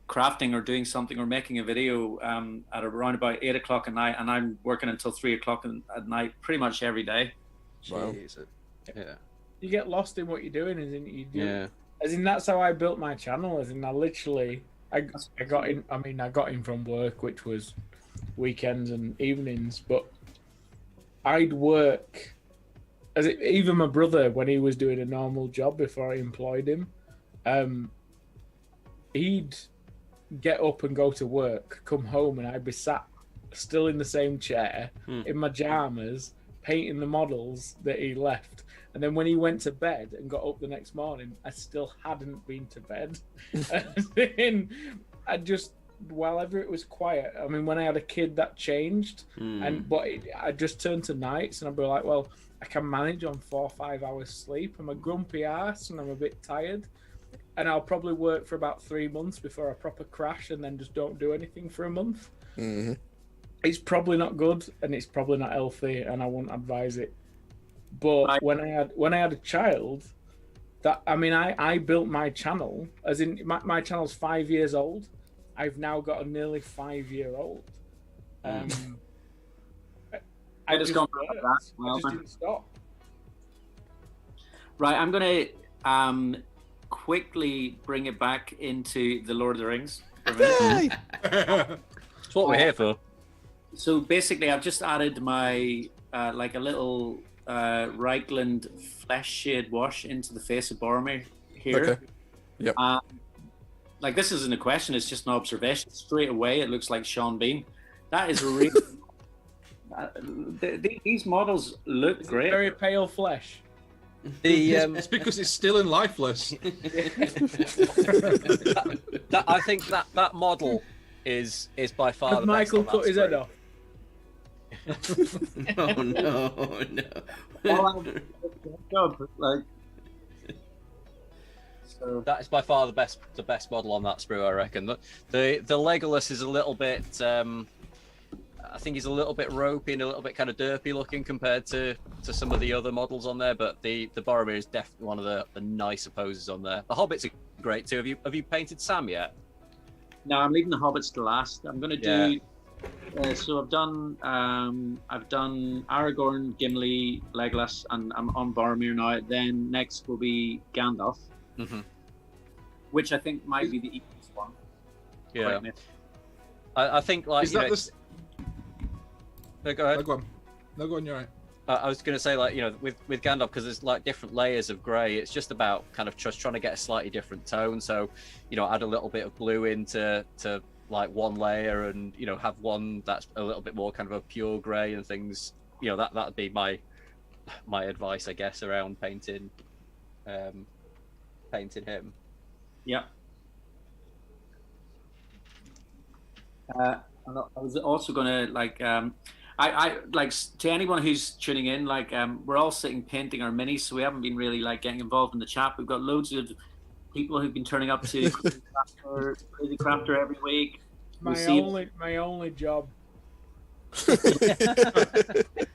Speaker 1: crafting or doing something or making a video at around about 8 o'clock at night, and I'm working until 3 o'clock at night pretty much every day.
Speaker 2: Wow.
Speaker 5: Jesus. Yeah.
Speaker 6: You get lost in what you're doing, as in you do.
Speaker 5: Yeah.
Speaker 6: As in that's how I built my channel. As in I got in. I mean, I got in from work, which was weekends and evenings, but I'd work. Even my brother, when he was doing a normal job before I employed him, he'd get up and go to work, come home, and I'd be sat still in the same chair in my pajamas, painting the models that he left. And then when he went to bed and got up the next morning, I still hadn't been to bed. And then I just, while ever it was quiet, I mean, when I had a kid, that changed. I just turned to nights, and I'd be like, well, I can manage on 4 or 5 hours sleep. I'm a grumpy ass and I'm a bit tired. And I'll probably work for about 3 months before I proper crash and then just don't do anything for a month.
Speaker 2: Mm-hmm.
Speaker 6: It's probably not good and it's probably not healthy, and I wouldn't advise it. But when I had a child, I built my channel, as in my channel's 5 years old. I've now got a nearly 5-year-old.
Speaker 1: I just gone for that.
Speaker 6: I just didn't stop.
Speaker 1: Right, I'm gonna quickly bring it back into the Lord of the Rings for a minute.
Speaker 5: That's what we're here for.
Speaker 1: So basically, I've just added my like a little Reichland flesh shade wash into the face of Boromir here.
Speaker 2: Okay. Yep.
Speaker 1: Like, this isn't a question; it's just an observation. Straight away, it looks like Sean Bean. That is really. These models look great.
Speaker 6: Very pale flesh.
Speaker 3: It's because it's still in lifeless.
Speaker 5: I think that model is by far
Speaker 6: Has
Speaker 5: the
Speaker 6: Michael
Speaker 5: best on
Speaker 6: cut his head off?
Speaker 1: No. Like, so
Speaker 5: That is by far the best model on that sprue, I reckon. The Legolas is a little bit. I think he's a little bit ropey and a little bit kind of derpy looking compared to some of the other models on there. But the Boromir is definitely one of the nicer poses on there. The Hobbits are great too. Have you painted Sam yet?
Speaker 1: no, I'm leaving the Hobbits to last. I'm gonna do. So I've done Aragorn, Gimli, Legolas, and I'm on Boromir now. Then next will be Gandalf, which I think might be the easiest one.
Speaker 5: Yeah, I think like
Speaker 3: Is that the...
Speaker 5: No, go ahead.
Speaker 3: No, go on. You're right.
Speaker 5: I was going to say, like, you know, with Gandalf, because there's like different layers of grey, it's just about kind of just trying to get a slightly different tone. So, you know, add a little bit of blue into like one layer, and you know, have one that's a little bit more kind of a pure grey and things. You know, that'd be my advice, I guess, around painting him.
Speaker 1: Yeah. I was also gonna like I like, to anyone who's tuning in, like we're all sitting painting our minis, so we haven't been really like getting involved in the chat. We've got loads of people who've been turning up to Crazy Crafter every week.
Speaker 6: My only job.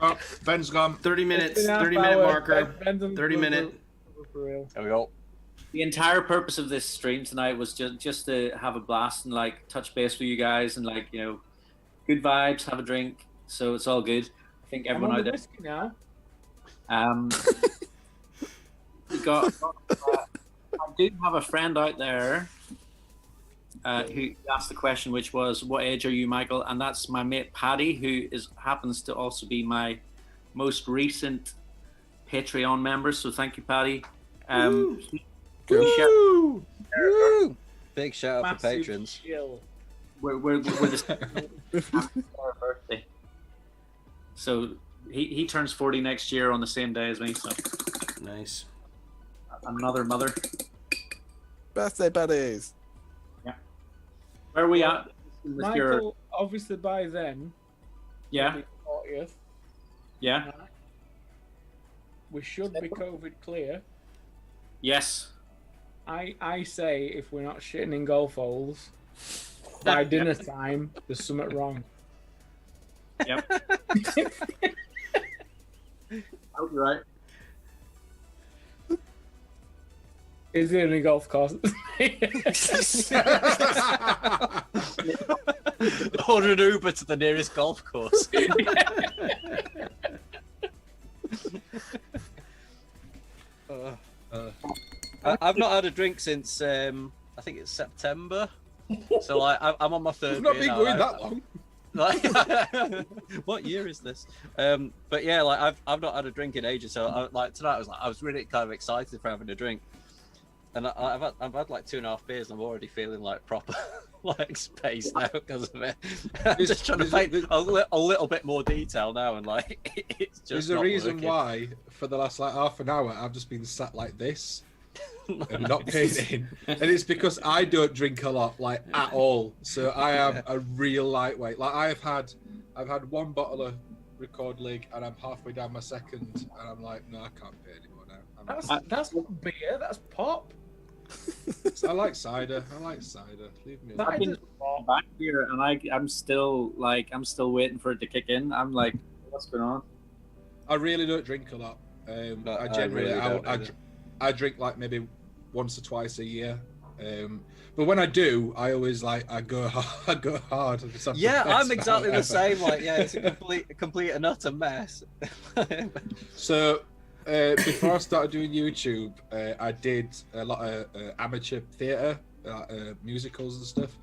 Speaker 3: Oh, Ben's gone.
Speaker 4: 30 minutes. 30-minute marker. 30 minute.
Speaker 6: For real.
Speaker 5: There we go.
Speaker 1: The entire purpose of this stream tonight was just to have a blast and like touch base with you guys and like, you know, good vibes, have a drink. So it's all good. I think everyone out there.
Speaker 6: Whiskey now.
Speaker 1: We got. I do have a friend out there who asked the question, which was, "What age are you, Michael?" And that's my mate Paddy, who happens to also be my most recent Patreon member. So thank you, Paddy.
Speaker 5: Woo! Big shout out for
Speaker 6: Massive
Speaker 5: patrons.
Speaker 6: chill.
Speaker 1: we're the our birthday. So he turns 40 next year on the same day as me. So
Speaker 4: Nice.
Speaker 1: another mother.
Speaker 2: Birthday buddies.
Speaker 1: Yeah. Where are we at? With
Speaker 6: Michael,
Speaker 1: your...
Speaker 6: obviously by then,
Speaker 1: Yeah.
Speaker 6: will be 40th.
Speaker 1: Yeah.
Speaker 6: We should be COVID clear.
Speaker 1: Yes.
Speaker 6: I say if we're not shitting in golf holes by dinner time, there's something wrong.
Speaker 1: Yep. Hope you're right.
Speaker 6: Is there any golf course?
Speaker 5: Order an Uber to the nearest golf course. I've not had a drink since I think it's September. So like I'm on my third.
Speaker 3: It's not
Speaker 5: beer
Speaker 3: been
Speaker 5: now.
Speaker 3: going that long.
Speaker 5: Like, what year is this? But yeah, like I've not had a drink in ages. So like tonight I was really kind of excited for having a drink, and I've had like 2.5 beers. And I'm already feeling like proper like spaced now because of it. I'm just trying to paint a little bit more detail now, and like it's just.
Speaker 3: There's a
Speaker 5: not
Speaker 3: reason
Speaker 5: working.
Speaker 3: why for the last like half an hour I've just been sat like this. And not painting, and it's because I don't drink a lot, like at all. So I am a real lightweight. Like I've had 1 bottle of Record League, and I'm halfway down my second, and I'm like, no, I can't pay anymore now.
Speaker 6: That's not beer. That's pop.
Speaker 3: I like cider. Leave me alone.
Speaker 1: I've been back here, and I'm still waiting for it to kick in. I'm like, what's going on?
Speaker 3: I really don't drink a lot.
Speaker 5: No,
Speaker 3: I generally
Speaker 5: really don't either.
Speaker 3: I drink like maybe once or twice a year. But when I do, I always like I go hard.
Speaker 5: Yeah, I'm exactly the same. Like, yeah, it's a complete and utter mess.
Speaker 3: So before I started doing YouTube, I did a lot of amateur theatre, musicals and stuff,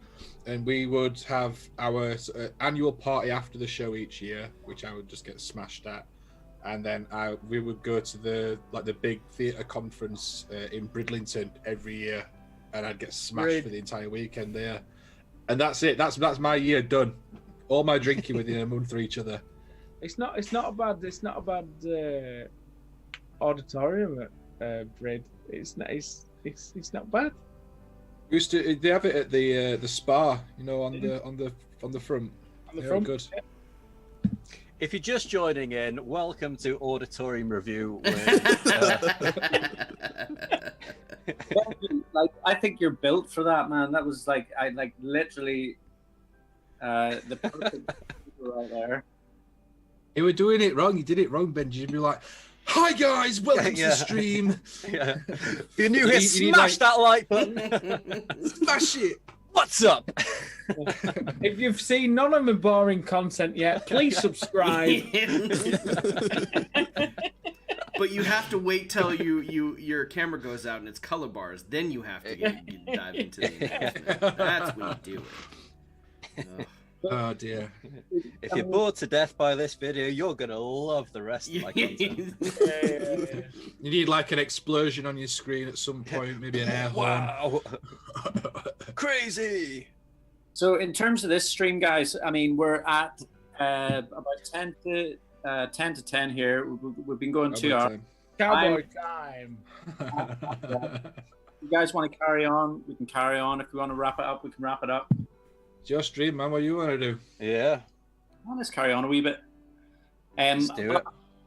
Speaker 3: and we would have our annual party after the show each year, which I would just get smashed at. And then we would go to the big theatre conference in Bridlington every year, and I'd get smashed for the entire weekend there. And that's it. That's my year done. All my drinking within a month for each other.
Speaker 6: It's not a bad auditorium at Brid. It's not bad.
Speaker 3: They have it at the spa, you know, on the front.
Speaker 6: On the
Speaker 3: Yeah,
Speaker 6: front.
Speaker 3: good.
Speaker 5: If you're just joining in, welcome to Auditorium Review.
Speaker 1: Like, I think you're built for that, man. That was like, literally the perfect right there.
Speaker 3: You were doing it wrong. You did it wrong, Benji. You'd be like, "Hi guys, welcome to the stream."
Speaker 5: Yeah. If you're new here,
Speaker 3: You need,
Speaker 5: smash that like button.
Speaker 3: Smash it.
Speaker 5: What's up?
Speaker 6: If you've seen none of my boring content yet, please subscribe.
Speaker 4: But you have to wait till your camera goes out and it's color bars. Then you have to dive into the announcement. That's when you do it.
Speaker 3: Oh dear.
Speaker 5: If you're bored to death by this video, you're gonna love the rest of my content.
Speaker 3: You need like an explosion on your screen at some point, maybe an air horn.
Speaker 5: Wow. Crazy.
Speaker 1: So in terms of this stream, guys, I mean, we're at about 10 to 10 here. We've been going 2 hours.
Speaker 6: Cowboy time.
Speaker 1: You guys want to carry on? We can carry on. If we want to wrap it up, we can wrap it up.
Speaker 3: It's your stream, man. What you want to do?
Speaker 5: Yeah.
Speaker 1: Well, let's carry on a wee bit.
Speaker 5: Let's do it.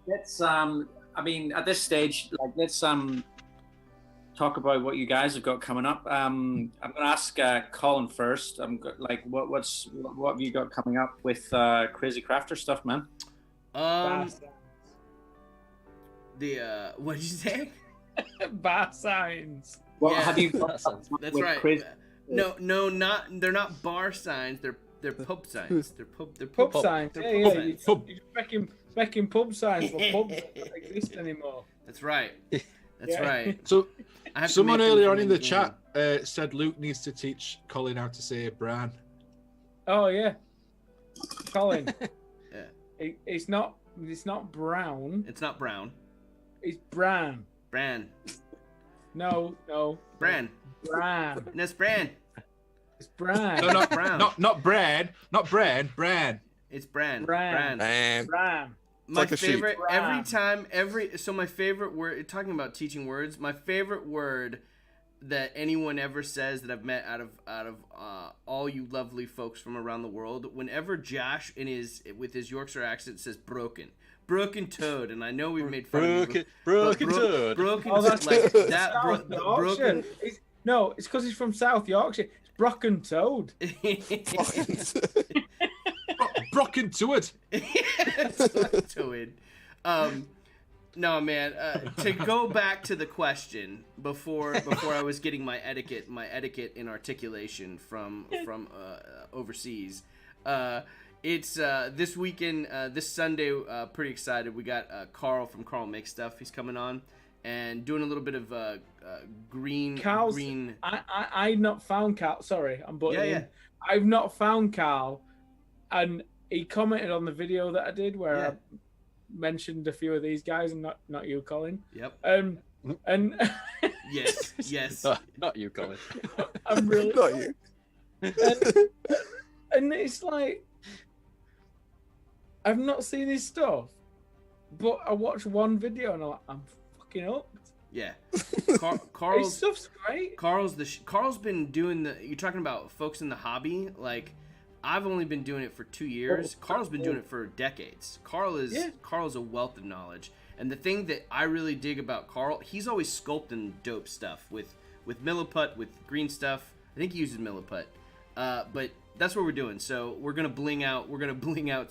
Speaker 1: Let's I mean, at this stage, like, let's talk about what you guys have got coming up. I'm gonna ask Colin first. Like, what have you got coming up with Crazy Crafter stuff, man?
Speaker 4: The what did you say?
Speaker 6: Bar signs.
Speaker 1: What
Speaker 4: Yeah,
Speaker 1: have you got
Speaker 4: That's
Speaker 1: with
Speaker 4: right.
Speaker 1: Crazy?
Speaker 4: No, they're not bar signs. They're pub signs. They're
Speaker 6: Pub signs.
Speaker 4: They're
Speaker 6: Yeah,
Speaker 4: pub
Speaker 6: yeah.
Speaker 4: signs.
Speaker 6: You're making pub signs for pubs that don't exist anymore.
Speaker 4: That's right. That's
Speaker 6: Yeah.
Speaker 4: right.
Speaker 3: So
Speaker 4: I have to
Speaker 3: someone
Speaker 4: make them
Speaker 3: earlier
Speaker 4: for
Speaker 3: on in the
Speaker 4: game.
Speaker 3: chat said Luke needs to teach Colin how to say Bran.
Speaker 6: Oh yeah, Colin.
Speaker 4: Yeah.
Speaker 6: It's not brown.
Speaker 4: It's not brown.
Speaker 6: It's Bran.
Speaker 4: Bran.
Speaker 6: No.
Speaker 4: Bran.
Speaker 6: Bran.
Speaker 4: No, it's Bran.
Speaker 6: It's Bran.
Speaker 3: No, not
Speaker 4: Brown.
Speaker 3: not Bran. Not Bran. Bran.
Speaker 4: It's Bran.
Speaker 6: Bran.
Speaker 2: Man.
Speaker 6: Bran.
Speaker 4: My
Speaker 2: like a sheep.
Speaker 4: favorite
Speaker 6: Bran.
Speaker 4: so my favorite word, talking about teaching words, my favorite word that anyone ever says that I've met out of all you lovely folks from around the world, whenever Josh with his Yorkshire accent says broken toad, and I know we've made fun of him,
Speaker 5: Broken toad.
Speaker 4: broken
Speaker 6: Oh, that's
Speaker 4: like that
Speaker 6: South
Speaker 4: broken.
Speaker 6: Yorkshire. No, it's because he's from South Yorkshire. It's Brocken Toad.
Speaker 3: Brocken toad.
Speaker 4: Toad. No, man. To go back to the question before I was getting my etiquette and articulation from overseas. It's this weekend, this Sunday. Pretty excited. We got Carl from Carl Makes Stuff. He's coming on and doing a little bit of green.
Speaker 6: Carl's,
Speaker 4: green.
Speaker 6: I not found Carl. Sorry, I'm butting
Speaker 4: Yeah.
Speaker 6: in. I've not found Carl, and he commented on the video that I did where I mentioned a few of these guys and not you, Colin.
Speaker 4: Yep.
Speaker 6: And
Speaker 4: yes.
Speaker 5: Not you, Colin.
Speaker 6: I'm really
Speaker 2: Not you.
Speaker 6: and it's like I've not seen his stuff, but I watched one video and I'm fucking hooked.
Speaker 4: Yeah.
Speaker 6: His
Speaker 4: Carl's
Speaker 6: stuff's great.
Speaker 4: Carl's been doing you're talking about folks in the hobby, like I've only been doing it for 2 years. Carl's been doing it for decades. Carl's a wealth of knowledge. And the thing that I really dig about Carl, he's always sculpting dope stuff with milliput, with green stuff. I think he uses milliput. But that's what we're doing. So we're gonna bling out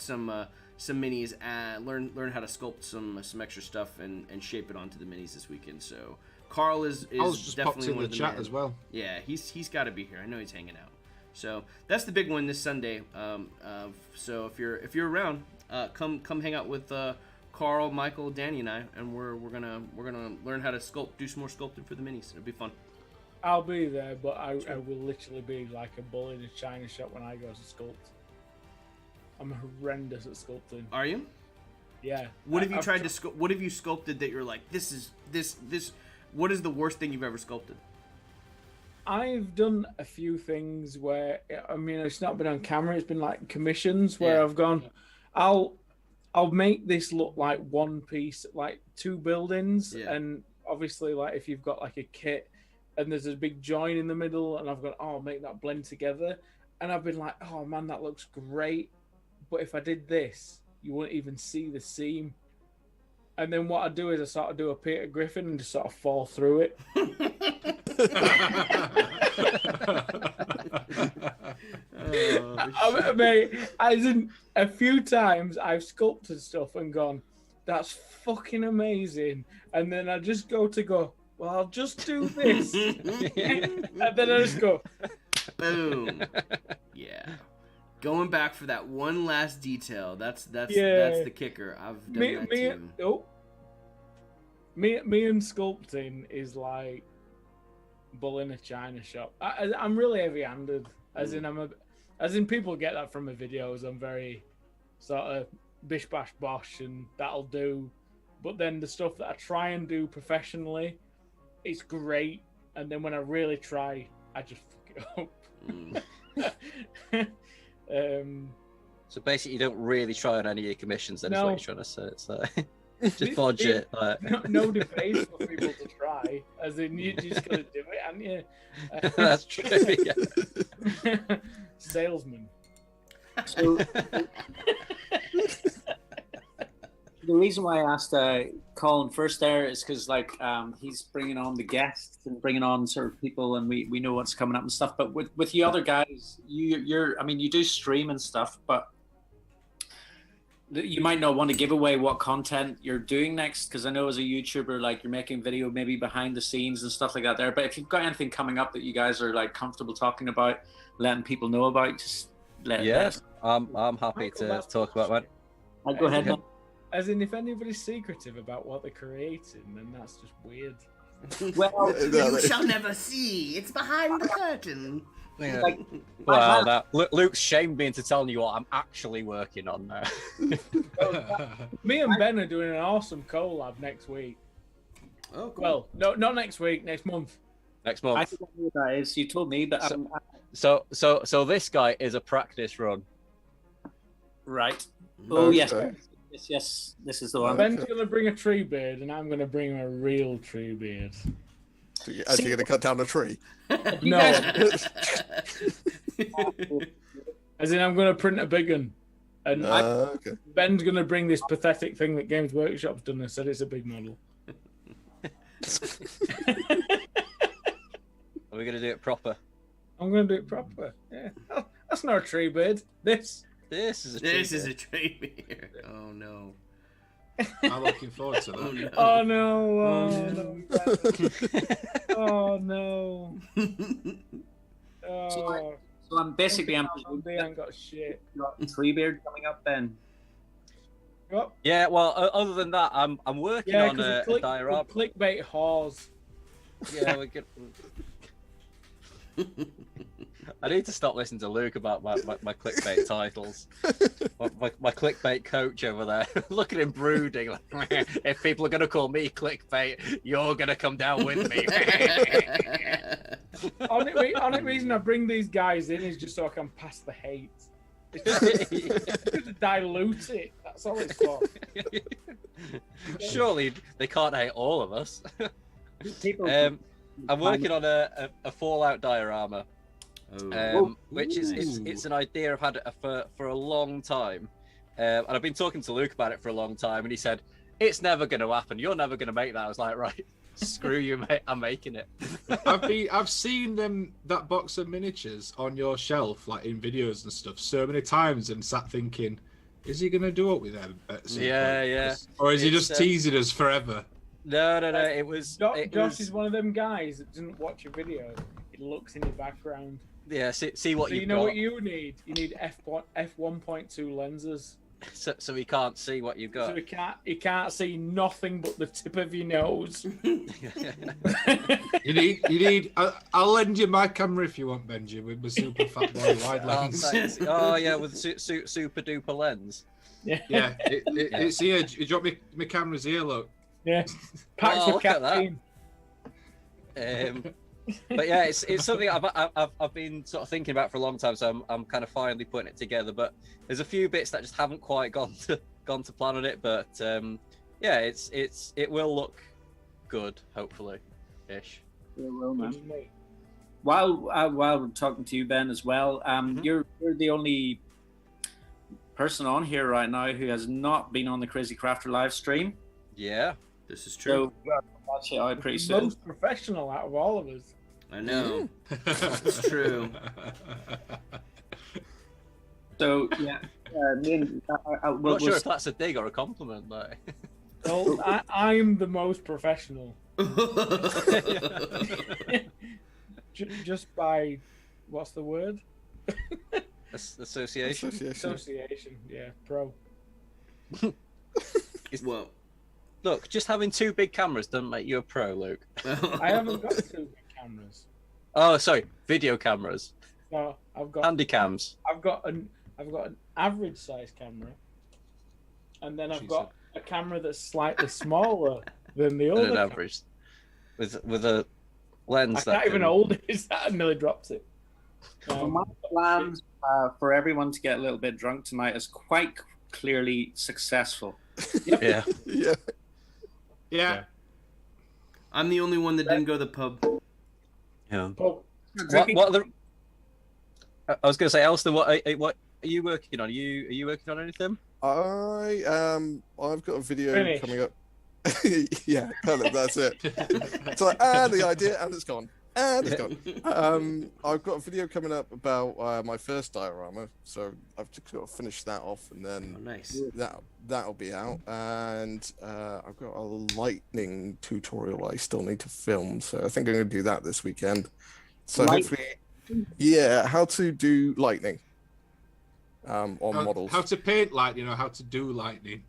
Speaker 4: some minis and learn how to sculpt some extra stuff and shape it onto the minis this weekend. So Carl is
Speaker 3: Just
Speaker 4: definitely
Speaker 3: popped in
Speaker 4: one
Speaker 3: the
Speaker 4: of the
Speaker 3: chat
Speaker 4: men.
Speaker 3: as well.
Speaker 4: Yeah, he's got to be here. I know he's hanging out. So that's the big one this Sunday. So if you're around, come hang out with Carl, Michael, Danny, and I, and we're gonna learn how to do some more sculpting for the minis. It'll be fun.
Speaker 6: I'll be there, but I will literally be like a bull in a china shop when I go to sculpt. I'm horrendous at sculpting.
Speaker 4: Are you?
Speaker 6: Yeah.
Speaker 4: What have you tried to sculpt? What have you sculpted that you're like, this is. What is the worst thing you've ever sculpted?
Speaker 6: I've done a few things where, I mean, it's not been on camera. It's been like commissions where I've gone, I'll make this look like one piece, like two buildings.
Speaker 4: Yeah.
Speaker 6: And obviously, like if you've got like a kit and there's a big join in the middle and I've gone, I'll make that blend together. And I've been like, oh man, that looks great. But if I did this, you wouldn't even see the seam. And then what I do is I sort of do a Peter Griffin and just sort of fall through it. Mate, as in a few times I've sculpted stuff and gone, that's fucking amazing. And then I just go, well, I'll just do this. And then I just go,
Speaker 4: boom. Yeah. Going back for that one last detail. That's the kicker. I've done that too.
Speaker 6: Me and sculpting is like bull in a china shop. I'm really heavy-handed, as in people get that from my videos. I'm very sort of bish bash bosh, and that'll do. But then the stuff that I try and do professionally, it's great. And then when I really try, I just fuck it up.
Speaker 5: So basically, you don't really try on any of your commissions. Then is
Speaker 6: No.
Speaker 5: what you're trying to say. It's like just fudge it. Like.
Speaker 6: No debate for people to try, as in you just gotta do it, aren't you?
Speaker 5: That's true. Yeah.
Speaker 6: Salesman.
Speaker 1: So, the reason why I asked Colin first there is because he's bringing on the guests and bringing on sort of people, and we know what's coming up and stuff. But with you other guys, you do stream and stuff, but you might not want to give away what content you're doing next, because I know as a YouTuber, like you're making video maybe behind the scenes and stuff like that there. But if you've got anything coming up that you guys are like comfortable talking about, letting people know about, just let us.
Speaker 5: I'm happy to talk about that.
Speaker 1: I'll go ahead. Man.
Speaker 6: As in, if anybody's secretive about what they're creating, then that's just weird.
Speaker 1: Well,
Speaker 4: You shall never see. It's behind the curtain.
Speaker 5: Yeah.
Speaker 1: like,
Speaker 5: Well, Luke's shamed me into telling you what I'm actually working on now.
Speaker 6: Me and Ben are doing an awesome collab next week.
Speaker 4: Oh, cool.
Speaker 6: Well, no, not next week. Next month.
Speaker 5: Next
Speaker 1: I
Speaker 5: month.
Speaker 1: don't know what that is. You told me, but
Speaker 5: So this guy is a practice run.
Speaker 1: Right. Oh yes.
Speaker 2: Okay.
Speaker 1: Yes. This is the one.
Speaker 6: Ben's gonna bring a tree beard, and I'm gonna bring a real tree beard.
Speaker 2: So you're actually going to cut down a tree?
Speaker 6: No, as in I'm gonna print a big one, and
Speaker 2: Okay.
Speaker 6: Ben's gonna bring this pathetic thing that Games Workshop's done and said it's a big model.
Speaker 5: Are we gonna do it proper?
Speaker 6: I'm gonna do it proper. Yeah, oh, that's not a tree beard. This.
Speaker 5: This is a
Speaker 4: This is a tree beard. Oh no.
Speaker 3: I'm looking forward to
Speaker 4: Oh
Speaker 3: that.
Speaker 4: no.
Speaker 6: Oh no! Oh no! Oh,
Speaker 1: So I'm basically
Speaker 6: I ain't got shit.
Speaker 1: got Treebeard coming up then.
Speaker 6: Oh,
Speaker 5: Yeah, well, other than that, I'm working
Speaker 6: yeah,
Speaker 5: on a
Speaker 6: because
Speaker 5: diorama.
Speaker 6: clickbait whores.
Speaker 5: Yeah, we could. I need to stop listening to Luke about my clickbait titles. My clickbait coach over there. Look at him brooding. Like, if people are going to call me clickbait, you're going to come down with me.
Speaker 6: Only reason I bring these guys in is just so I can pass the hate. It's just to dilute it. That's all it's for.
Speaker 5: Surely they can't hate all of us.
Speaker 1: People,
Speaker 5: I'm working on a Fallout diorama.
Speaker 4: Oh.
Speaker 5: Which is it's an idea I've had for a long time, and I've been talking to Luke about it for a long time, and he said it's never going to happen. You're never going to make that. I was like, right, screw you, mate. I'm making it.
Speaker 3: I've seen that box of miniatures on your shelf, like in videos and stuff, so many times, and sat thinking, is he going to do it with them? At some
Speaker 5: Yeah.
Speaker 3: point? Or is he
Speaker 5: It's,
Speaker 3: just teasing us forever?
Speaker 5: No. It was.
Speaker 6: Josh is one of them guys that doesn't watch a video. It looks in the background.
Speaker 5: Yeah. See what
Speaker 6: So
Speaker 5: you've
Speaker 6: you know
Speaker 5: got.
Speaker 6: what you need? You need f1.2 lenses.
Speaker 5: So he can't see what you've
Speaker 6: So
Speaker 5: got.
Speaker 6: he can't see nothing but the tip of your nose.
Speaker 3: You need. I'll lend you my camera if you want, Benji, with my super fat boy wide
Speaker 5: Oh,
Speaker 3: lens.
Speaker 5: thanks. Oh yeah, with super duper lens.
Speaker 3: Yeah, it's here. Do you drop my camera's here? Look.
Speaker 6: Yeah. Packs
Speaker 5: Oh,
Speaker 6: with
Speaker 5: look at that.
Speaker 6: caffeine.
Speaker 5: But yeah, it's something I've been sort of thinking about for a long time. So I'm kind of finally putting it together. But there's a few bits that just haven't quite gone to plan on it. But yeah, it will look good, hopefully, ish.
Speaker 1: Yeah, well, man. While I'm talking to you, Ben, as well, you're the only person on here right now who has not been on the Crazy Crafter live stream.
Speaker 5: Yeah.
Speaker 4: This is true.
Speaker 1: So watch it out pretty soon.
Speaker 6: Most professional out of all of us.
Speaker 4: I know. It's true.
Speaker 1: So yeah,
Speaker 5: I'm not sure if that's a dig or a compliment, though.
Speaker 6: So I'm the most professional. Just by, what's the word?
Speaker 5: Association.
Speaker 6: Association. Yeah, pro.
Speaker 4: Well,
Speaker 5: Look, just having two big cameras doesn't make you a pro, Luke.
Speaker 6: I haven't got two big cameras.
Speaker 5: Oh, sorry, video cameras,
Speaker 6: No, I've got
Speaker 5: handycams.
Speaker 6: I've got an average size camera, and then I've got a camera that's slightly smaller than the
Speaker 5: And
Speaker 6: other.
Speaker 5: an average, with a lens
Speaker 6: I
Speaker 5: that
Speaker 6: can't even hold it. I nearly dropped it.
Speaker 1: Well, my plans for everyone to get a little bit drunk tonight is quite clearly successful.
Speaker 5: Yeah.
Speaker 3: Yeah.
Speaker 4: I'm the only one that didn't go to the pub.
Speaker 5: Yeah.
Speaker 6: Oh,
Speaker 5: What are the? I was going to say, Elston, what are you working on? Are you working on anything?
Speaker 2: I've got a video
Speaker 6: Finish.
Speaker 2: coming up. Yeah, kind of, that's it. It's like, and the idea, and it's gone. And it's gone. I've got a video coming up about my first diorama, so I've just got to finish that off, and then
Speaker 4: Oh, nice.
Speaker 2: that'll be out. And I've got a lightning tutorial I still need to film, so I think I'm going to do that this weekend. So hopefully, yeah, how to do lightning on models.
Speaker 3: How to paint lightning or how to do lightning?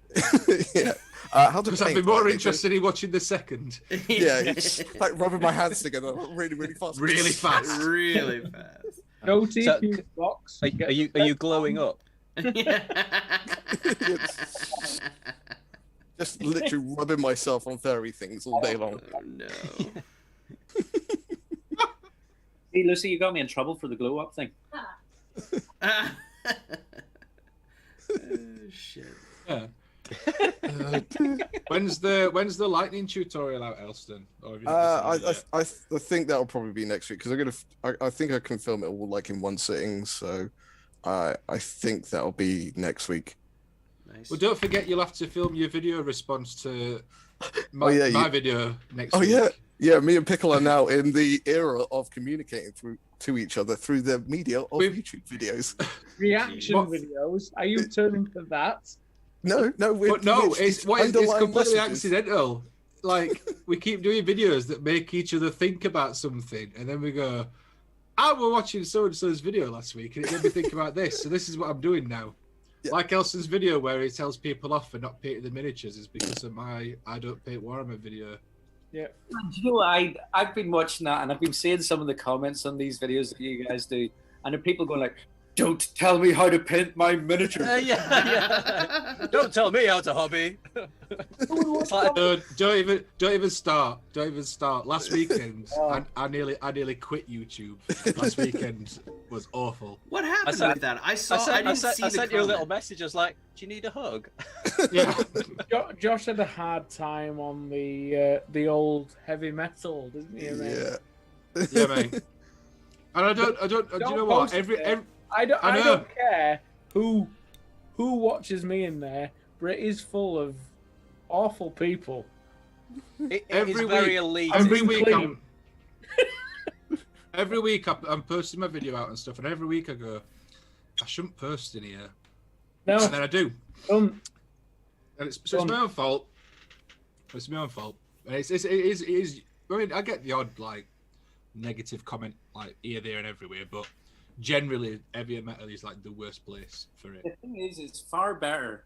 Speaker 2: Yeah. How to
Speaker 3: Because I'd be
Speaker 2: paint
Speaker 3: more
Speaker 2: lightning.
Speaker 3: interested in watching the second.
Speaker 2: Yeah, it's like rubbing my hands together really, really fast.
Speaker 3: Really fast.
Speaker 4: Really fast.
Speaker 6: no
Speaker 5: So,
Speaker 6: TP box.
Speaker 5: Are you glowing up?
Speaker 2: It's just literally rubbing myself on furry things all day long.
Speaker 4: Oh, no.
Speaker 1: Hey, Lucy, you got me in trouble for the glow up thing.
Speaker 4: Oh, shit.
Speaker 3: Yeah. When's the lightning tutorial out, Elston? Or have you not decided yet?
Speaker 2: I think that'll probably be next week because I think I can film it all like in one sitting. So I think that'll be next week.
Speaker 4: Nice.
Speaker 3: Well, don't forget you'll have to film your video response to my video next week.
Speaker 2: Yeah, me and Pickle are now in the era of communicating to each other through the media of YouTube videos.
Speaker 6: Reaction videos. Are you turning to that?
Speaker 2: No,
Speaker 3: it's completely
Speaker 2: messages.
Speaker 3: accidental. Like we keep doing videos that make each other think about something, and then we go, "I was watching so and so's video last week, and it made me think about this. So this is what I'm doing now." Yeah. Like Elston's video where he tells people off for not painting the miniatures is because of my I don't paint Warhammer video.
Speaker 6: Yeah.
Speaker 1: You know, I've been watching that, and I've been seeing some of the comments on these videos that you guys do, and there are people going like, "Don't tell me how to paint my miniature."
Speaker 5: Yeah. Don't tell me how to hobby.
Speaker 3: Don't even start. Don't even start. Last weekend, I nearly quit YouTube. Last weekend was awful.
Speaker 4: What happened with that? I sent
Speaker 5: you a little message. I was like, "Do you need a hug?"
Speaker 3: Yeah.
Speaker 6: Josh had a hard time on the old heavy metal, didn't he?
Speaker 2: Yeah.
Speaker 3: Yeah, mate. And I don't. Do you know what?
Speaker 6: I don't care who watches me in there, but it is full of awful people.
Speaker 5: It is very elite.
Speaker 3: Every week I'm posting my video out and stuff, and every week I go, I shouldn't post in here.
Speaker 6: No.
Speaker 3: And then I do. And it's my own fault. It's my own fault. And it is. I mean, I get the odd like negative comment like here, there, and everywhere, but generally, heavy metal is like the worst place for it.
Speaker 1: The thing is, it's far better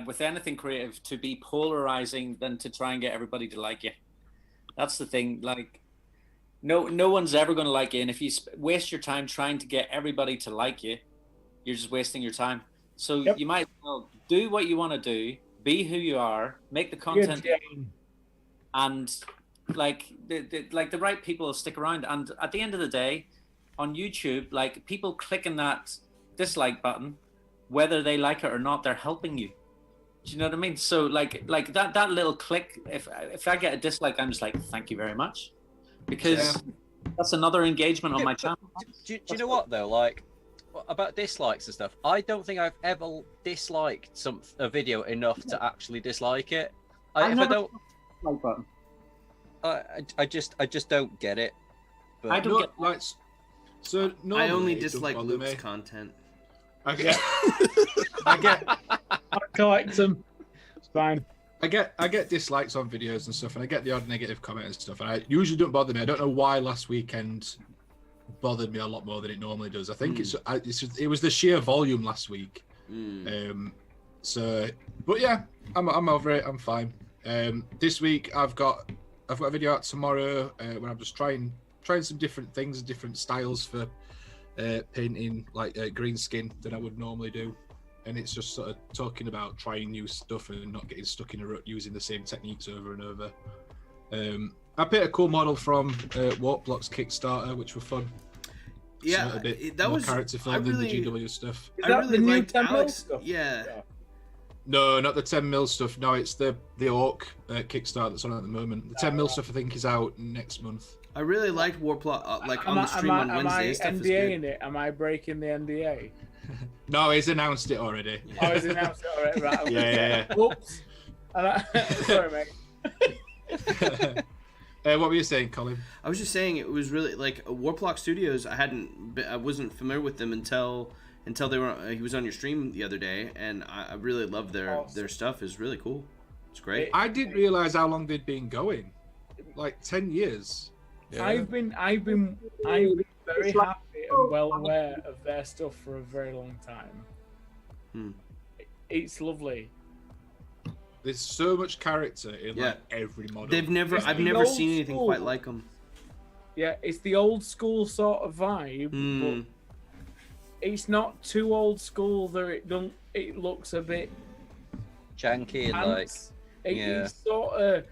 Speaker 1: with anything creative to be polarizing than to try and get everybody to like you. That's the thing. Like, no one's ever going to like you, and if you waste your time trying to get everybody to like you, you're just wasting your time. So you might do what you want to do, be who you are, make the content, and like the right people will stick around. And at the end of the day, on YouTube, like people clicking that dislike button, whether they like it or not, they're helping you. Do you know what I mean? So like that little click, if I get a dislike, I'm just like, thank you very much, because that's another engagement on my channel.
Speaker 5: Do you know what though? Like about dislikes and stuff, I don't think I've ever disliked a video enough to actually dislike it. I just don't get it. But
Speaker 1: I don't get
Speaker 3: like. So
Speaker 4: I only dislike Luke's content.
Speaker 3: Okay. I
Speaker 6: collect them. It's fine.
Speaker 3: I get dislikes on videos and stuff, and I get the odd negative comment and stuff, and I usually don't bother me. I don't know why last weekend bothered me a lot more than it normally does. I think it was the sheer volume last week. So, but yeah, I'm over it. I'm fine. This week I've got a video out tomorrow where I'm just trying some different things, different styles for painting, like green skin that I would normally do. And it's just sort of talking about trying new stuff and not getting stuck in a rut using the same techniques over and over. I painted a cool model from Warpblock's Kickstarter, which were fun.
Speaker 4: Yeah,
Speaker 3: so a bit
Speaker 4: that
Speaker 3: more
Speaker 4: was
Speaker 3: character filled than the GW stuff.
Speaker 6: Is that the new 10 mil
Speaker 4: Alex
Speaker 6: stuff?
Speaker 4: Yeah.
Speaker 3: No, not the 10 mil stuff. No, it's the Orc Kickstarter that's on at the moment. The 10 mil stuff I think is out next month.
Speaker 4: I really liked Warplot, like on the stream on Wednesday. Stuff
Speaker 6: am I NDAing it? Am I breaking the NDA?
Speaker 3: No, he's announced it already.
Speaker 6: Oh, he's announced it already, right?
Speaker 3: Yeah.
Speaker 6: Whoops. Sorry, mate.
Speaker 3: What were you saying, Colin?
Speaker 4: I was just saying it was really like Warplock Studios. I wasn't familiar with them until they were. He was on your stream the other day, and I really love their stuff. Is really cool. It's great.
Speaker 3: I didn't realize how long they'd been going. Like 10 years.
Speaker 6: Yeah. I've been very happy and well aware of their stuff for a very long time. It's lovely.
Speaker 3: There's so much character in like every model.
Speaker 4: I've never seen anything quite like them.
Speaker 6: Yeah, it's the old school sort of vibe, but it's not too old school that it looks a bit
Speaker 5: janky and
Speaker 6: it's sort of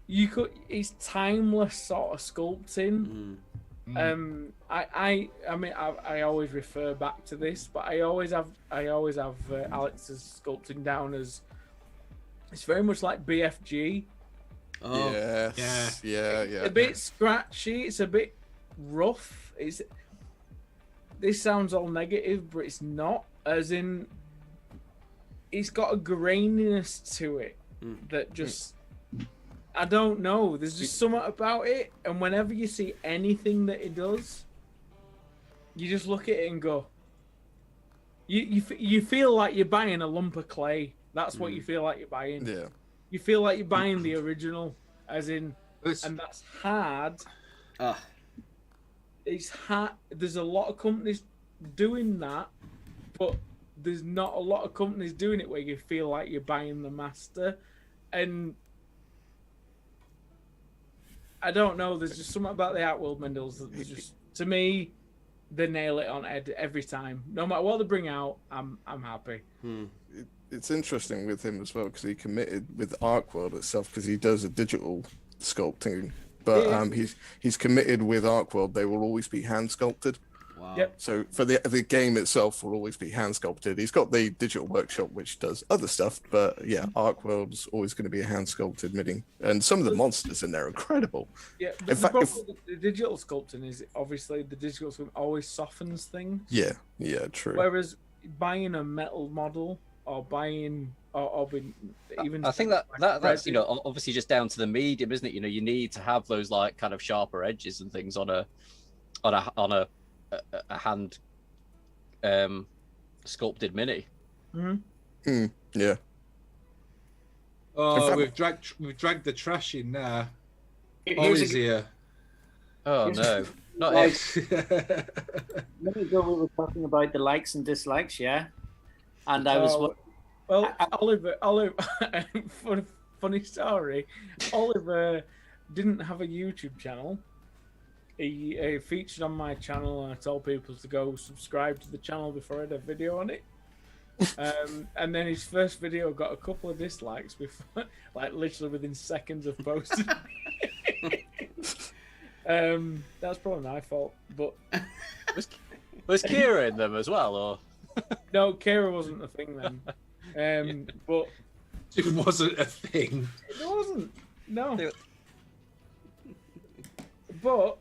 Speaker 6: it's timeless sort of sculpting. I mean, I always refer back to this, but I always have Alex's sculpting down as it's very much like BFG.
Speaker 4: Oh,
Speaker 2: Yes. Yeah.
Speaker 6: A bit scratchy. It's a bit rough. This sounds all negative, but it's not. As in, it's got a graininess to it that just. I don't know. There's just something about it, and whenever you see anything that it does, you just look at it and go. You feel like you're buying a lump of clay. That's what you feel like you're buying.
Speaker 2: Yeah.
Speaker 6: You feel like you're buying the original, as in, and that's hard. It's hard. There's a lot of companies doing that, but there's not a lot of companies doing it where you feel like you're buying the master, and. I don't know. There's just something about the Outworld Mendels that just, to me, they nail it on head every time. No matter what they bring out, I'm happy.
Speaker 2: It's interesting with him as well because he committed with Arcworld itself because he does a digital sculpting, but he's committed with Arcworld. They will always be hand sculpted.
Speaker 4: wow.
Speaker 6: Yep.
Speaker 2: So for the game itself will always be hand sculpted. He's got the digital workshop which does other stuff, but yeah, Arcworld's always going to be a hand sculpted midding. And some of the monsters in there are incredible.
Speaker 6: Yeah.
Speaker 2: In
Speaker 6: The
Speaker 2: fact,
Speaker 6: problem with the digital sculpting is obviously the digital sculpting always softens things.
Speaker 2: Yeah, true.
Speaker 6: Whereas buying a metal model or buying or even
Speaker 5: I think that's obviously just down to the medium, isn't it? You need to have those like kind of sharper edges and things on a hand sculpted mini.
Speaker 2: Yeah.
Speaker 3: Oh, we've dragged the trash in now. Ollie's here.
Speaker 5: Oh no, not
Speaker 1: Like,
Speaker 5: it.
Speaker 1: a minute ago we were talking about the likes and dislikes, yeah? And I was...
Speaker 6: Well, Oliver, funny story. Oliver didn't have a YouTube channel. He featured on my channel, and I told people to go subscribe to the channel before I had a video on it. And then his first video got a couple of dislikes before, like literally within seconds of posting. That's probably my fault, but
Speaker 5: Was Kira in them as well, or?
Speaker 6: no, Kira wasn't a thing then. But
Speaker 3: It wasn't a thing.
Speaker 6: it wasn't. No. But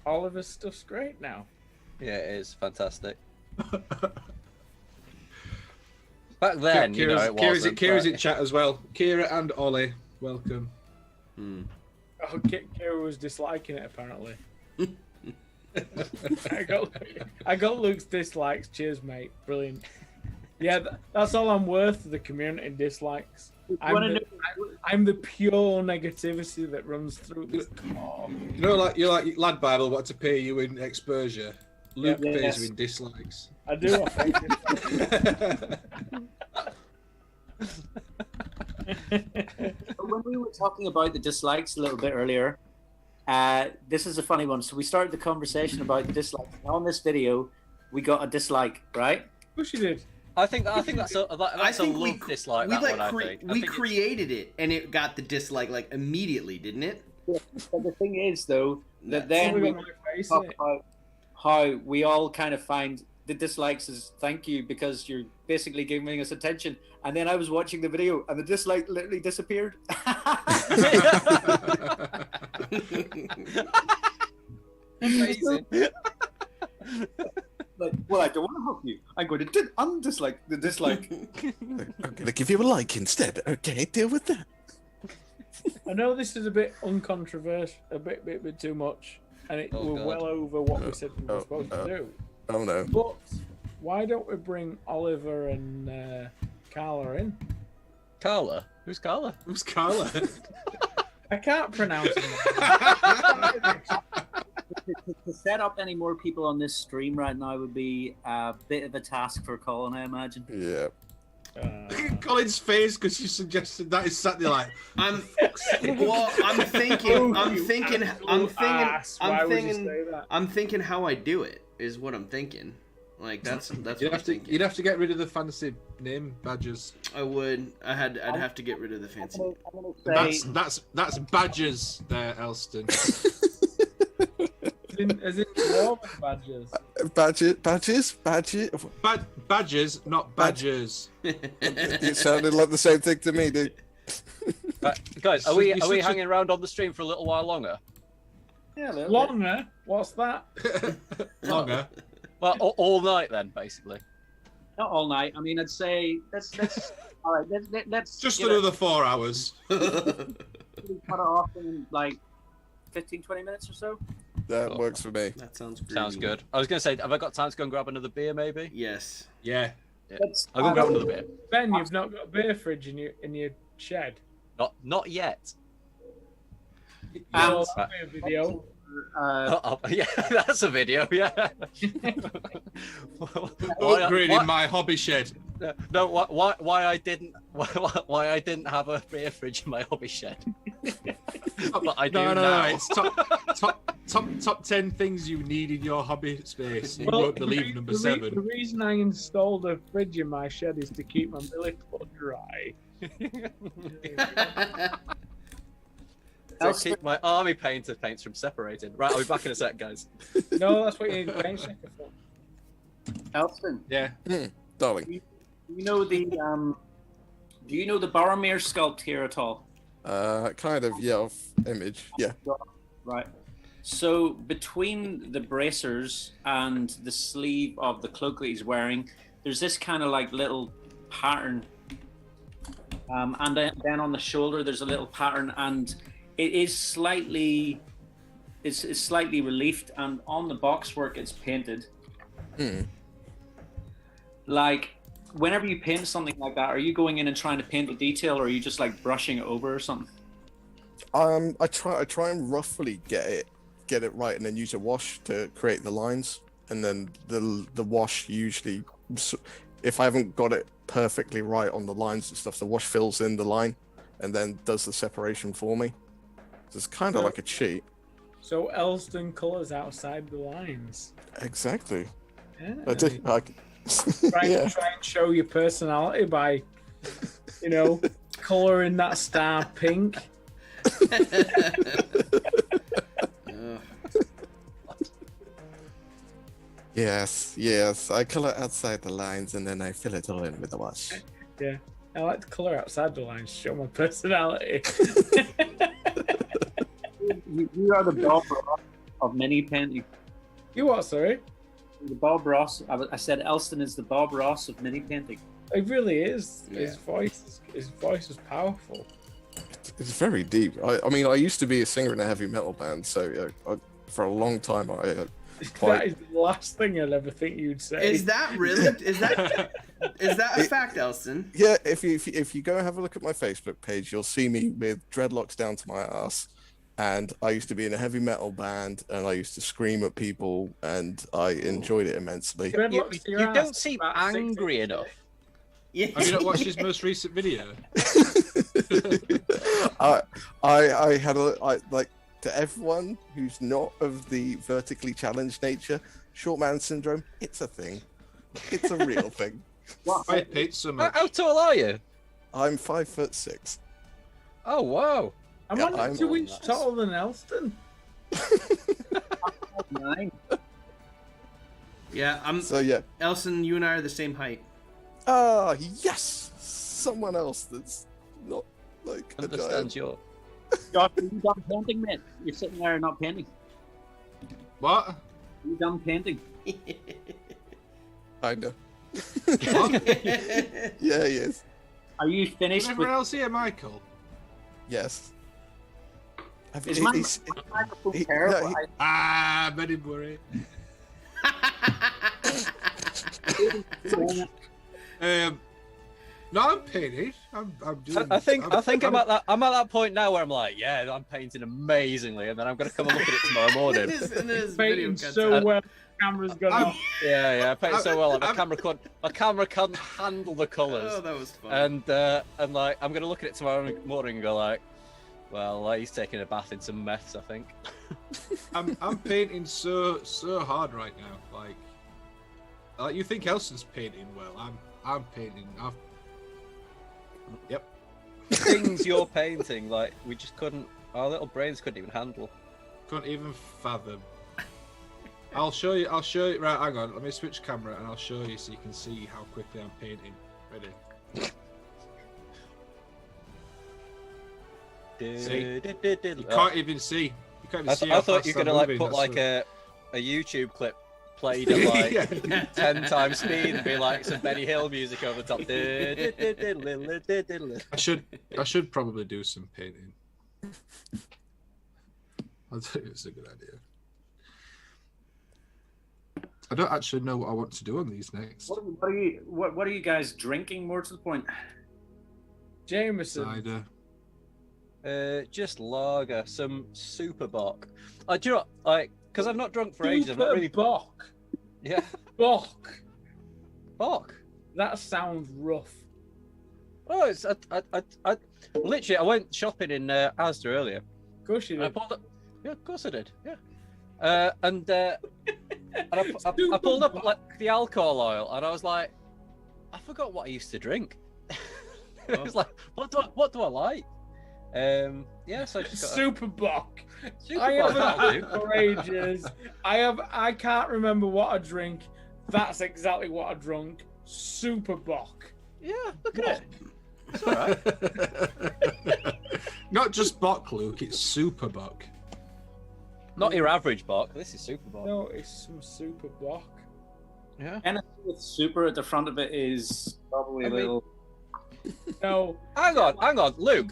Speaker 6: Oliver's stuff's great now.
Speaker 5: Yeah, it is fantastic. Back then, it wasn't.
Speaker 3: Kira's in chat as well. Kira and Ollie, welcome.
Speaker 6: Oh, Kira was disliking it apparently. I got Luke's dislikes. Cheers, mate. Brilliant. Yeah, that's all I'm worth to the community dislikes. I'm the pure negativity that runs through this. Oh.
Speaker 3: You're like Lad Bible, what to pay you in exposure. Luke pays
Speaker 1: yes.
Speaker 3: you in dislikes.
Speaker 6: I do. I think
Speaker 1: When we were talking about the dislikes a little bit earlier, this is a funny one. So we started the conversation about dislikes. And on this video, we got a dislike, right?
Speaker 6: Of course you did.
Speaker 5: I think that's a love dislike.
Speaker 4: We created it, and it got the dislike like immediately, didn't it?
Speaker 1: Yeah. But the thing is, though, that then
Speaker 6: Something
Speaker 1: we
Speaker 6: on my face,
Speaker 1: talk
Speaker 6: innit?
Speaker 1: about how we all kind of find the dislikes as thank you because you're basically giving us attention. And then I was watching the video, and the dislike literally disappeared.
Speaker 5: Amazing.
Speaker 1: Like, well, I don't want to help you. I'm going to undislike the dislike.
Speaker 2: I'm going to give you a like instead. Okay, deal with that.
Speaker 6: I know this is a bit uncontroversial, a bit too much, and we're
Speaker 5: God.
Speaker 6: well over what we said we were supposed to do.
Speaker 2: Oh no.
Speaker 6: But why don't we bring Oliver and Carla in?
Speaker 5: Carla? Who's Carla?
Speaker 3: Who's Carla?
Speaker 6: I can't pronounce it.
Speaker 1: To set up any more people on this stream right now would be a bit of a task for Colin, I imagine.
Speaker 2: Yeah.
Speaker 3: Look at Colin's face because you suggested that. He's sat there like,
Speaker 4: I'm thinking how I do it is what I'm thinking. Like that's
Speaker 3: you'd have to get rid of the fancy name badges.
Speaker 4: I'd have to get rid of the fancy.
Speaker 1: I'm gonna say,
Speaker 3: That's badges there, Elston.
Speaker 6: As in dwarven badgers.
Speaker 2: Badges?
Speaker 3: Badgers, not badgers.
Speaker 2: It sounded like the same thing to me, dude.
Speaker 5: Guys, are
Speaker 3: So
Speaker 5: we
Speaker 3: you're such a-
Speaker 5: hanging around on the stream for a little while longer?
Speaker 1: Yeah, a little bit.
Speaker 6: Longer? What's that?
Speaker 3: Longer.
Speaker 5: Well, all night then, basically.
Speaker 1: Not all night. I mean, I'd say let's all right. Let's
Speaker 3: Just
Speaker 1: you know,
Speaker 3: another 4 hours.
Speaker 1: cut it off in like 15, 20 minutes or so.
Speaker 2: That works for me.
Speaker 4: That sounds great.
Speaker 5: Sounds good. I was going to say, have I got time to go and grab another beer, maybe?
Speaker 4: Yes.
Speaker 3: Yeah.
Speaker 1: Let's,
Speaker 5: I'll go and grab another beer.
Speaker 6: Ben, you've not got a beer fridge in your shed.
Speaker 5: Not yet.
Speaker 6: Oh,
Speaker 5: Right.
Speaker 6: a video.
Speaker 5: Yeah, that's a video. Yeah.
Speaker 3: Upgrading my hobby shed.
Speaker 5: No, why I didn't have a beer fridge in my hobby shed? But I do
Speaker 3: No,
Speaker 5: now.
Speaker 3: it's top 10 things you need in your hobby space. You
Speaker 6: Well,
Speaker 3: won't believe number 7.
Speaker 6: The reason I installed a fridge in my shed is to keep my millet dry.
Speaker 5: To keep my army paints from separating. Right, I'll be back in a sec, guys.
Speaker 6: No, that's what you need a paint checker for.
Speaker 1: Elston,
Speaker 3: Yeah.
Speaker 2: Darling.
Speaker 1: do you know the Boromir sculpt here at all?
Speaker 2: Kind of, yeah, off image. Yeah.
Speaker 1: Right. So between the bracers and the sleeve of the cloak that he's wearing, there's this kind of like little pattern. And then on the shoulder, there's a little pattern, and it is slightly reliefed, and on the boxwork, it's painted. Like, whenever you paint something like that, are you going in and trying to paint the detail, or are you just like brushing it over or something?
Speaker 2: I try and roughly get it right, and then use a wash to create the lines, and then the wash usually, if I haven't got it perfectly right on the lines and stuff, the wash fills in the line, and then does the separation for me. So it's kind of like a cheat.
Speaker 6: So Elston colours outside the lines.
Speaker 2: Exactly.
Speaker 6: Yeah.
Speaker 2: I do.
Speaker 6: Try
Speaker 2: Yeah.
Speaker 6: and show your personality by, colouring that star pink.
Speaker 2: Yes. I color outside the lines, and then I fill it all in with the wash.
Speaker 6: Yeah. I like to colour outside the lines, show my personality.
Speaker 1: You are the Bob Ross of mini painting.
Speaker 6: You what, sorry?
Speaker 1: The Bob Ross. I said Elston is the Bob Ross of mini painting.
Speaker 6: It really is.
Speaker 4: Yeah.
Speaker 6: His voice is powerful.
Speaker 2: It's very deep. I mean, I used to be a singer in a heavy metal band, so for a long time
Speaker 6: That is the last thing I'd ever think you'd say.
Speaker 4: Is that really? Is that a fact, Elston?
Speaker 2: Yeah, if you go and have a look at my Facebook page, you'll see me with dreadlocks down to my ass. And I used to be in a heavy metal band, and I used to scream at people, and I enjoyed it immensly.
Speaker 6: Dreadlocks to your
Speaker 5: You
Speaker 6: ass
Speaker 5: don't
Speaker 6: is
Speaker 5: seem
Speaker 6: about
Speaker 5: angry
Speaker 6: 6
Speaker 5: enough.
Speaker 4: Yeah.
Speaker 3: Have you not watched his most recent video?
Speaker 2: I had like to everyone who's not of the vertically challenged nature, short man syndrome. It's a thing. It's a real thing.
Speaker 3: I paid so much.
Speaker 5: How tall are you?
Speaker 2: I'm 5'6".
Speaker 5: Oh, wow.
Speaker 6: I'm
Speaker 2: Yeah,
Speaker 6: only
Speaker 2: I'm
Speaker 6: 2
Speaker 2: on
Speaker 6: inches
Speaker 2: that.
Speaker 6: taller than Elston.
Speaker 1: 9.
Speaker 4: Yeah,
Speaker 2: So yeah.
Speaker 4: Elson, you and I are the same height.
Speaker 2: Ah, yes. Someone else that's not like a
Speaker 5: Understand
Speaker 2: giant.
Speaker 5: your.
Speaker 1: Josh, are you done painting, mate? You're sitting there not painting.
Speaker 3: What?
Speaker 1: Are you done painting?
Speaker 2: Kinda. Yeah, he is.
Speaker 1: Are you
Speaker 3: Is
Speaker 1: finished with
Speaker 3: everyone else here, Michael?
Speaker 2: Yes. Have
Speaker 1: Is
Speaker 2: you-
Speaker 1: my
Speaker 2: he's-
Speaker 1: microphone
Speaker 2: he-
Speaker 1: terrible?
Speaker 2: no,
Speaker 3: Very worried. No, I'm painted. I'm doing.
Speaker 5: I think I'm at that point now where I'm like, yeah, I'm painting amazingly, and then I'm gonna come and look at it tomorrow morning.
Speaker 4: And this video
Speaker 6: Painting
Speaker 4: cuts
Speaker 6: so
Speaker 4: out.
Speaker 6: well, the camera's gone off.
Speaker 5: Yeah, I paint so well. Like, my camera can't handle the colours,
Speaker 4: Oh, that was fun.
Speaker 5: and like I'm gonna look at it tomorrow morning and go like, well, he's taking a bath in some meths, I think.
Speaker 3: I'm painting so hard right now. Like you think Elston's painting well? I'm painting. Yep.
Speaker 5: Things you're painting, like we just couldn't. Our little brains couldn't even handle.
Speaker 3: Couldn't even fathom. I'll show you. Right, hang on. Let me switch camera and I'll show you so you can see how quickly I'm painting. Ready? See? You can't even see. You can't even see.
Speaker 5: I thought you were gonna like put like a YouTube clip played at like 10 times speed and be like some Benny Hill music over the top.
Speaker 3: I should probably do some painting. I think it's a good idea. I don't actually know what I want to do on these next.
Speaker 1: What are you guys drinking? More to the point,
Speaker 6: Jameson.
Speaker 3: Cider.
Speaker 5: Just lager, some super bock. Do you know what, like, because I've not drunk for ages. I've not really.
Speaker 6: Bock.
Speaker 5: Yeah.
Speaker 6: Bock.
Speaker 5: Bock.
Speaker 6: That sounds rough.
Speaker 5: Oh, it's I literally I went shopping in Asda earlier.
Speaker 6: Of course you
Speaker 5: And I
Speaker 6: did.
Speaker 5: pulled up. Yeah, of course I did. Yeah. And I pulled up like the alcohol oil, and I was like, I forgot what I used to drink. It was like, what do I like? Yeah, so I just got
Speaker 6: Super Bock.
Speaker 5: Super
Speaker 6: I
Speaker 5: Bock,
Speaker 6: haven't
Speaker 5: that'll
Speaker 6: had
Speaker 5: do.
Speaker 6: it for ages. I can't remember what I drink. That's exactly what I drunk. Super Bock.
Speaker 5: Yeah, look at it. It's all right.
Speaker 3: Not just Bock, Luke. It's Super Bock.
Speaker 5: Not your average Bock. This is super Bock.
Speaker 6: No, it's some Super Bock.
Speaker 5: Yeah.
Speaker 1: anything with super at the front of it is probably a little.
Speaker 6: No.
Speaker 5: Hang on, Luke.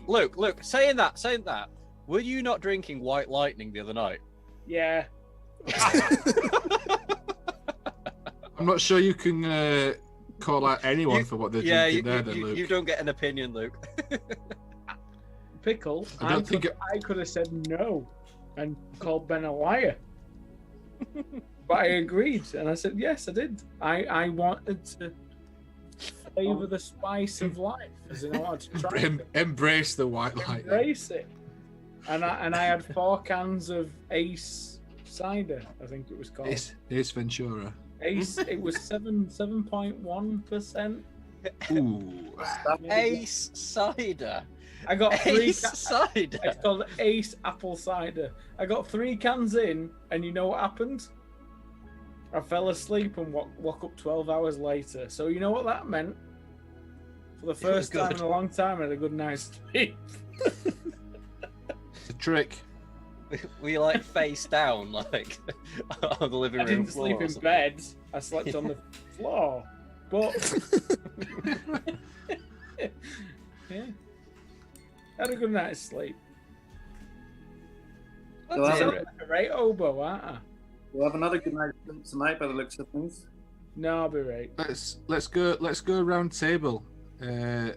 Speaker 5: Saying that. Were you not drinking White Lightning the other night?
Speaker 6: Yeah.
Speaker 3: I'm not sure you can call out anyone for what they're drinking Luke.
Speaker 5: You don't get an opinion, Luke.
Speaker 6: Pickle.
Speaker 3: I don't think
Speaker 6: I could have said no and called Ben a liar. But I agreed, and I said yes, I did. I wanted to favour the spice of life, as in I wanted to try it.
Speaker 3: Embrace the white light.
Speaker 6: Embrace it. And I had 4 cans of Ace cider, I think it was called.
Speaker 3: Ace Ventura.
Speaker 6: Ace. It was 7.1%.
Speaker 3: Ooh.
Speaker 5: Ace cider.
Speaker 6: I got 3
Speaker 5: Ace cider.
Speaker 6: It's called Ace apple cider. I got 3 cans in, and you know what happened? I fell asleep and woke up 12 hours later. So you know what that meant? For the first time in a long time, I had a good night's sleep.
Speaker 3: It's a trick.
Speaker 5: Were you like face down, like on the living room
Speaker 6: I didn't
Speaker 5: floor
Speaker 6: sleep
Speaker 5: or
Speaker 6: in
Speaker 5: something?
Speaker 6: bed. I slept on the floor. But yeah, had a good night's sleep.
Speaker 1: Well,
Speaker 6: I
Speaker 1: I-
Speaker 6: sound like a right oboe, aren't I?
Speaker 1: We'll have another good night tonight by the looks of things.
Speaker 6: No, I'll be right.
Speaker 3: Let's go round table. We'll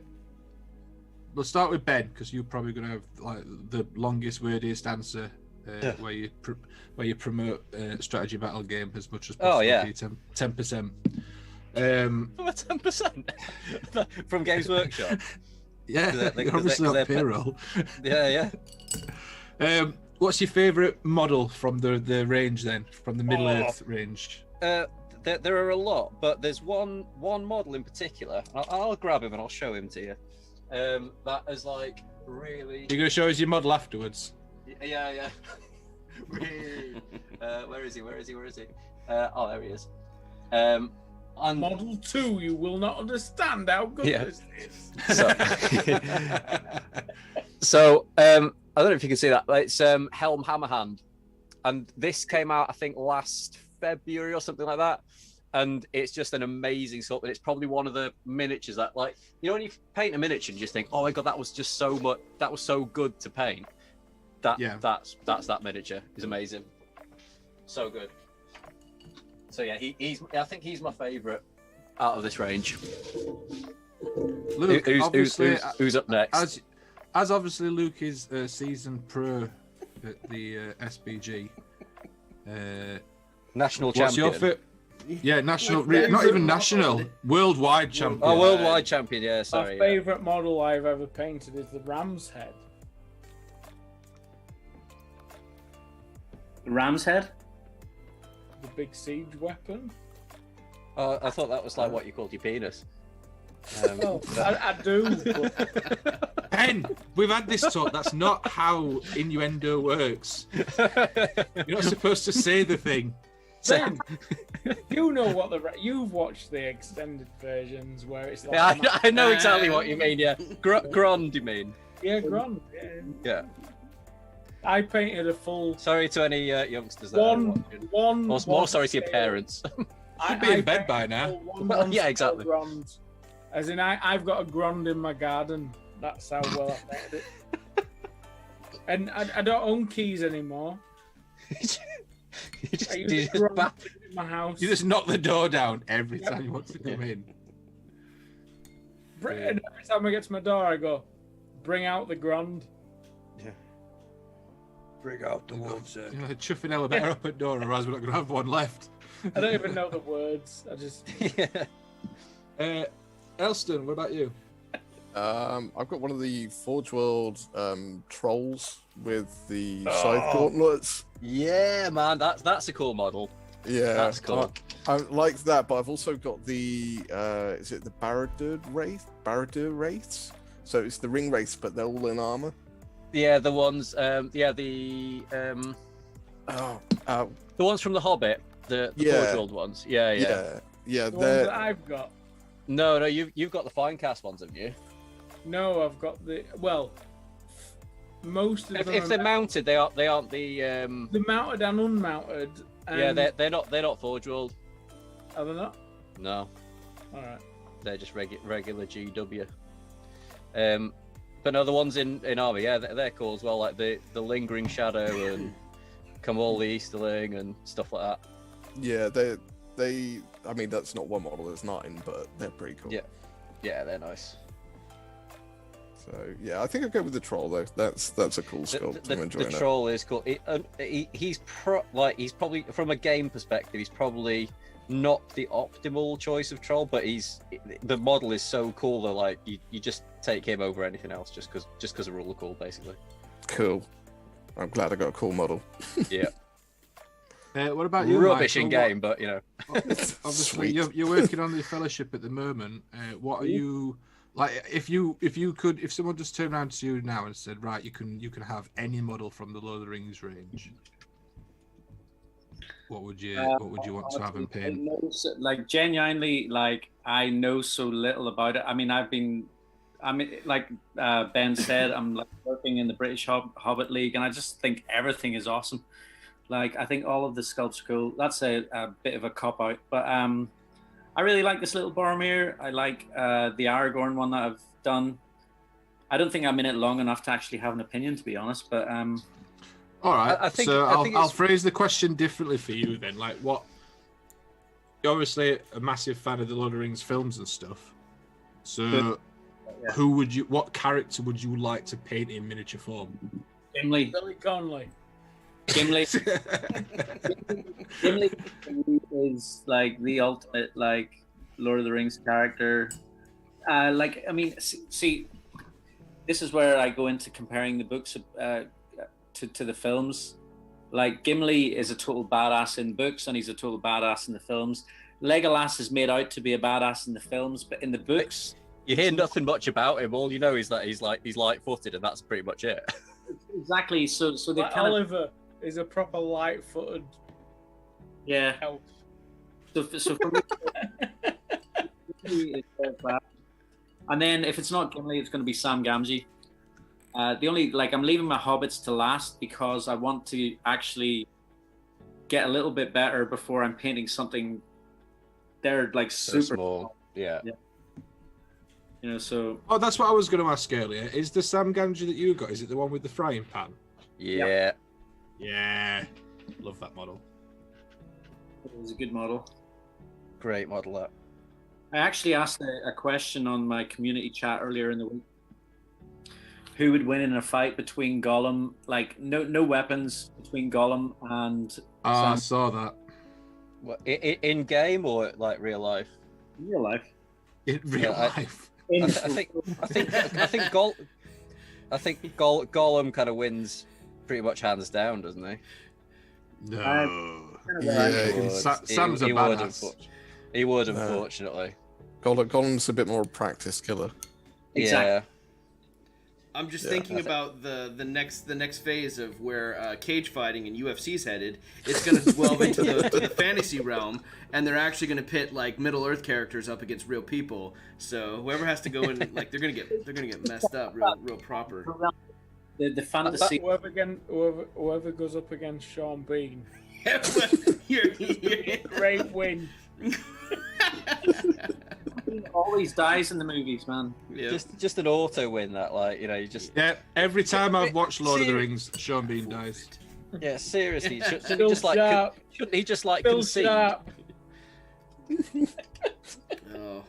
Speaker 3: start with Ben because you're probably going to have like the longest, wordiest answer where you promote strategy battle game as much as possible.
Speaker 5: Oh, yeah.
Speaker 3: 10%.
Speaker 5: 10% from Games Workshop.
Speaker 3: Yeah,
Speaker 5: Because
Speaker 3: obviously
Speaker 5: they're
Speaker 3: on payroll.
Speaker 5: Yeah.
Speaker 3: What's your favourite model from the range then? From the Middle Earth range?
Speaker 5: There are a lot, but there's one model in particular. I'll grab him and I'll show him to you. That is like really.
Speaker 3: You're going to show us your model afterwards?
Speaker 5: Yeah. Where is he? Oh, there he is.
Speaker 6: Model 2, you will not understand how good this is.
Speaker 5: So, I don't know if you can see that. But it's Helm Hammerhand, and this came out I think last February or something like that. And it's just an amazing sort. And it's probably one of the miniatures that, like, you know, when you paint a miniature, and you just think, oh my god, that was just so much. That was so good to paint. That's that miniature. It's amazing. So good. So yeah, I think he's my favourite out of this range.
Speaker 3: Luke,
Speaker 5: who's up next?
Speaker 3: As obviously Luke is a seasoned pro at the SBG.
Speaker 5: National
Speaker 3: What's
Speaker 5: champion.
Speaker 3: your fit? Yeah, national. Not even national. Worldwide champion.
Speaker 5: Oh, worldwide champion. Yeah, sorry.
Speaker 6: My favourite model I've ever painted is the ram's head.
Speaker 1: Ram's head?
Speaker 6: The big siege weapon.
Speaker 5: Oh, I thought that was like what you called your penis.
Speaker 6: Well, I do. But
Speaker 3: Ben, we've had this talk. That's not how innuendo works. You're not supposed to say the thing.
Speaker 6: Ben, you know what you've watched the extended versions where it's like.
Speaker 5: Yeah, I know exactly what you mean. Yeah, Grand, you mean?
Speaker 6: Yeah, Grand.
Speaker 5: Yeah.
Speaker 6: I painted a full.
Speaker 5: Sorry to any youngsters that are watching. More sorry to your parents.
Speaker 3: Should be in bed by now.
Speaker 5: Well, yeah, exactly.
Speaker 6: Grand. As in, I've got a grand in my garden. That's how well I painted it. And I don't own keys anymore. I use a grand in my house.
Speaker 3: You just knock the door down every time you want to come in.
Speaker 6: And every time I get to my door, I go, bring out the grand.
Speaker 7: Yeah. Bring out the wolves.
Speaker 3: You know, chuff an elevator up at door, otherwise we're not going to have one left.
Speaker 6: I don't even know the words. I just.
Speaker 3: Elston, what about you?
Speaker 2: I've got one of the Forge World trolls with the scythe gauntlets.
Speaker 5: Yeah, man, that's a cool model.
Speaker 2: Yeah,
Speaker 5: that's cool.
Speaker 2: I like that, but I've also got the is it the Barad-dûr Wraith? Barad-dûr Wraiths? So it's the ring wraiths, but they're all in armor.
Speaker 5: Yeah, the ones. The ones from the Hobbit, the Forge World ones. Yeah.
Speaker 6: The ones that I've got.
Speaker 5: No, you've got the Finecast ones, haven't you?
Speaker 6: No, I've got most of them.
Speaker 5: If they're mounted, they aren't the.
Speaker 6: The mounted and unmounted.
Speaker 5: Yeah, they're not Forge World.
Speaker 6: Are they not?
Speaker 5: No.
Speaker 6: All right.
Speaker 5: They're just regular GW. But no, the ones in armor, yeah, they're cool as well. Like the lingering shadow and Kamol the Easterling and stuff like that.
Speaker 2: Yeah, they. I mean, that's not one model; there's 9, but they're pretty cool.
Speaker 5: Yeah, they're nice.
Speaker 2: So yeah, I think I'll go with the troll though. That's a cool sculpt. I'm enjoying it.
Speaker 5: The troll is cool. He's probably from a game perspective, he's probably not the optimal choice of troll, but the model is so cool that like you just take him over anything else just because of rule of cool, basically.
Speaker 2: Cool. I'm glad I got a cool model.
Speaker 5: Yeah.
Speaker 3: What about you?
Speaker 5: Rubbish
Speaker 3: Michael?
Speaker 5: in game, but you know.
Speaker 3: Obviously, you're working on the fellowship at the moment. What are you like? If someone just turned around to you now and said, right, you can have any model from the Lord of the Rings range. What would you want to have him paint?
Speaker 1: Like genuinely, like I know so little about it. I mean, like Ben said, I'm like working in the British Hobbit League, and I just think everything is awesome. Like I think all of the sculpts are cool. That's a bit of a cop out, but I really like this little Boromir. I like the Aragorn one that I've done. I don't think I'm in it long enough to actually have an opinion, to be honest. But
Speaker 3: all right.
Speaker 5: I think
Speaker 3: I'll phrase the question differently for you then. Like, what? You're obviously a massive fan of the Lord of the Rings films and stuff. So, what character would you like to paint in miniature form?
Speaker 1: Gimli.
Speaker 6: Billy Connolly.
Speaker 1: Gimli is like the ultimate like Lord of the Rings character. Like I mean, see, this is where I go into comparing the books to the films. Like Gimli is a total badass in books, and he's a total badass in the films. Legolas is made out to be a badass in the films, but in the books,
Speaker 5: you hear nothing much about him. All you know is that he's light-footed, and that's pretty much it.
Speaker 1: Exactly. So they
Speaker 6: like
Speaker 1: kind
Speaker 6: Oliver is a proper light-footed.
Speaker 1: Yeah.
Speaker 6: Elf.
Speaker 1: So for me, it's bad. And then if it's not Gimli, it's going to be Sam Gamgee. The only I'm leaving my hobbits to last because I want to actually get a little bit better before I'm painting something. They're like super
Speaker 5: small. Yeah.
Speaker 1: You know, so.
Speaker 3: Oh, that's what I was going to ask earlier. Is the Sam Gamgee that you got? Is it the one with the frying pan?
Speaker 5: Yeah.
Speaker 3: Yeah. Love that model.
Speaker 1: It was a good model.
Speaker 5: Great model, that.
Speaker 1: I actually asked a question on my community chat earlier in the week. Who would win in a fight between Gollum? Like, no weapons between Gollum and Sam.
Speaker 3: I saw that.
Speaker 5: What, in game or like real life?
Speaker 1: In real life.
Speaker 3: In real life.
Speaker 5: I think Gollum kind of wins pretty much hands down, doesn't he?
Speaker 3: No.
Speaker 2: Yeah,
Speaker 3: Sam's a badass.
Speaker 5: He would, unfortunately.
Speaker 2: Gollum's a bit more a practice killer.
Speaker 1: Exactly.
Speaker 5: Yeah.
Speaker 4: I'm just
Speaker 2: Yeah,
Speaker 4: thinking about the next phase of where cage fighting and UFC's headed. It's going to delve into the fantasy realm, and they're actually going to pit like Middle Earth characters up against real people. So whoever has to go in, like they're gonna get messed up real proper.
Speaker 1: The fantasy.
Speaker 6: Whoever goes up against Sean Bean.
Speaker 4: You're
Speaker 6: Great win.
Speaker 1: He always dies in the movies, man.
Speaker 4: Yeah.
Speaker 5: Just an auto win that, like, you know, you just.
Speaker 3: Yeah, every time I've watched Lord of the Rings, Sean Bean dies.
Speaker 5: Yeah, seriously, shouldn't
Speaker 6: Still
Speaker 5: he just like
Speaker 6: sharp.
Speaker 5: shouldn't he just like
Speaker 6: Still
Speaker 5: concede?
Speaker 6: sharp.
Speaker 4: Oh,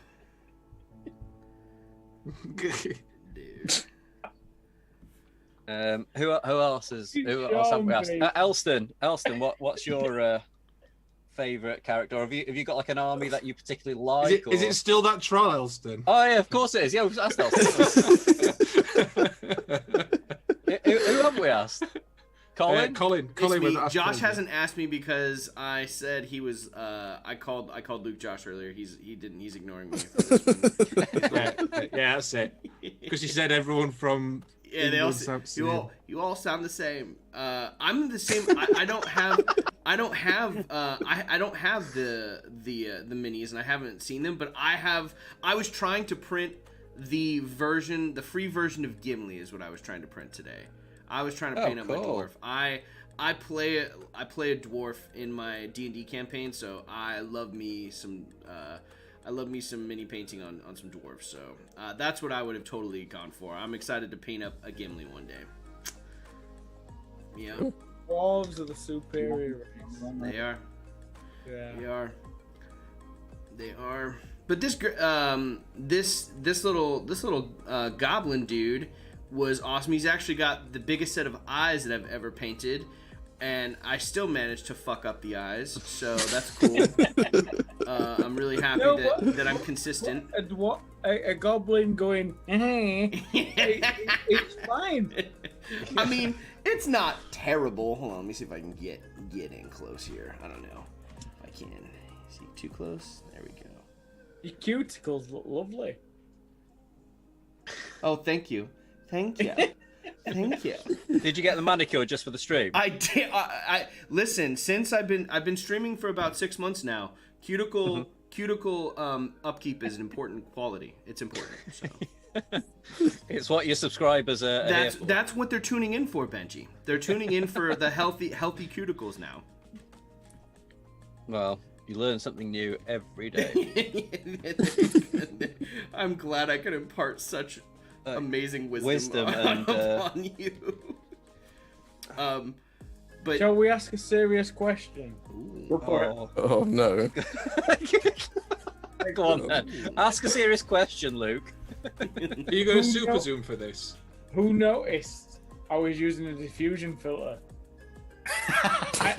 Speaker 4: dude.
Speaker 5: Who else have we asked? Elston, what's your favorite character? Or have you got like an army that you particularly like?
Speaker 3: Is it still that troll, Elston?
Speaker 5: Oh yeah, of course it is. Yeah, we've asked Elston. who have we asked? Colin.
Speaker 3: Colin
Speaker 4: It's me.
Speaker 3: was asked
Speaker 4: Josh
Speaker 3: Colin.
Speaker 4: hasn't asked me because I said he was. I called Luke Josh earlier. He's ignoring me. For this one.
Speaker 3: Yeah, that's it. Because you said everyone from.
Speaker 4: Yeah, they all
Speaker 3: England sounds the
Speaker 4: you all sound the same. I'm the same. I don't have the minis, and I haven't seen them. But I was trying to print the free version of Gimli is what I was trying to print today. I was trying to paint up my dwarf. I play a dwarf in my D&D campaign, so I love me some mini painting on some dwarves. So that's what I would have totally gone for. I'm excited to paint up a Gimli one day. Yeah,
Speaker 6: Dwarves are the superior race.
Speaker 4: they are.
Speaker 6: Yeah.
Speaker 4: They are. But this little goblin dude was awesome. He's actually got the biggest set of eyes that I've ever painted, and I still managed to fuck up the eyes, so that's cool. I'm really happy that I'm consistent.
Speaker 6: A goblin going, it's fine.
Speaker 4: I mean, it's not terrible. Hold on, let me see if I can get in close here. I don't know if I can. See, too close? There we go.
Speaker 6: Your cuticles look lovely.
Speaker 4: Oh, thank you. Thank you. Thank you.
Speaker 5: Did you get the manicure just for the stream?
Speaker 4: I did. I listen. Since I've been streaming for about 6 months now. Cuticle upkeep is an important quality. It's important. So.
Speaker 5: It's what your subscribers are.
Speaker 4: That's what they're tuning in for, Benji. They're tuning in for the healthy cuticles now.
Speaker 5: Well, you learn something new every day.
Speaker 4: I'm glad I could impart such amazing wisdom
Speaker 5: and
Speaker 4: on you. But
Speaker 6: Shall we ask a serious question?
Speaker 1: Go for it.
Speaker 2: Oh no.
Speaker 5: Go on then. Ask a serious question, Luke.
Speaker 3: Are you going to super zoom for this?
Speaker 6: Who noticed I was using a diffusion filter?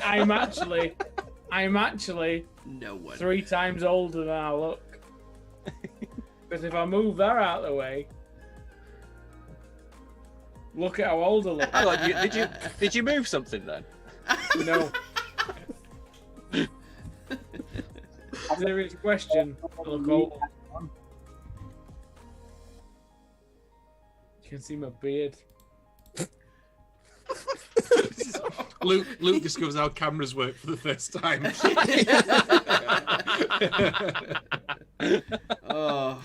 Speaker 6: I'm actually
Speaker 4: no one.
Speaker 6: 3 times older than I look. Because if I move that out of the way, look at how old I look.
Speaker 5: Hang on, did you move something then?
Speaker 6: No. Serious question. I look old. You can see my beard.
Speaker 3: Luke discovers how cameras work for the first time.
Speaker 4: Oh.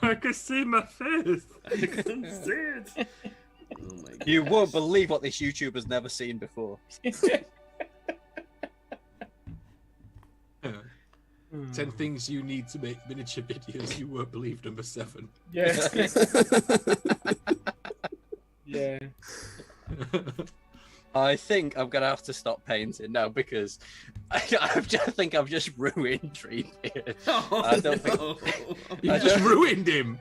Speaker 3: I can see my face.
Speaker 4: I couldn't see it. Oh my God.
Speaker 5: You won't believe what this YouTuber's never seen before.
Speaker 3: 10 things you need to make miniature videos. You won't believe number 7.
Speaker 6: Yeah. Yeah.
Speaker 5: I think I'm gonna have to stop painting now because I think I've just ruined Treebeard.
Speaker 4: Oh,
Speaker 5: I don't think.
Speaker 3: You just ruined him.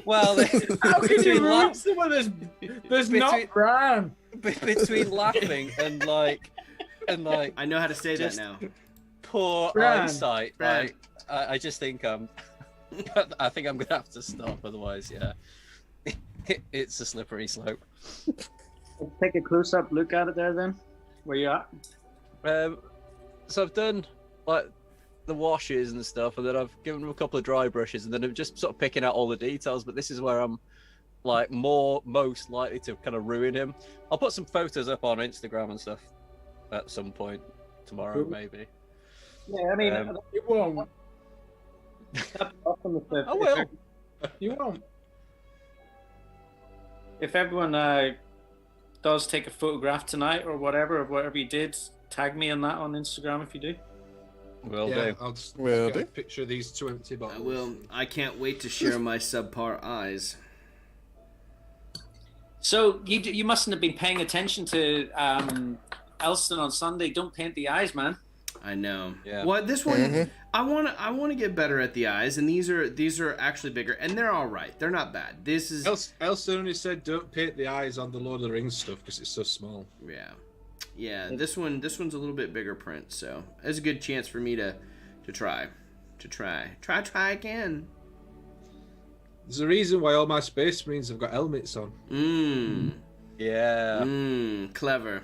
Speaker 5: Well,
Speaker 6: How can you ruin someone that's not brown?
Speaker 5: between laughing and like
Speaker 4: I know how to say that
Speaker 5: Just-
Speaker 4: now.
Speaker 5: poor
Speaker 6: Bran.
Speaker 5: eyesight,
Speaker 4: Bran.
Speaker 5: I just think I think I'm gonna have to stop. Otherwise, yeah, it's a slippery slope.
Speaker 1: Take a close-up look at it there, then. Where you at?
Speaker 5: So I've done like the washes and stuff, and then I've given them a couple of dry brushes, and then I'm just sort of picking out all the details. But this is where I'm like most likely to kind of ruin him. I'll put some photos up on Instagram and stuff at some point tomorrow,
Speaker 6: Cool.
Speaker 5: maybe.
Speaker 1: Yeah, I mean,
Speaker 6: You won't.
Speaker 5: I will.
Speaker 6: You won't.
Speaker 1: if everyone does take a photograph tonight or whatever you did, tag me on that on Instagram if you do.
Speaker 5: Will
Speaker 3: Yeah,
Speaker 5: do.
Speaker 3: I'll just
Speaker 2: Will
Speaker 3: get a
Speaker 2: do.
Speaker 3: picture of these 2 empty bottles.
Speaker 4: I will. I can't wait to share my subpar eyes.
Speaker 1: So you mustn't have been paying attention to Elston on Sunday. Don't paint the eyes, man.
Speaker 4: I know.
Speaker 5: Yeah.
Speaker 4: Well, this one,
Speaker 2: Mhm.
Speaker 4: I want to get better at the eyes, and these are actually bigger, and they're all right. They're not bad. This is
Speaker 3: Elson only said don't paint the eyes on the Lord of the Rings stuff because it's so small.
Speaker 4: yeah. This one's a little bit bigger print, so there's a good chance for me to try again.
Speaker 3: There's a reason why all my Space Marines have got helmets on.
Speaker 5: Yeah.
Speaker 4: Clever.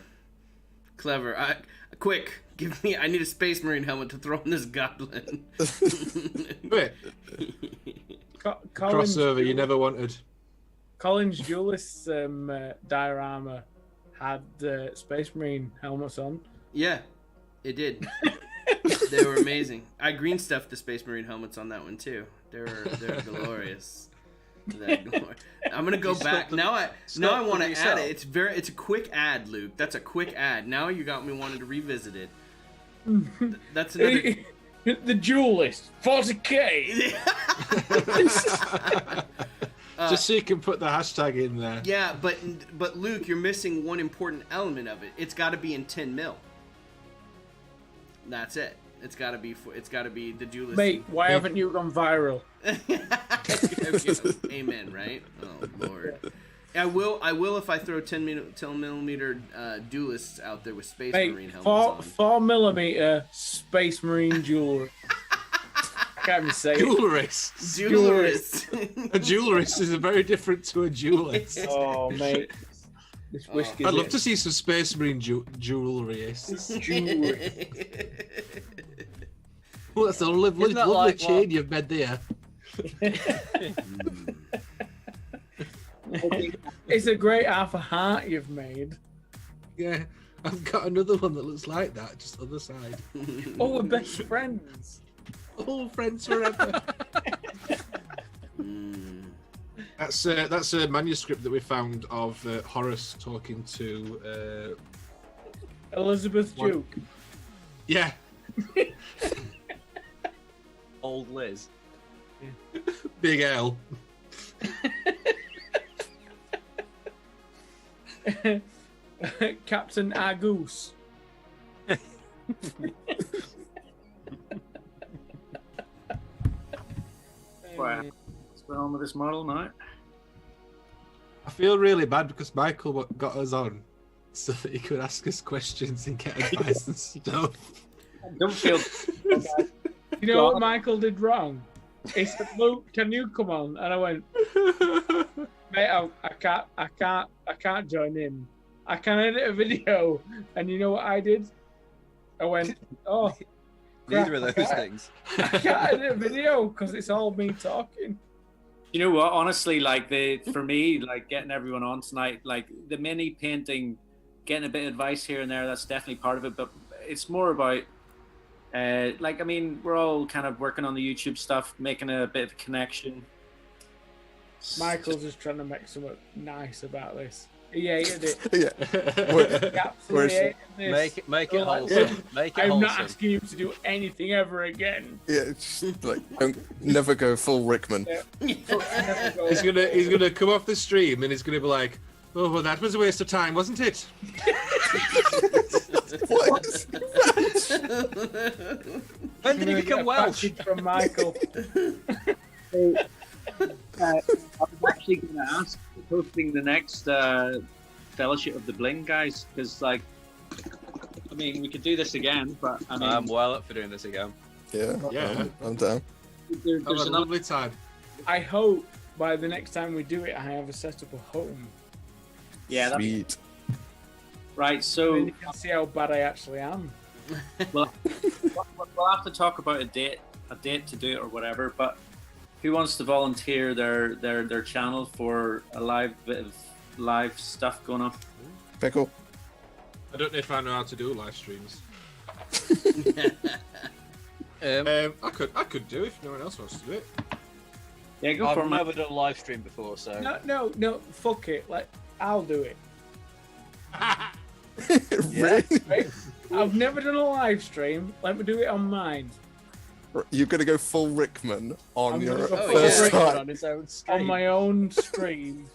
Speaker 4: Quick, I need a Space Marine helmet to throw on this goblin.
Speaker 3: Wait, crossover you never wanted.
Speaker 6: Colin's Duelist diorama had Space Marine helmets on.
Speaker 4: Yeah, it did. They were amazing. I green stuffed the Space Marine helmets on that one too. They're glorious. I'm gonna go back now. I want to add it. It's a quick ad, Luke. That's a quick ad. Now you got me wanting to revisit it. That's another.
Speaker 6: The Duelist, 40k.
Speaker 3: Just so you can put the hashtag in there.
Speaker 4: Yeah, but Luke, you're missing one important element of it. It's got to be in 10 mil. That's it. It's got to be the Duelist.
Speaker 6: Mate, why haven't you gone viral?
Speaker 4: Amen. Right? Oh Lord. I will if I throw 10 millimeter Duelists out there with Space Marine helmets on.
Speaker 6: 4mm Space Marine jewelry. I can't even say it.
Speaker 3: Jewellerist. A jewellerist is very different to a duelist.
Speaker 6: Oh, mate. This whiskey.
Speaker 3: I'd love to see some Space Marine jewellerists.
Speaker 6: Jewelry.
Speaker 3: Well, that's a lovely
Speaker 5: like
Speaker 3: chain
Speaker 5: what?
Speaker 3: you've made there.
Speaker 6: It's a great half a heart you've made.
Speaker 3: Yeah, I've got another one that looks like that, just other side.
Speaker 6: Oh, we're best friends.
Speaker 3: All friends forever. That's a manuscript that we found of Horace talking to
Speaker 6: Elizabeth
Speaker 3: What?
Speaker 6: Duke.
Speaker 3: yeah,
Speaker 5: Old Liz.
Speaker 3: Big L.
Speaker 6: Captain Argoose.
Speaker 1: What's going on with this model now?
Speaker 3: I feel really bad because Michael got us on so that he could ask us questions and get advice and stuff.
Speaker 1: Don't feel.
Speaker 6: You know what Michael did wrong? He said, "Luke, can you come on?" And I went, "Mate, I can't join in. I can edit a video." And you know what I did? I went, "Oh,
Speaker 5: Neither of those things.
Speaker 6: I can't edit a video because it's all me talking."
Speaker 1: You know what? Honestly, like for me, like getting everyone on tonight, like the mini painting, getting a bit of advice here and there, that's definitely part of it. But it's more about, like, I mean, we're all kind of working on the YouTube stuff, making a bit of a connection.
Speaker 6: Michael's just trying to make something nice about this. He hated it.
Speaker 2: Yeah.
Speaker 6: He absolutely hated this.
Speaker 5: Make it
Speaker 6: So, like,
Speaker 5: wholesome. Make it
Speaker 6: I'm not
Speaker 5: wholesome.
Speaker 6: asking you to do anything ever again.
Speaker 2: Yeah, it's just like never go full Rickman.
Speaker 3: He's gonna come off the stream and he's gonna be like, "Oh, well, that was a waste of time, wasn't it?"
Speaker 2: What?
Speaker 5: When did he become Welsh?
Speaker 6: From Michael.
Speaker 1: I was actually going to ask hosting the next Fellowship of the Bling guys, because, like, I mean, we could do this again, but I mean,
Speaker 5: I'm well up for doing this again.
Speaker 2: Yeah,
Speaker 3: Yeah.
Speaker 2: I'm down.
Speaker 3: Have
Speaker 1: there's
Speaker 3: a
Speaker 1: another.
Speaker 3: lovely time.
Speaker 6: I hope by the next time we do it, I have a setup at home.
Speaker 1: Yeah, that's
Speaker 2: Sweet.
Speaker 1: right.
Speaker 6: So
Speaker 1: So
Speaker 6: you can see how bad I actually am.
Speaker 1: we'll have to talk about a date to do it or whatever. But Who wants to volunteer their channel for a live bit of live stuff going on?
Speaker 2: Pickle.
Speaker 3: I don't know if I know how to do live streams. I could do if no one else wants to do it.
Speaker 1: Yeah, go for
Speaker 5: I've
Speaker 1: it.
Speaker 5: never done a live stream before, so
Speaker 6: No, fuck it. Like, I'll do it.
Speaker 2: Really?
Speaker 6: Right? I've never done a live stream. Let me do it on mine.
Speaker 2: You're gonna go full Rickman on
Speaker 6: I'm
Speaker 2: your
Speaker 6: gonna go full
Speaker 2: first
Speaker 6: Rickman
Speaker 2: time.
Speaker 5: on his own
Speaker 6: On
Speaker 5: screen.
Speaker 6: my own stream.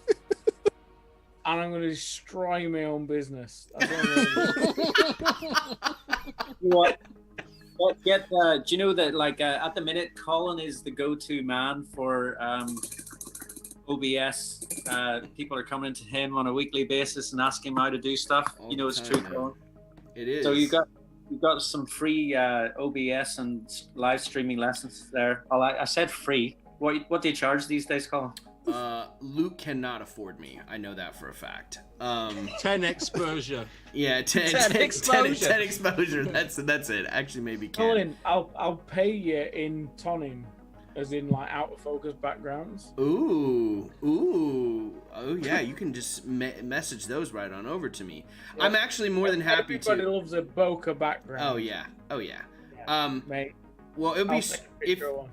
Speaker 6: And I'm going to destroy my own business. That's what I'm gonna do.
Speaker 1: You know what? Do you know that at the minute Colin is the go-to man for OBS? People are coming to him on a weekly basis and asking him how to do stuff.
Speaker 4: All
Speaker 1: You know, it's
Speaker 4: the
Speaker 1: true,
Speaker 4: time.
Speaker 1: Colin.
Speaker 4: It is.
Speaker 1: So you've got some free OBS and live streaming lessons there. I said free. What do you charge these days, Colin?
Speaker 4: Luke cannot afford me. I know that for a fact.
Speaker 3: 10 exposure.
Speaker 4: Yeah, 10
Speaker 5: exposure.
Speaker 4: 10 exposure. That's it. Actually, maybe Ken.
Speaker 6: Colin, I'll pay you in toning, as in like out of focus backgrounds.
Speaker 4: Ooh. Oh yeah, you can just message those right on over to me.
Speaker 6: Yeah.
Speaker 4: I'm actually more than happy
Speaker 6: Everybody
Speaker 4: to.
Speaker 6: loves a bokeh background.
Speaker 4: Oh yeah.
Speaker 6: Mate.
Speaker 4: Well, it'll
Speaker 6: I'll
Speaker 4: be
Speaker 6: take a picture of one.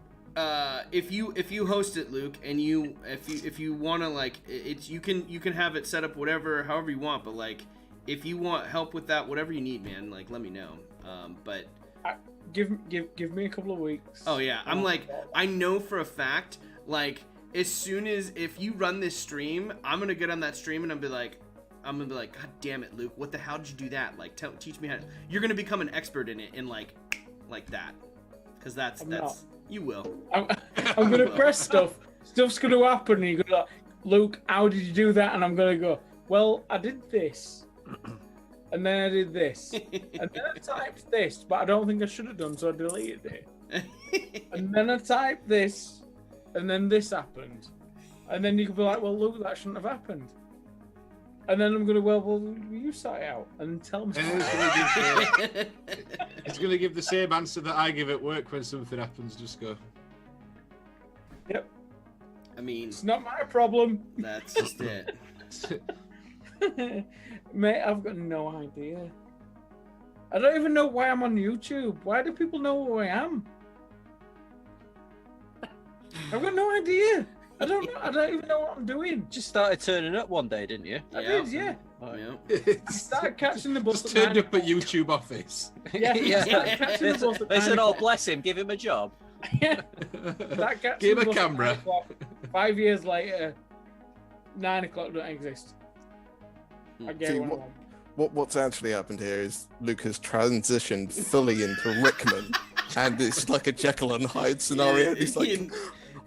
Speaker 4: if you host it, Luke, and if you want to like it's you can have it set up however you want, but like if you want help with that, whatever you need, man, like let me know. But
Speaker 6: Give me a couple of weeks.
Speaker 4: oh yeah, I'm like I know for a fact, like as soon as if you run this stream, I'm gonna get on that stream and I'm gonna be like, God damn it, Luke, what the hell did you do that? Like teach me how to. You're gonna become an expert in it in like that, because that's
Speaker 6: not.
Speaker 4: you will.
Speaker 6: I'm gonna press stuff. Stuff's gonna happen, and you're gonna like, Luke, how did you do that? And I'm gonna go, well, I did this, and then I did this, and then I typed this, but I don't think I should have done, so I deleted it. And then I typed this, and then this happened, and then you could be like, well, Luke, that shouldn't have happened. And then I'm gonna, well, you sort it out and tell me.
Speaker 3: And it's going to give the same answer that I give at work when something happens. Just go.
Speaker 6: Yep.
Speaker 4: I mean,
Speaker 6: It's not my problem.
Speaker 4: that's just it.
Speaker 6: Mate, I've got no idea. I don't even know why I'm on YouTube. Why do people know who I am? I've got no idea. I don't know. I don't even know what I'm doing.
Speaker 5: Just started turning up one day, didn't you?
Speaker 6: I did, yeah.
Speaker 4: Yeah.
Speaker 6: I started catching the bus.
Speaker 3: Just
Speaker 6: at
Speaker 3: turned
Speaker 6: 9
Speaker 3: up at YouTube office.
Speaker 6: Yeah,
Speaker 5: Yeah.
Speaker 6: started catching the bus at
Speaker 5: They
Speaker 6: 9
Speaker 5: said, "Oh,
Speaker 6: o'clock.
Speaker 5: bless him, give him a job."
Speaker 6: Yeah. That catching
Speaker 3: Give
Speaker 6: the
Speaker 3: him a
Speaker 6: bus at 9
Speaker 3: camera.
Speaker 6: o'clock. 5 years later, 9 o'clock don't exist. I get
Speaker 2: See,
Speaker 6: what I
Speaker 2: what-
Speaker 6: want.
Speaker 2: What's actually happened here is Luke has transitioned fully into Rickman, and it's like a Jekyll and Hyde scenario. He's like,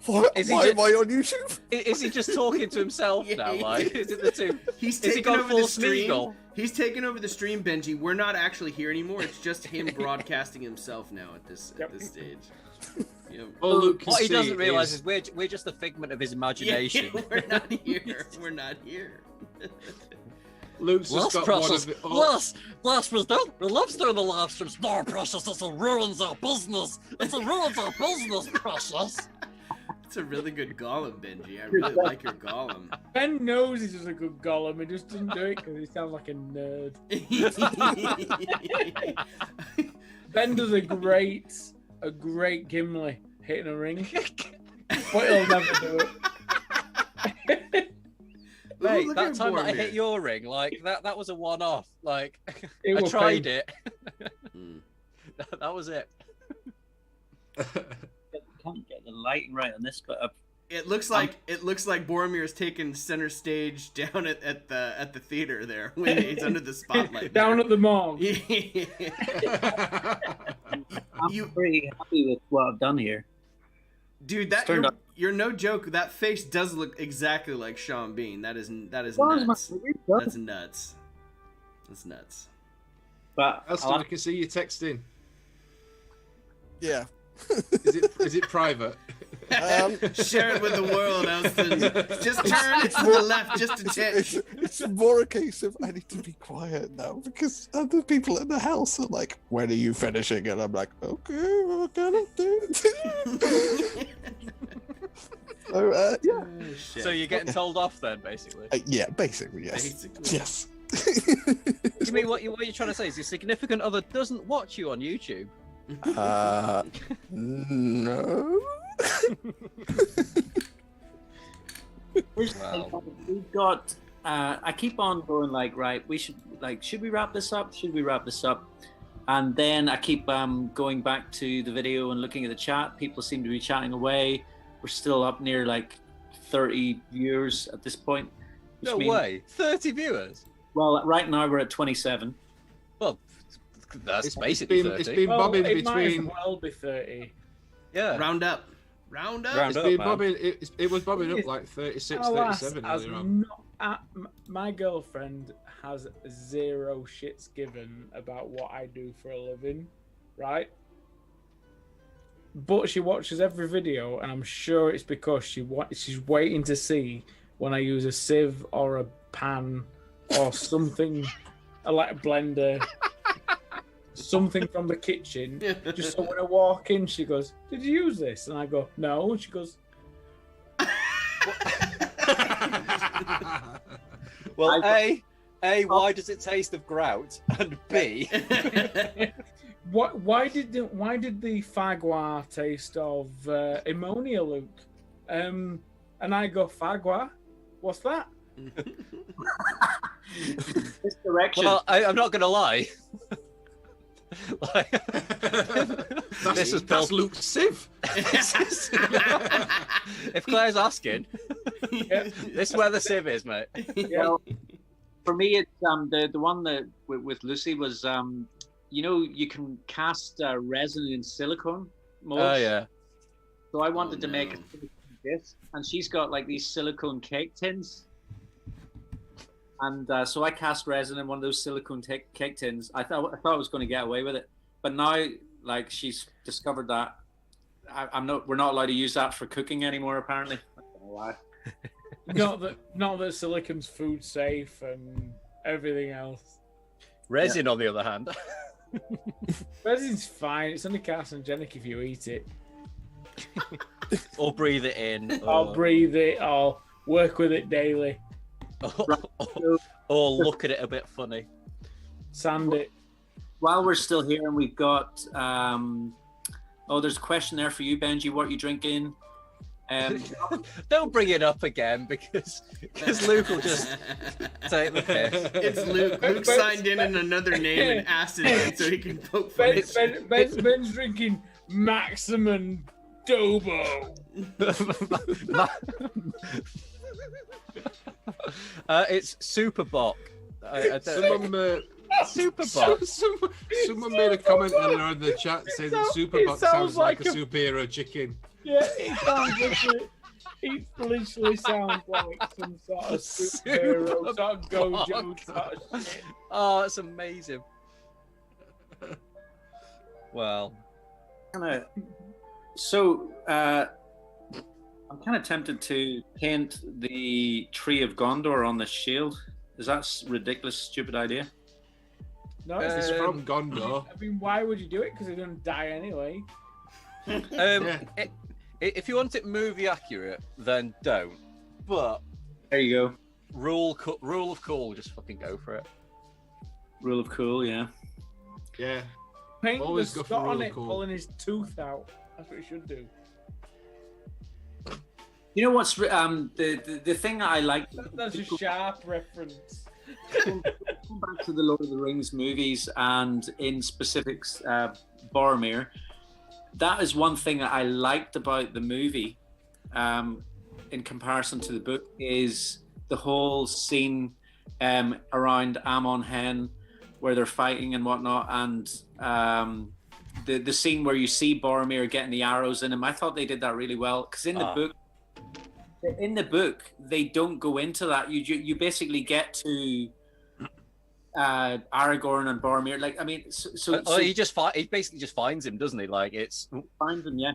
Speaker 2: why
Speaker 5: Is he
Speaker 2: am
Speaker 5: just-
Speaker 2: I on YouTube?
Speaker 5: Is he just talking to himself now? Like, is it the two?
Speaker 4: He's
Speaker 5: Is he
Speaker 4: taking
Speaker 5: gone
Speaker 4: over
Speaker 5: full
Speaker 4: the stream.
Speaker 5: Smeagol?
Speaker 4: He's taking over the stream, Benji. We're not actually here anymore. It's just him broadcasting himself now at this stage. Yep.
Speaker 3: All Luke can
Speaker 5: What he
Speaker 3: see
Speaker 5: doesn't realise
Speaker 3: is
Speaker 5: is we're just a figment of his
Speaker 4: Yeah,
Speaker 5: imagination.
Speaker 4: we're not here. We're not here.
Speaker 3: Luke's just got one of the.
Speaker 8: Last was done. We love doing the live streams. No, Precious, this ruins our business. It ruins our business, Precious.
Speaker 4: It's a really good Gollum, Benji. I really like your Gollum.
Speaker 6: Ben knows he's just a good Gollum. He just doesn't do it because he sounds like a nerd. Ben does a great Gimli hitting a ring, but he'll never do it.
Speaker 5: Mate,
Speaker 4: Look
Speaker 5: that
Speaker 4: at
Speaker 5: time that I
Speaker 4: Boromir.
Speaker 5: hit your ring, like that was a one-off. Like
Speaker 6: It
Speaker 5: I
Speaker 6: was
Speaker 5: tried
Speaker 6: pain.
Speaker 5: it.
Speaker 4: Hmm.
Speaker 5: That was it.
Speaker 1: Can't get the lighting right on this, but
Speaker 4: It looks like Boromir's taking center stage down at the theater there when he's under the spotlight.
Speaker 6: Down
Speaker 4: there.
Speaker 6: at the mall.
Speaker 1: I'm pretty happy with what I've done here.
Speaker 4: Dude, that
Speaker 1: Turned
Speaker 4: you're no joke. That face does look exactly like Sean Bean. That is
Speaker 1: Well, it's my
Speaker 4: nuts.
Speaker 1: favorite stuff.
Speaker 4: That's nuts. That's nuts.
Speaker 1: But
Speaker 3: Elston, I can see you texting.
Speaker 2: Yeah.
Speaker 3: Is it private?
Speaker 4: Share it with the world, Elston. Just turn it to the left just a tick.
Speaker 2: It's more a case of I need to be quiet now because other people in the house are like, when are you finishing? And I'm like, okay, we're gonna do it. So yeah,
Speaker 4: Oh, shit.
Speaker 5: So you're getting told off then, basically.
Speaker 2: yeah, basically yes,
Speaker 4: Basically.
Speaker 2: yes.
Speaker 5: You mean what you're trying to say is your significant other doesn't watch you on YouTube?
Speaker 2: No.
Speaker 5: Wow.
Speaker 1: We've got. I keep on going like, right, should we wrap this up? Should we wrap this up? And then I keep going back to the video and looking at the chat. People seem to be chatting away. We're still up near like 30 viewers at this point.
Speaker 5: No way. 30 viewers?
Speaker 1: Well, right now we're at 27.
Speaker 5: Well, that's
Speaker 3: It's
Speaker 5: basically
Speaker 3: been,
Speaker 5: 30.
Speaker 3: it's been
Speaker 6: Well,
Speaker 3: bobbing
Speaker 6: it might as
Speaker 3: between.
Speaker 6: well be 30.
Speaker 5: Yeah.
Speaker 4: Round up. Round up.
Speaker 5: Round
Speaker 3: It's
Speaker 5: up,
Speaker 3: been
Speaker 5: man.
Speaker 3: bobbing. It was bobbing up like 36,
Speaker 6: Alas,
Speaker 3: 37
Speaker 6: as
Speaker 3: earlier on.
Speaker 6: my girlfriend has zero shits given about what I do for a living, right? But she watches every video, and I'm sure it's because she's waiting to see when I use a sieve or a pan or something like a blender, something from the kitchen. Just so when I walk in, she goes, "Did you use this?" And I go, "No." And she goes,
Speaker 5: Well, A, why does it taste of grout? And B,
Speaker 6: Why did the fagua taste of ammonia, Luke? And I go, fagua? What's that?
Speaker 1: This direction.
Speaker 5: well, I'm not going to lie. Like, this is
Speaker 3: That's Luke's sieve.
Speaker 5: If Claire's asking, this is where the sieve is, mate.
Speaker 1: Well, for me, it's the one that with Lucy was you know, you can cast resin in silicone molds.
Speaker 5: Oh yeah.
Speaker 1: So I wanted to make a silicone disc, and she's got like these silicone cake tins. And so I cast resin in one of those silicone cake tins. I thought I was going to get away with it, but now like she's discovered that we're not allowed to use that for cooking anymore. Apparently. I don't know why.
Speaker 6: Not that silicone's food safe and everything else.
Speaker 5: Resin, on the other hand.
Speaker 6: Resin's fine. It's only carcinogenic if you eat it.
Speaker 5: Or breathe it in.
Speaker 6: Or breathe it, or work with it daily.
Speaker 5: Or look at it a bit funny.
Speaker 6: Sand it.
Speaker 1: While we're still here, and we've got there's a question there for you, Benji. What are you drinking?
Speaker 5: Don't bring it up again because Luke will just take the piss.
Speaker 4: It's Luke. Luke signed in another name and asked it in so he can poke fun at
Speaker 6: Ben's drinking Maximum Dobo.
Speaker 5: It's Super Bock. Super Bock.
Speaker 3: Someone made a comment earlier in the chat saying that Super Bock sounds like a superhero chicken.
Speaker 6: Yeah, it sounds like it. It literally sounds like some sort of superhero, sort of Gojo sort of shit.
Speaker 5: Oh, it's amazing. Well,
Speaker 1: So I'm kind of tempted to paint the Tree of Gondor on the shield. Is that a ridiculous, stupid idea?
Speaker 6: No,
Speaker 3: It's
Speaker 6: it's
Speaker 3: from Gondor.
Speaker 6: I mean, why would you do it? Because they're going to die anyway.
Speaker 5: If you want it movie accurate, then don't. But
Speaker 1: There you go.
Speaker 5: rule of cool, just fucking go for it.
Speaker 1: Rule of cool, yeah.
Speaker 3: Yeah.
Speaker 6: Paint
Speaker 3: Always
Speaker 6: the
Speaker 3: go for
Speaker 6: spot on
Speaker 3: rule
Speaker 6: it,
Speaker 3: of cool.
Speaker 6: pulling his tooth out. That's what you should do.
Speaker 1: You know what's the thing that I like?
Speaker 6: That's a sharp reference.
Speaker 1: Going back to the Lord of the Rings movies and in specifics, Boromir. That is one thing that I liked about the movie, in comparison to the book, is the whole scene around Amon Hen, where they're fighting and whatnot, and the scene where you see Boromir getting the arrows in him. I thought they did that really well, because in the book they don't go into that. You basically get to Aragorn and Boromir. Like, I mean, so
Speaker 5: He basically just finds him, doesn't he? Like, it's
Speaker 1: find them, yeah.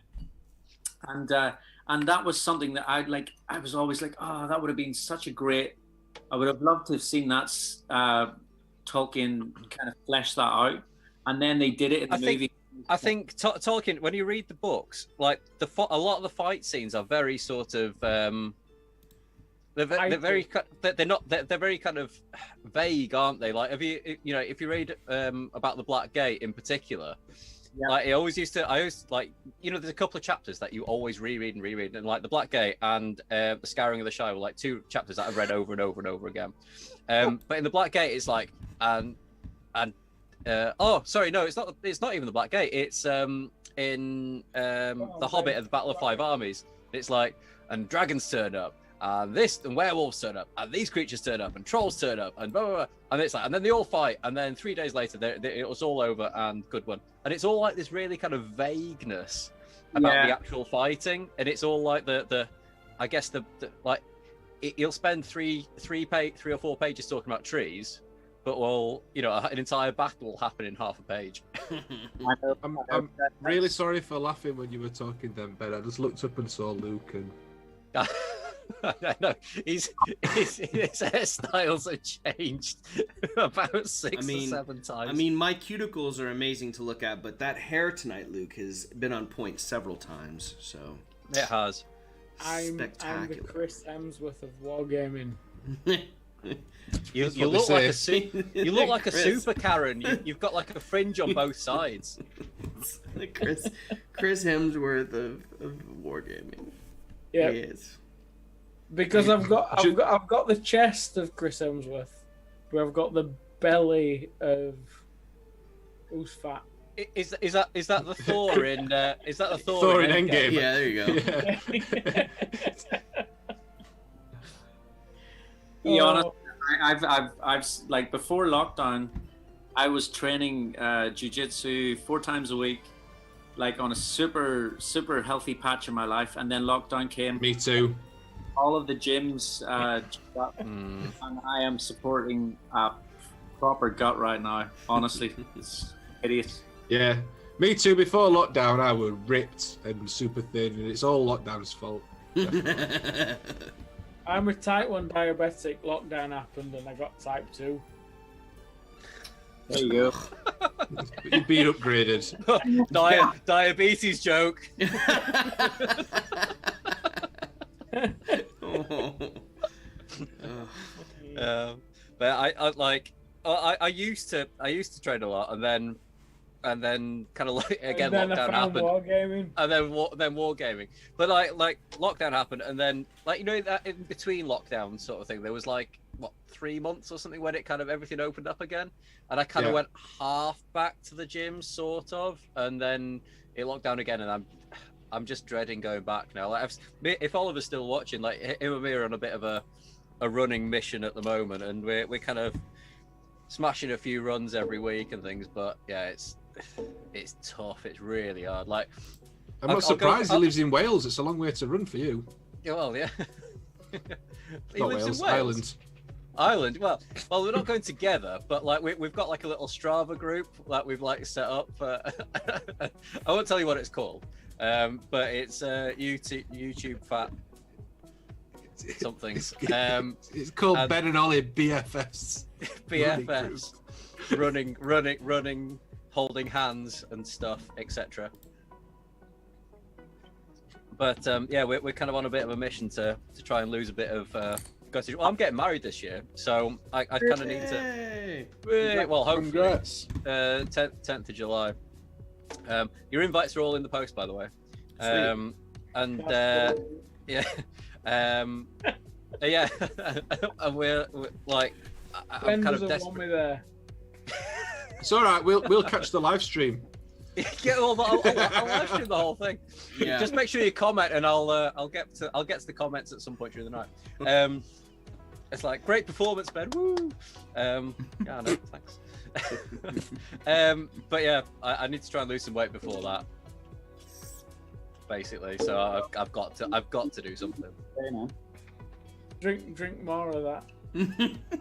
Speaker 1: And that was something that I was always like, oh, that would have been such a great. I would have loved to have seen that Tolkien kind of flesh that out, and then they did it in the movie.
Speaker 5: I think Tolkien, when you read the books, like a lot of the fight scenes are very sort of they're very kind of vague, aren't they? Like, if you read about the Black Gate in particular, like I always like, there's a couple of chapters that you always reread, and like the Black Gate and the Scouring of the Shire were like two chapters that I've read over and over and over again. But in the Black Gate, it's like oh, sorry, no, it's not even the Black Gate. It's in the Hobbit and the Battle of Five Armies. It's like, and dragons turn up, and werewolves turn up, and these creatures turn up, and trolls turn up, and blah, blah, blah. And it's like, and then they all fight, and then 3 days later, it was all over, and good one. And it's all like this really kind of vagueness about the actual fighting, and it's all like I guess like, you'll spend three or four pages talking about trees, but an entire battle will happen in half a page.
Speaker 3: I'm really sorry for laughing when you were talking then, Ben. I just looked up and saw Luke and...
Speaker 5: No, his hairstyles have changed about 6 or 7 times.
Speaker 4: I mean, my cuticles are amazing to look at, but that hair tonight, Luke, has been on point several times, so...
Speaker 5: It has.
Speaker 6: I'm the Chris Hemsworth of wargaming.
Speaker 5: You look like you look like a super Karen. You've got like a fringe on both sides.
Speaker 4: Chris Hemsworth of wargaming.
Speaker 6: Yeah,
Speaker 4: he is.
Speaker 6: Because I've got the chest of Chris Hemsworth, but I've got the belly of who's fat.
Speaker 5: Is that the Thor in
Speaker 3: Thor in Endgame?
Speaker 4: Yeah, there you go.
Speaker 1: Be honest, I've like before lockdown, I was training jiu-jitsu 4 times a week, like on a super healthy patch of my life, and then lockdown came.
Speaker 3: Me too.
Speaker 1: All of the gyms, and I am supporting a proper gut right now. Honestly, it's hideous.
Speaker 3: Yeah, me too. Before lockdown, I was ripped and super thin, and it's all lockdown's fault.
Speaker 6: I'm a type 1 diabetic. Lockdown happened and I got type 2.
Speaker 1: There you go.
Speaker 3: You've been upgraded.
Speaker 5: Diabetes joke. But I used to train a lot, and then kind of like again lockdown happened,
Speaker 6: wargaming.
Speaker 5: and then wargaming. But like lockdown happened, and then like that in between lockdown sort of thing, there was like 3 months or something when it kind of everything opened up again, and I kind of went half back to the gym sort of, and then it locked down again, and I'm just dreading going back now. Like if Oliver's still watching, like him and me are on a bit of a running mission at the moment, and we're kind of smashing a few runs every week and things. But yeah, it's tough. It's really hard. Like
Speaker 3: I'm not surprised he lives in Wales. It's a long way to run for you.
Speaker 5: Yeah, well, yeah. He
Speaker 3: not
Speaker 5: lives
Speaker 3: Wales,
Speaker 5: in Wales. Ireland. Well, we're not going together, but like we've got like a little Strava group that we've like set up. I won't tell you what it's called, but it's YouTube fat something.
Speaker 3: It's called Ben and Ollie BFFs.
Speaker 5: BFFs, running, holding hands and stuff, etc. But yeah, we're kind of on a bit of a mission to try and lose a bit of. Well, I'm getting married this year, so I kind of need to. Well, hopefully, 10th of July. Your invites are all in the post, by the way. And yeah, yeah, and we're like, I'm kind of desperate. Want me there.
Speaker 3: It's all right. We'll catch the live stream.
Speaker 5: Get all I'll live stream the whole thing. Yeah. Just make sure you comment, and I'll get to the comments at some point during the night. It's like great performance, Ben. Woo! Yeah, I know. Thanks. But yeah, I need to try and lose some weight before that. Basically, so I've got to do something.
Speaker 6: Drink more of that.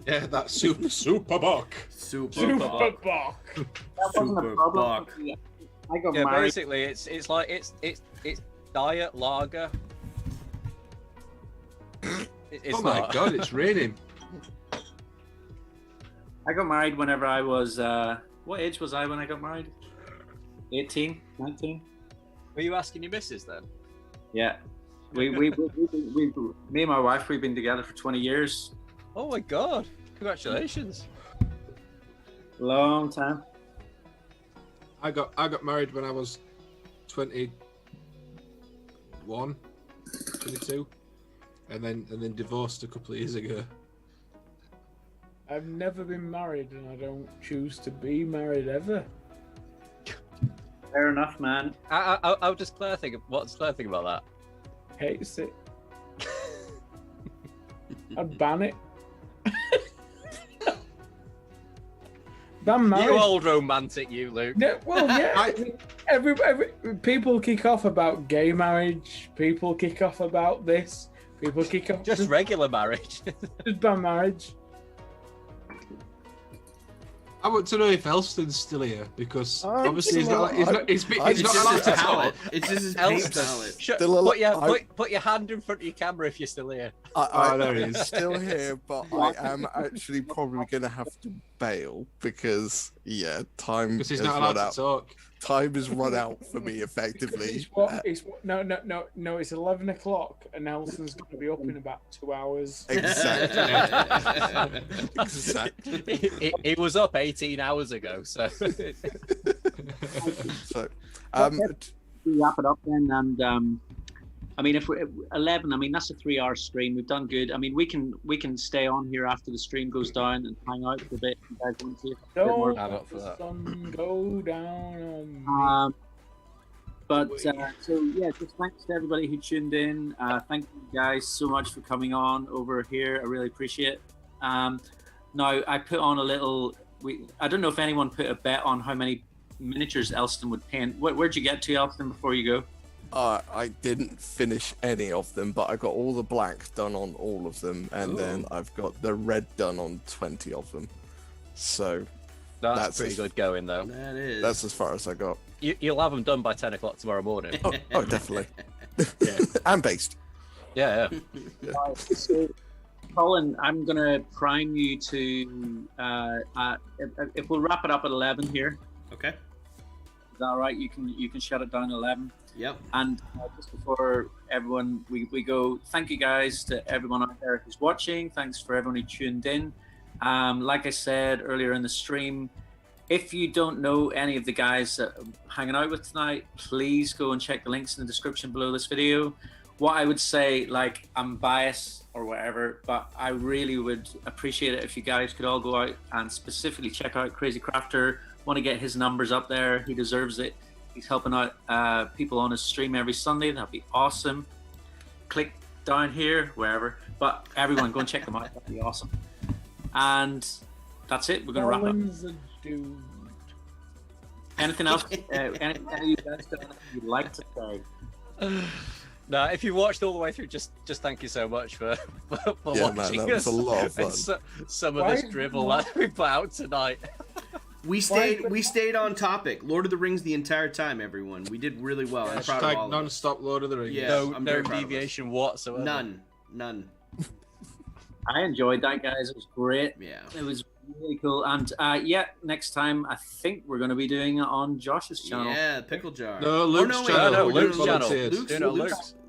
Speaker 3: Yeah, that super buck.
Speaker 6: Super buck.
Speaker 1: That wasn't a problem. I got married.
Speaker 5: Basically, it's like it's diet lager.
Speaker 3: Oh my god, it's raining.
Speaker 1: I got married whenever I was what age was I when I got married? 18, 19.
Speaker 5: Were you asking your missus then?
Speaker 1: Yeah. We me and my wife, we've been together for 20 years.
Speaker 5: Oh my god! Congratulations.
Speaker 1: Long time.
Speaker 3: I got married when I was 21, 22, and then divorced a couple of years ago.
Speaker 6: I've never been married, and I don't choose to be married ever.
Speaker 1: Fair enough, man.
Speaker 5: How does Claire think? What does Claire think about that?
Speaker 6: Hates it. I'd ban it. Ban marriage.
Speaker 5: You old romantic, you, Luke.
Speaker 6: Yeah, well, yeah. Every people kick off about gay marriage. People kick off about this. People kick off
Speaker 5: Just regular marriage.
Speaker 6: just ban marriage.
Speaker 3: I want to know if Elston's still here because
Speaker 2: I'm
Speaker 3: obviously he's
Speaker 2: still
Speaker 3: not allowed
Speaker 2: alive.
Speaker 3: to talk.
Speaker 4: palette. It's just his paint
Speaker 5: Elston.
Speaker 4: palette.
Speaker 5: Put your hand in front of your camera if you're still here.
Speaker 3: There he is.
Speaker 2: Still here, but I am actually probably going to have to bail because, time
Speaker 3: Because he's
Speaker 2: has
Speaker 3: not
Speaker 2: run
Speaker 3: allowed
Speaker 2: out.
Speaker 3: to talk.
Speaker 2: Time has run out for me, effectively.
Speaker 6: No, it's 11 o'clock, and Nelson's going to be up in about 2 hours.
Speaker 2: Exactly. Exactly.
Speaker 5: He was up 18 hours ago, so.
Speaker 2: So,
Speaker 1: We wrap it up then, and I mean, if we're 11, I mean that's a 3-hour stream. We've done good. I mean, we can stay on here after the stream goes down and hang out for a bit. You guys want to see a bit more?
Speaker 6: Don't let the sun go down on me.
Speaker 1: But so yeah, just thanks to everybody who tuned in. Thank you guys so much for coming on over here. I really appreciate it. Now I put on a little. I don't know if anyone put a bet on how many miniatures Elston would paint. Where'd you get to, Elston, before you go?
Speaker 2: I didn't finish any of them, but I got all the black done on all of them, and then I've got the red done on 20 of them. So
Speaker 5: That's pretty good going, though.
Speaker 4: That is.
Speaker 2: that's as far as I got.
Speaker 5: You'll have them done by 10 o'clock tomorrow morning.
Speaker 2: Oh, definitely.
Speaker 5: Yeah.
Speaker 2: And based.
Speaker 5: Yeah.
Speaker 1: So, Colin, I'm gonna prime you to. If we'll wrap it up at 11 here.
Speaker 4: Okay.
Speaker 1: Is that all right? You can shut it down at 11.
Speaker 4: Yep.
Speaker 1: And just before everyone, we go, thank you guys to everyone out there who's watching. Thanks for everyone who tuned in. Like I said earlier in the stream, if you don't know any of the guys that I'm hanging out with tonight, please go and check the links in the description below this video. What I would say, like, I'm biased or whatever, but I really would appreciate it if you guys could all go out and specifically check out Crazy Crafter. Want to get his numbers up there. He deserves it. He's helping out people on his stream every Sunday. That'd be awesome. Click down here, wherever. But everyone, go and check them out. That'd be awesome. And that's it. We're going to wrap
Speaker 6: Colin's
Speaker 1: up.
Speaker 6: a dude.
Speaker 1: Anything else? Any of you guys got anything you'd like to say?
Speaker 5: No, if you watched all the way through, just thank you so much for
Speaker 2: Yeah, man,
Speaker 5: watching
Speaker 2: that was
Speaker 5: us.
Speaker 2: a lot of fun.
Speaker 5: And some of this drivel that we put out tonight.
Speaker 4: We stayed on topic. Lord of the Rings the entire time, everyone. We did really well. I'm proud of all of us.
Speaker 3: Non-stop Lord of the Rings.
Speaker 4: Yeah.
Speaker 5: No,
Speaker 4: I'm
Speaker 5: no
Speaker 4: very proud of us.
Speaker 5: deviation whatsoever.
Speaker 4: None.
Speaker 1: I enjoyed that, guys. It was great.
Speaker 4: Yeah.
Speaker 1: It was really cool. And next time I think we're going to be doing it on Josh's channel.
Speaker 4: Yeah, Pickle Jar.
Speaker 3: No, Luke's
Speaker 4: wait,
Speaker 3: channel.
Speaker 5: No,
Speaker 4: we're
Speaker 5: Luke's
Speaker 4: doing
Speaker 5: channel.
Speaker 3: Volunteered.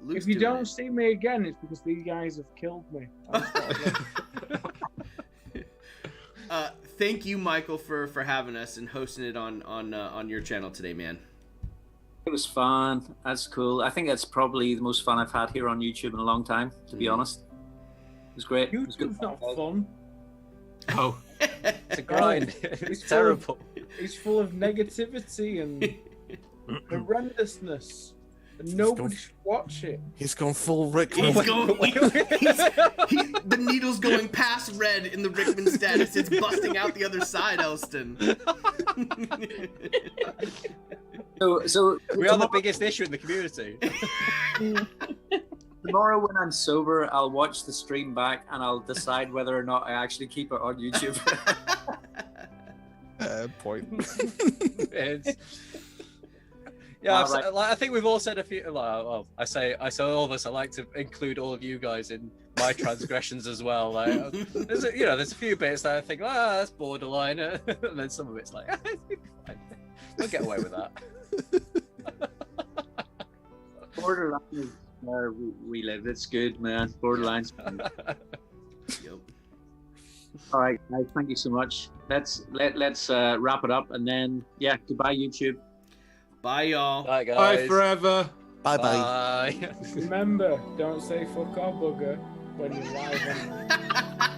Speaker 4: Luke's
Speaker 6: If you
Speaker 4: doing
Speaker 6: don't
Speaker 4: it.
Speaker 6: see me again, it's because these guys have killed me.
Speaker 4: Thank you, Michael, for having us and hosting it on your channel today, man.
Speaker 1: It was fun. That's cool. I think that's probably the most fun I've had here on YouTube in a long time, to be honest. It was great. It was good.
Speaker 6: YouTube's not fun.
Speaker 3: Oh,
Speaker 5: It's a grind.
Speaker 6: It's
Speaker 5: It's
Speaker 6: full
Speaker 5: terrible.
Speaker 6: It's full of negativity and horrendousness. And nobody should watch it.
Speaker 2: He's gone full Rick.
Speaker 4: The needle's going past red in the Rickman status. It's busting out the other side, Elston.
Speaker 1: So
Speaker 5: We are the biggest issue in the community.
Speaker 1: tomorrow when I'm sober, I'll watch the stream back and I'll decide whether or not I actually keep it on YouTube.
Speaker 2: Point.
Speaker 5: Yeah,
Speaker 1: Right.
Speaker 5: I think we've all said a few. Well, I say all of us. I like to include all of you guys in my transgressions as well. Like, there's a few bits that I think, that's borderline, and then some of it's like, we'll get away with that.
Speaker 1: Borderline is where we live. It's good, man. Borderline's good.
Speaker 4: Yep.
Speaker 1: All right, guys, thank you so much. Let's wrap it up, and then goodbye, YouTube.
Speaker 4: Bye, y'all.
Speaker 5: Bye, guys.
Speaker 3: Bye forever.
Speaker 2: Bye bye.
Speaker 5: Bye.
Speaker 6: Remember, don't say fuck or bugger when you're live on.